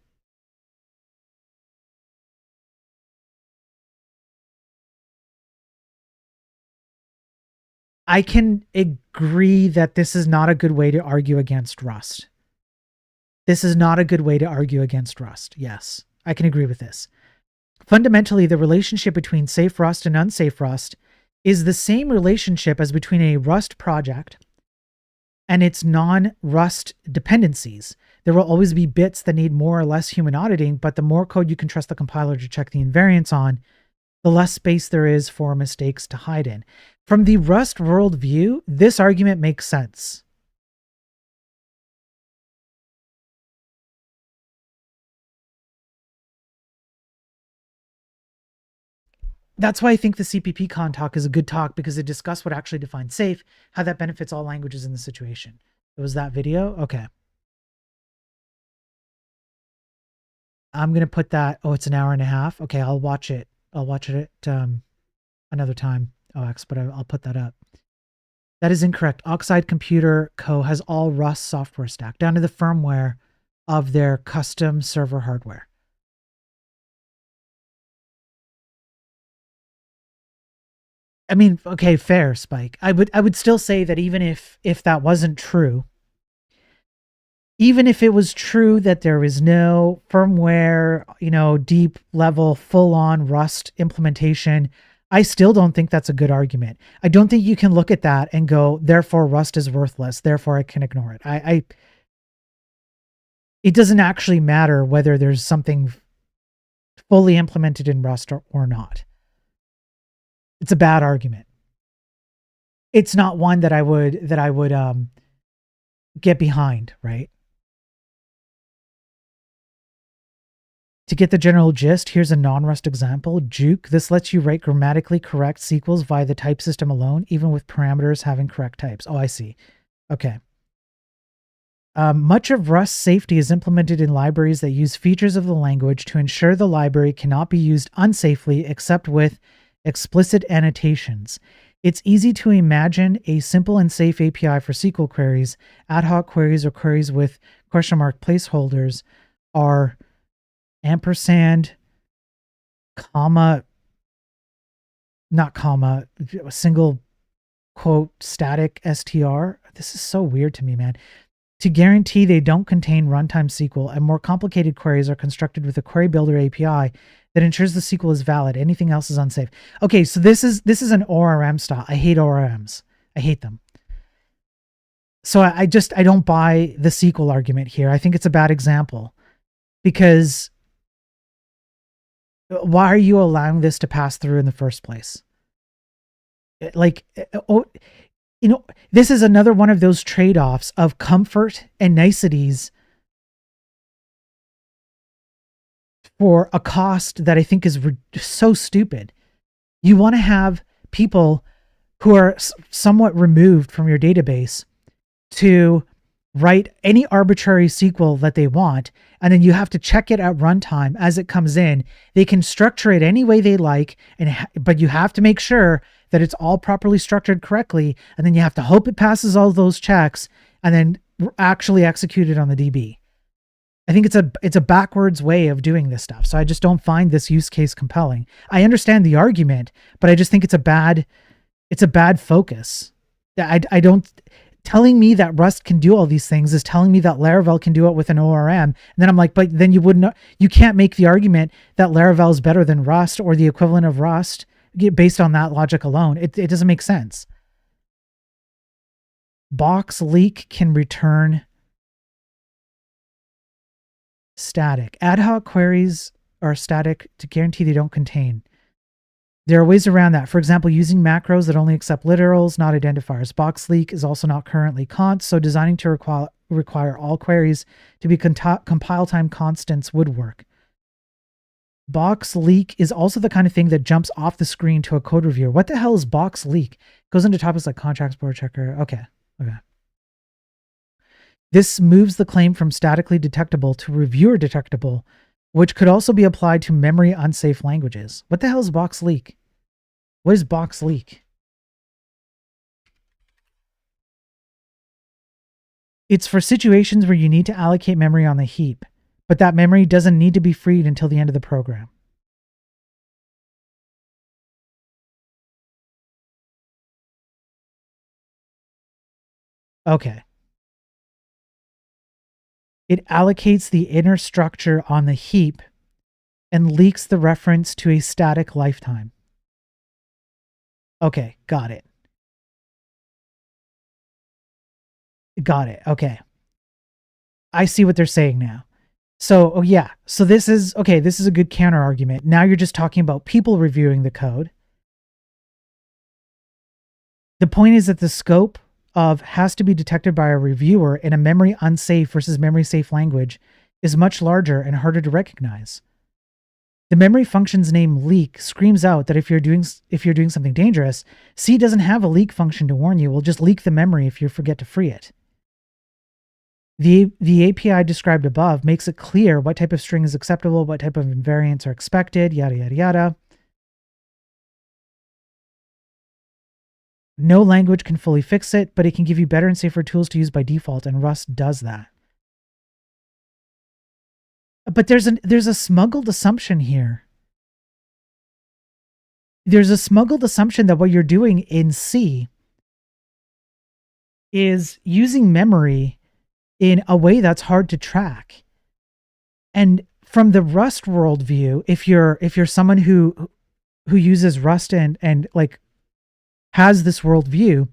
I can agree that this is not a good way to argue against Rust. This is not a good way to argue against Rust. Yes, I can agree with this. Fundamentally, the relationship between safe Rust and unsafe Rust is the same relationship as between a Rust project and its non-Rust dependencies. There will always be bits that need more or less human auditing, but the more code you can trust the compiler to check the invariants on, the less space there is for mistakes to hide in. From the Rust worldview, this argument makes sense. That's why I think the CppCon talk is a good talk, because it discussed what actually defines safe, how that benefits all languages in the situation. It was that video? Okay. I'm going to put that, it's an hour and a half. Okay, I'll watch it. I'll watch it at another time, OX, but I'll put that up. That is incorrect. Oxide Computer Co. has all Rust software stack, down to the firmware of their custom server hardware. I mean, okay, fair, Spike. I would still say that even if that wasn't true, even if it was true that there is no firmware, deep level, full on Rust implementation, I still don't think that's a good argument. I don't think you can look at that and go, therefore Rust is worthless, therefore I can ignore it. It doesn't actually matter whether there's something fully implemented in Rust or not. It's a bad argument. It's not one that I would get behind, right? To get the general gist, here's a non-Rust example. Juke. This lets you write grammatically correct sequels via the type system alone, even with parameters having correct types. Oh, I see. Okay. Much of Rust safety is implemented in libraries that use features of the language to ensure the library cannot be used unsafely except with explicit annotations. It's easy to imagine a simple and safe API for SQL queries. Ad hoc queries or queries with question mark placeholders are ampersand, comma, not comma, single quote static str. This is so weird to me, man. To guarantee they don't contain runtime SQL, and more complicated queries are constructed with a query builder API that ensures the SQL is valid. Anything else is unsafe. Okay, so this is an ORM style. I hate ORMs. I hate them. So I don't buy the sequel argument here. I think it's a bad example, because why are you allowing this to pass through in the first place? Like, this is another one of those trade-offs of comfort and niceties for a cost that I think is so stupid. You want to have people who are somewhat removed from your database to write any arbitrary SQL that they want, and then you have to check it at runtime as it comes in. They can structure it any way they like, but you have to make sure that it's all properly structured correctly, and then you have to hope it passes all those checks, and then actually execute it on the DB. I think it's a backwards way of doing this stuff. So I just don't find this use case compelling. I understand the argument, but I just think it's a bad focus. I don't. Telling me that Rust can do all these things is telling me that Laravel can do it with an ORM. And then I'm like, but then you can't make the argument that Laravel is better than Rust or the equivalent of Rust based on that logic alone. It doesn't make sense. Box leak can return static. Ad hoc queries are static to guarantee they don't contain. There are ways around that. For example, using macros that only accept literals, not identifiers. Box leak is also not currently const, so designing to require all queries to be compile time constants would work. Box leak is also the kind of thing that jumps off the screen to a code reviewer. What the hell is box leak? Goes into topics like contracts, board checker. Okay. This moves the claim from statically detectable to reviewer detectable, which could also be applied to memory unsafe languages. What the hell is box leak? What is box leak? It's for situations where you need to allocate memory on the heap, but that memory doesn't need to be freed until the end of the program. Okay. It allocates the inner structure on the heap and leaks the reference to a static lifetime. Okay, got it. Okay. I see what they're saying now. So, So this is a good counter argument. Now you're just talking about people reviewing the code. The point is that the scope of has to be detected by a reviewer in a memory unsafe versus memory safe language is much larger and harder to recognize. The memory function's name leak screams out that if you're doing something dangerous, C doesn't have a leak function to warn you. We'll just leak the memory if you forget to free it. The API described above makes it clear what type of string is acceptable, what type of invariants are expected, yada, yada, yada. No language can fully fix it, but it can give you better and safer tools to use by default, and Rust does that. But there's a smuggled assumption here. There's a smuggled assumption that what you're doing in C is using memory in a way that's hard to track. And from the Rust worldview, if you're someone who uses Rust and like has this worldview,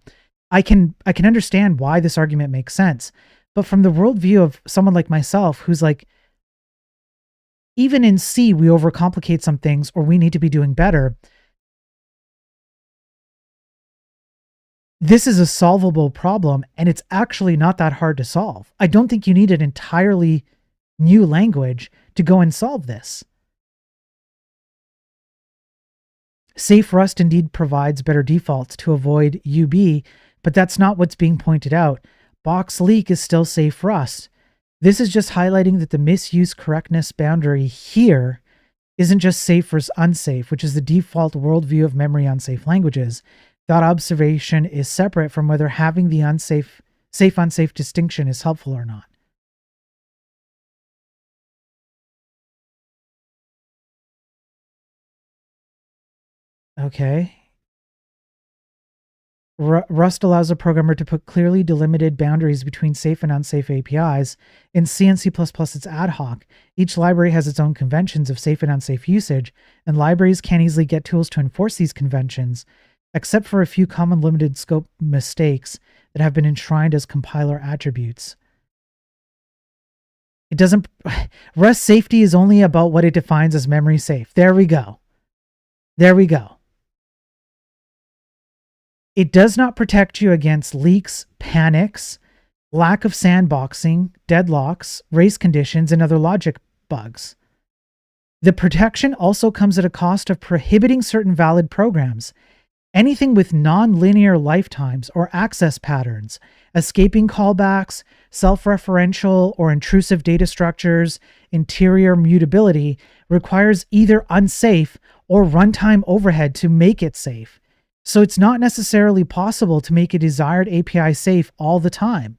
I can understand why this argument makes sense. But from the worldview of someone like myself, who's like, even in C, we overcomplicate some things, or we need to be doing better. This is a solvable problem, and it's actually not that hard to solve. I don't think you need an entirely new language to go and solve this. Safe Rust indeed provides better defaults to avoid UB, but that's not what's being pointed out. Box leak is still safe Rust. This is just highlighting that the misuse correctness boundary here isn't just safe versus unsafe, which is the default worldview of memory unsafe languages. That observation is separate from whether having the safe-unsafe distinction is helpful or not. Okay. Rust allows a programmer to put clearly delimited boundaries between safe and unsafe APIs. In C and C++, it's ad hoc. Each library has its own conventions of safe and unsafe usage, and libraries can't easily get tools to enforce these conventions. Except for a few common limited scope mistakes, that have been enshrined as compiler attributes. It doesn't. Rust safety is only about what it defines as memory safe. There we go. There we go. It does not protect you against leaks, panics, lack of sandboxing, deadlocks, race conditions, and other logic bugs. The protection also comes at a cost of prohibiting certain valid programs. Anything with non-linear lifetimes or access patterns, escaping callbacks, self-referential or intrusive data structures, interior mutability requires either unsafe or runtime overhead to make it safe. So it's not necessarily possible to make a desired API safe all the time.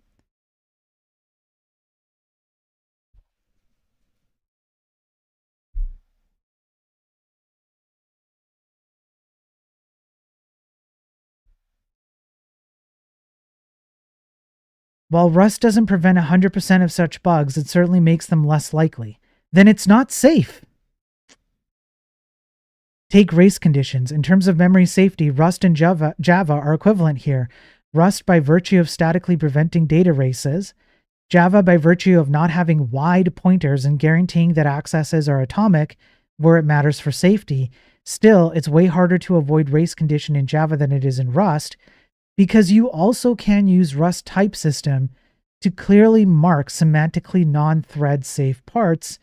While Rust doesn't prevent 100% of such bugs, it certainly makes them less likely. Then it's not safe. Take race conditions. In terms of memory safety, Rust and Java are equivalent here. Rust by virtue of statically preventing data races, Java by virtue of not having wide pointers and guaranteeing that accesses are atomic where it matters for safety. Still, it's way harder to avoid race condition in Java than it is in Rust, because you also can use Rust type system to clearly mark semantically non-thread safe parts.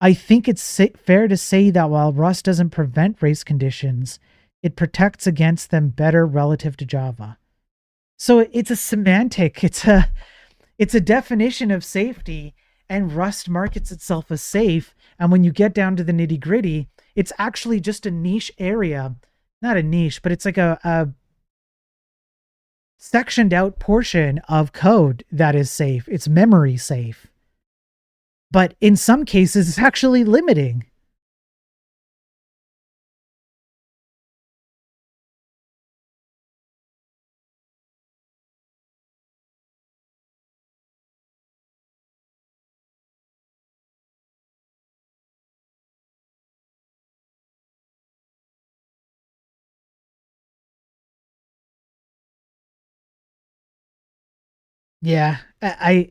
I think it's fair to say that while Rust doesn't prevent race conditions, it protects against them better relative to Java. So it's a semantic, it's a definition of safety, and Rust markets itself as safe. And when you get down to the nitty gritty, it's actually just a niche area, not a niche, but it's like a sectioned out portion of code that is safe. It's memory safe. But in some cases, it's actually limiting. Yeah, I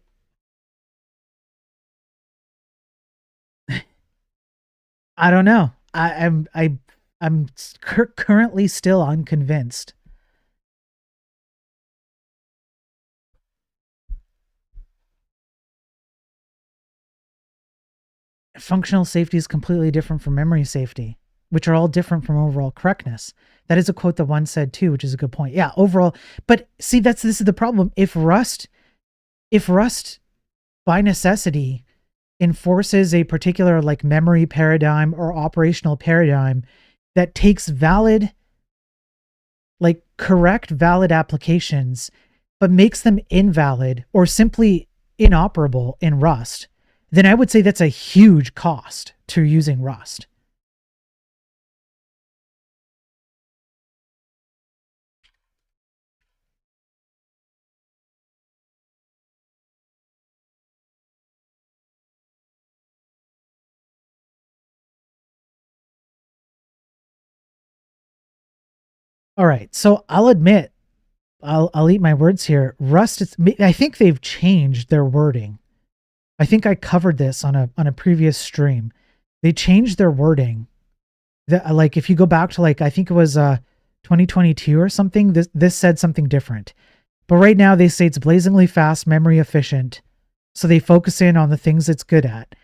don't know. I'm currently still unconvinced. Functional safety is completely different from memory safety, which are all different from overall correctness. That is a quote that one said too, which is a good point. Yeah, overall, but see, this is the problem. If Rust by necessity enforces a particular like memory paradigm or operational paradigm that takes valid, like correct valid applications, but makes them invalid or simply inoperable in Rust, then I would say that's a huge cost to using Rust. All right, so I'll admit, I'll eat my words here. Rust, I think they've changed their wording. I think I covered this on a previous stream. They changed their wording. Like if you go back to like I think it was 2022 or something, this said something different. But right now they say it's blazingly fast, memory efficient. So they focus in on the things it's good at.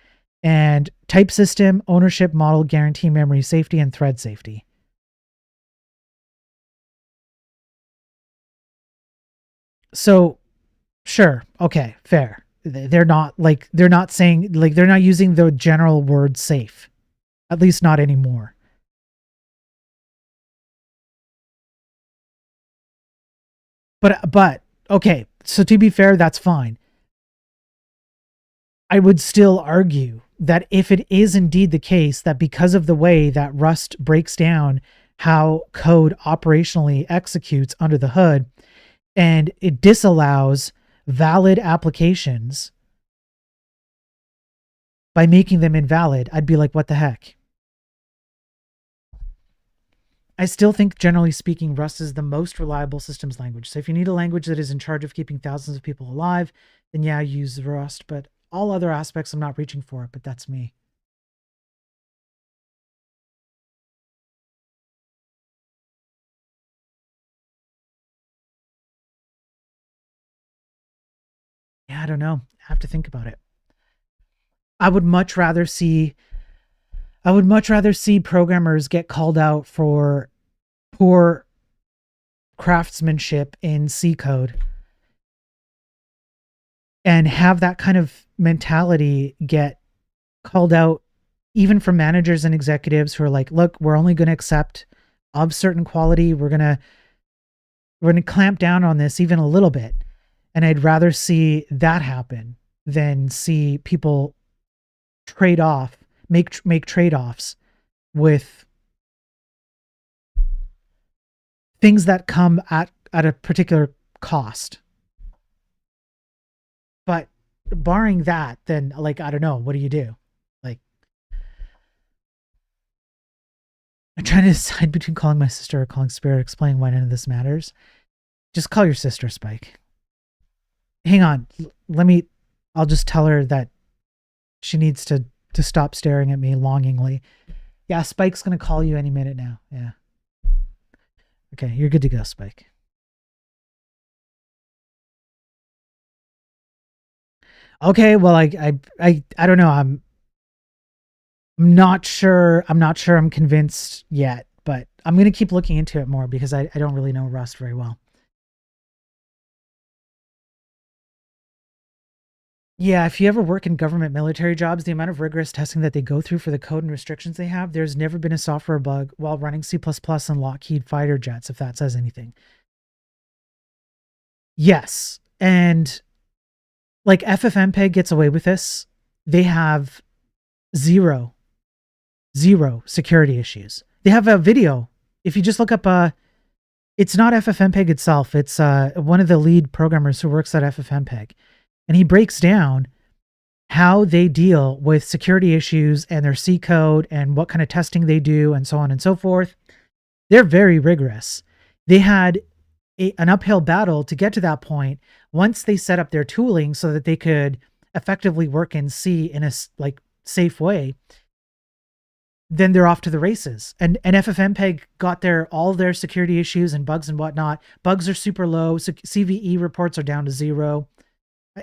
And type system, ownership model, guarantee memory safety, and thread safety. So, sure, okay, fair. They're not saying, like, they're not using the general word safe. At least not anymore. But, okay, so to be fair, that's fine. I would still argue that if it is indeed the case that because of the way that Rust breaks down how code operationally executes under the hood, and it disallows valid applications by making them invalid, I'd be like, what the heck? I still think, generally speaking, Rust is the most reliable systems language. So if you need a language that is in charge of keeping thousands of people alive, then yeah, use Rust. But all other aspects, I'm not reaching for it, but that's me. Yeah, I don't know. I have to think about it. I would much rather see programmers get called out for poor craftsmanship in C code and have that kind of mentality get called out even from managers and executives who are like, look, we're only going to accept of certain quality. We're going to clamp down on this even a little bit. And I'd rather see that happen than see people make trade-offs with things that come at a particular cost. But barring that, then like, I don't know, what do you do? Like, I'm trying to decide between calling my sister or calling Spirit, explaining why none of this matters. Just call your sister, Spike. Hang on. I'll just tell her that she needs to stop staring at me longingly. Yeah, Spike's going to call you any minute now. Yeah. Okay, you're good to go, Spike. Okay, well, I don't know. I'm not sure. I'm not sure I'm convinced yet, but I'm going to keep looking into it more because I don't really know Rust very well. Yeah, if you ever work in government military jobs, the amount of rigorous testing that they go through for the code and restrictions they have, there's never been a software bug while running C++ and Lockheed fighter jets, if that says anything. Yes, and like FFmpeg gets away with this. They have zero security issues. They have a video. If you just look up, it's not FFmpeg itself. It's one of the lead programmers who works at FFmpeg. And he breaks down how they deal with security issues and their C code and what kind of testing they do and so on and so forth. They're very rigorous. They had an uphill battle to get to that point once they set up their tooling so that they could effectively work in C in a like safe way. Then they're off to the races. And FFmpeg got all their security issues and bugs and whatnot. Bugs are super low. So CVE reports are down to 0.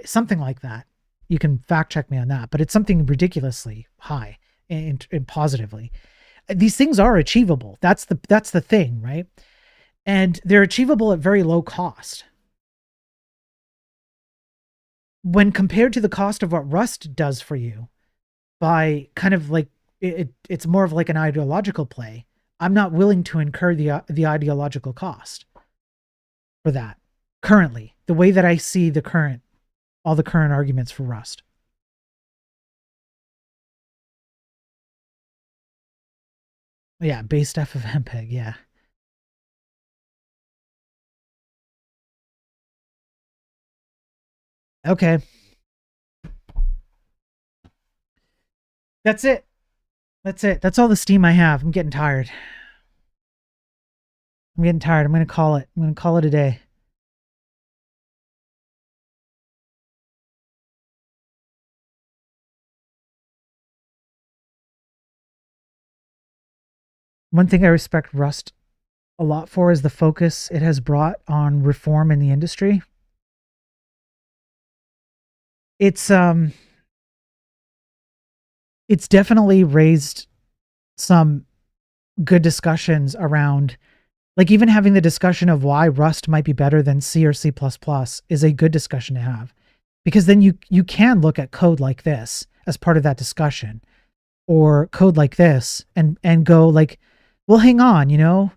Something like that. You can fact check me on that, but it's something ridiculously high and positively. These things are achievable. That's the thing, right? And they're achievable at very low cost. When compared to the cost of what Rust does for you, by kind of like it's more of like an ideological play. I'm not willing to incur the ideological cost for that currently. The way that I see all the current arguments for Rust. Yeah, based FFmpeg, yeah. Okay. That's it. That's all the steam I have. I'm getting tired. I'm going to call it. I'm going to call it a day. One thing I respect Rust a lot for is the focus it has brought on reform in the industry. It's definitely raised some good discussions around, like, even having the discussion of why Rust might be better than C or C++ is a good discussion to have, because then you can look at code like this as part of that discussion, or code like this and go like, well, hang on,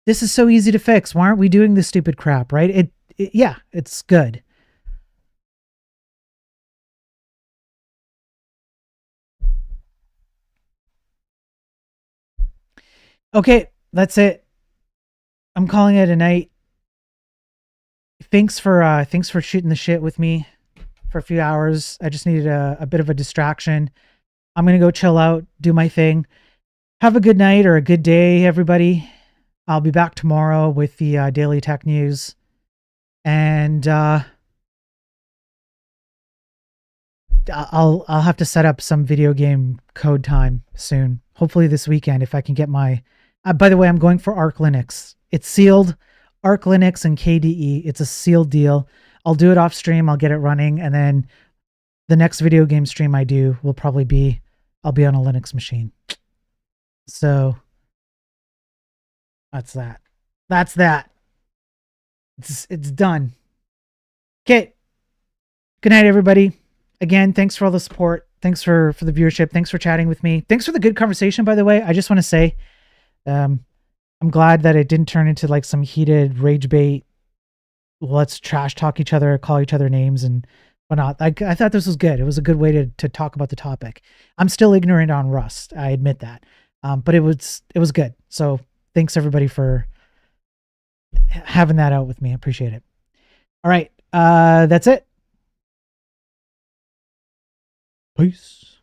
this is so easy to fix. Why aren't we doing this stupid crap, right? Yeah, it's good. Okay, that's it. I'm calling it a night. Thanks for shooting the shit with me for a few hours. I just needed a bit of a distraction. I'm going to go chill out, do my thing. Have a good night or a good day, everybody. I'll be back tomorrow with the daily tech news, and I'll have to set up some video game code time soon. Hopefully this weekend if I can get my. By the way, I'm going for Arc Linux. It's sealed, Arc Linux and KDE. It's a sealed deal. I'll do it off stream. I'll get it running, and then the next video game stream I do will probably be I'll be on a Linux machine. So that's that. That's that. It's done. Okay. Good night, everybody. Again, thanks for all the support. Thanks for the viewership. Thanks for chatting with me. Thanks for the good conversation, by the way. I just want to say, I'm glad that it didn't turn into like some heated rage bait. Let's trash talk each other, call each other names and whatnot. I thought this was good. It was a good way to talk about the topic. I'm still ignorant on Rust. I admit that. But it was good. So thanks everybody for having that out with me. I appreciate it. All right. That's it. Peace.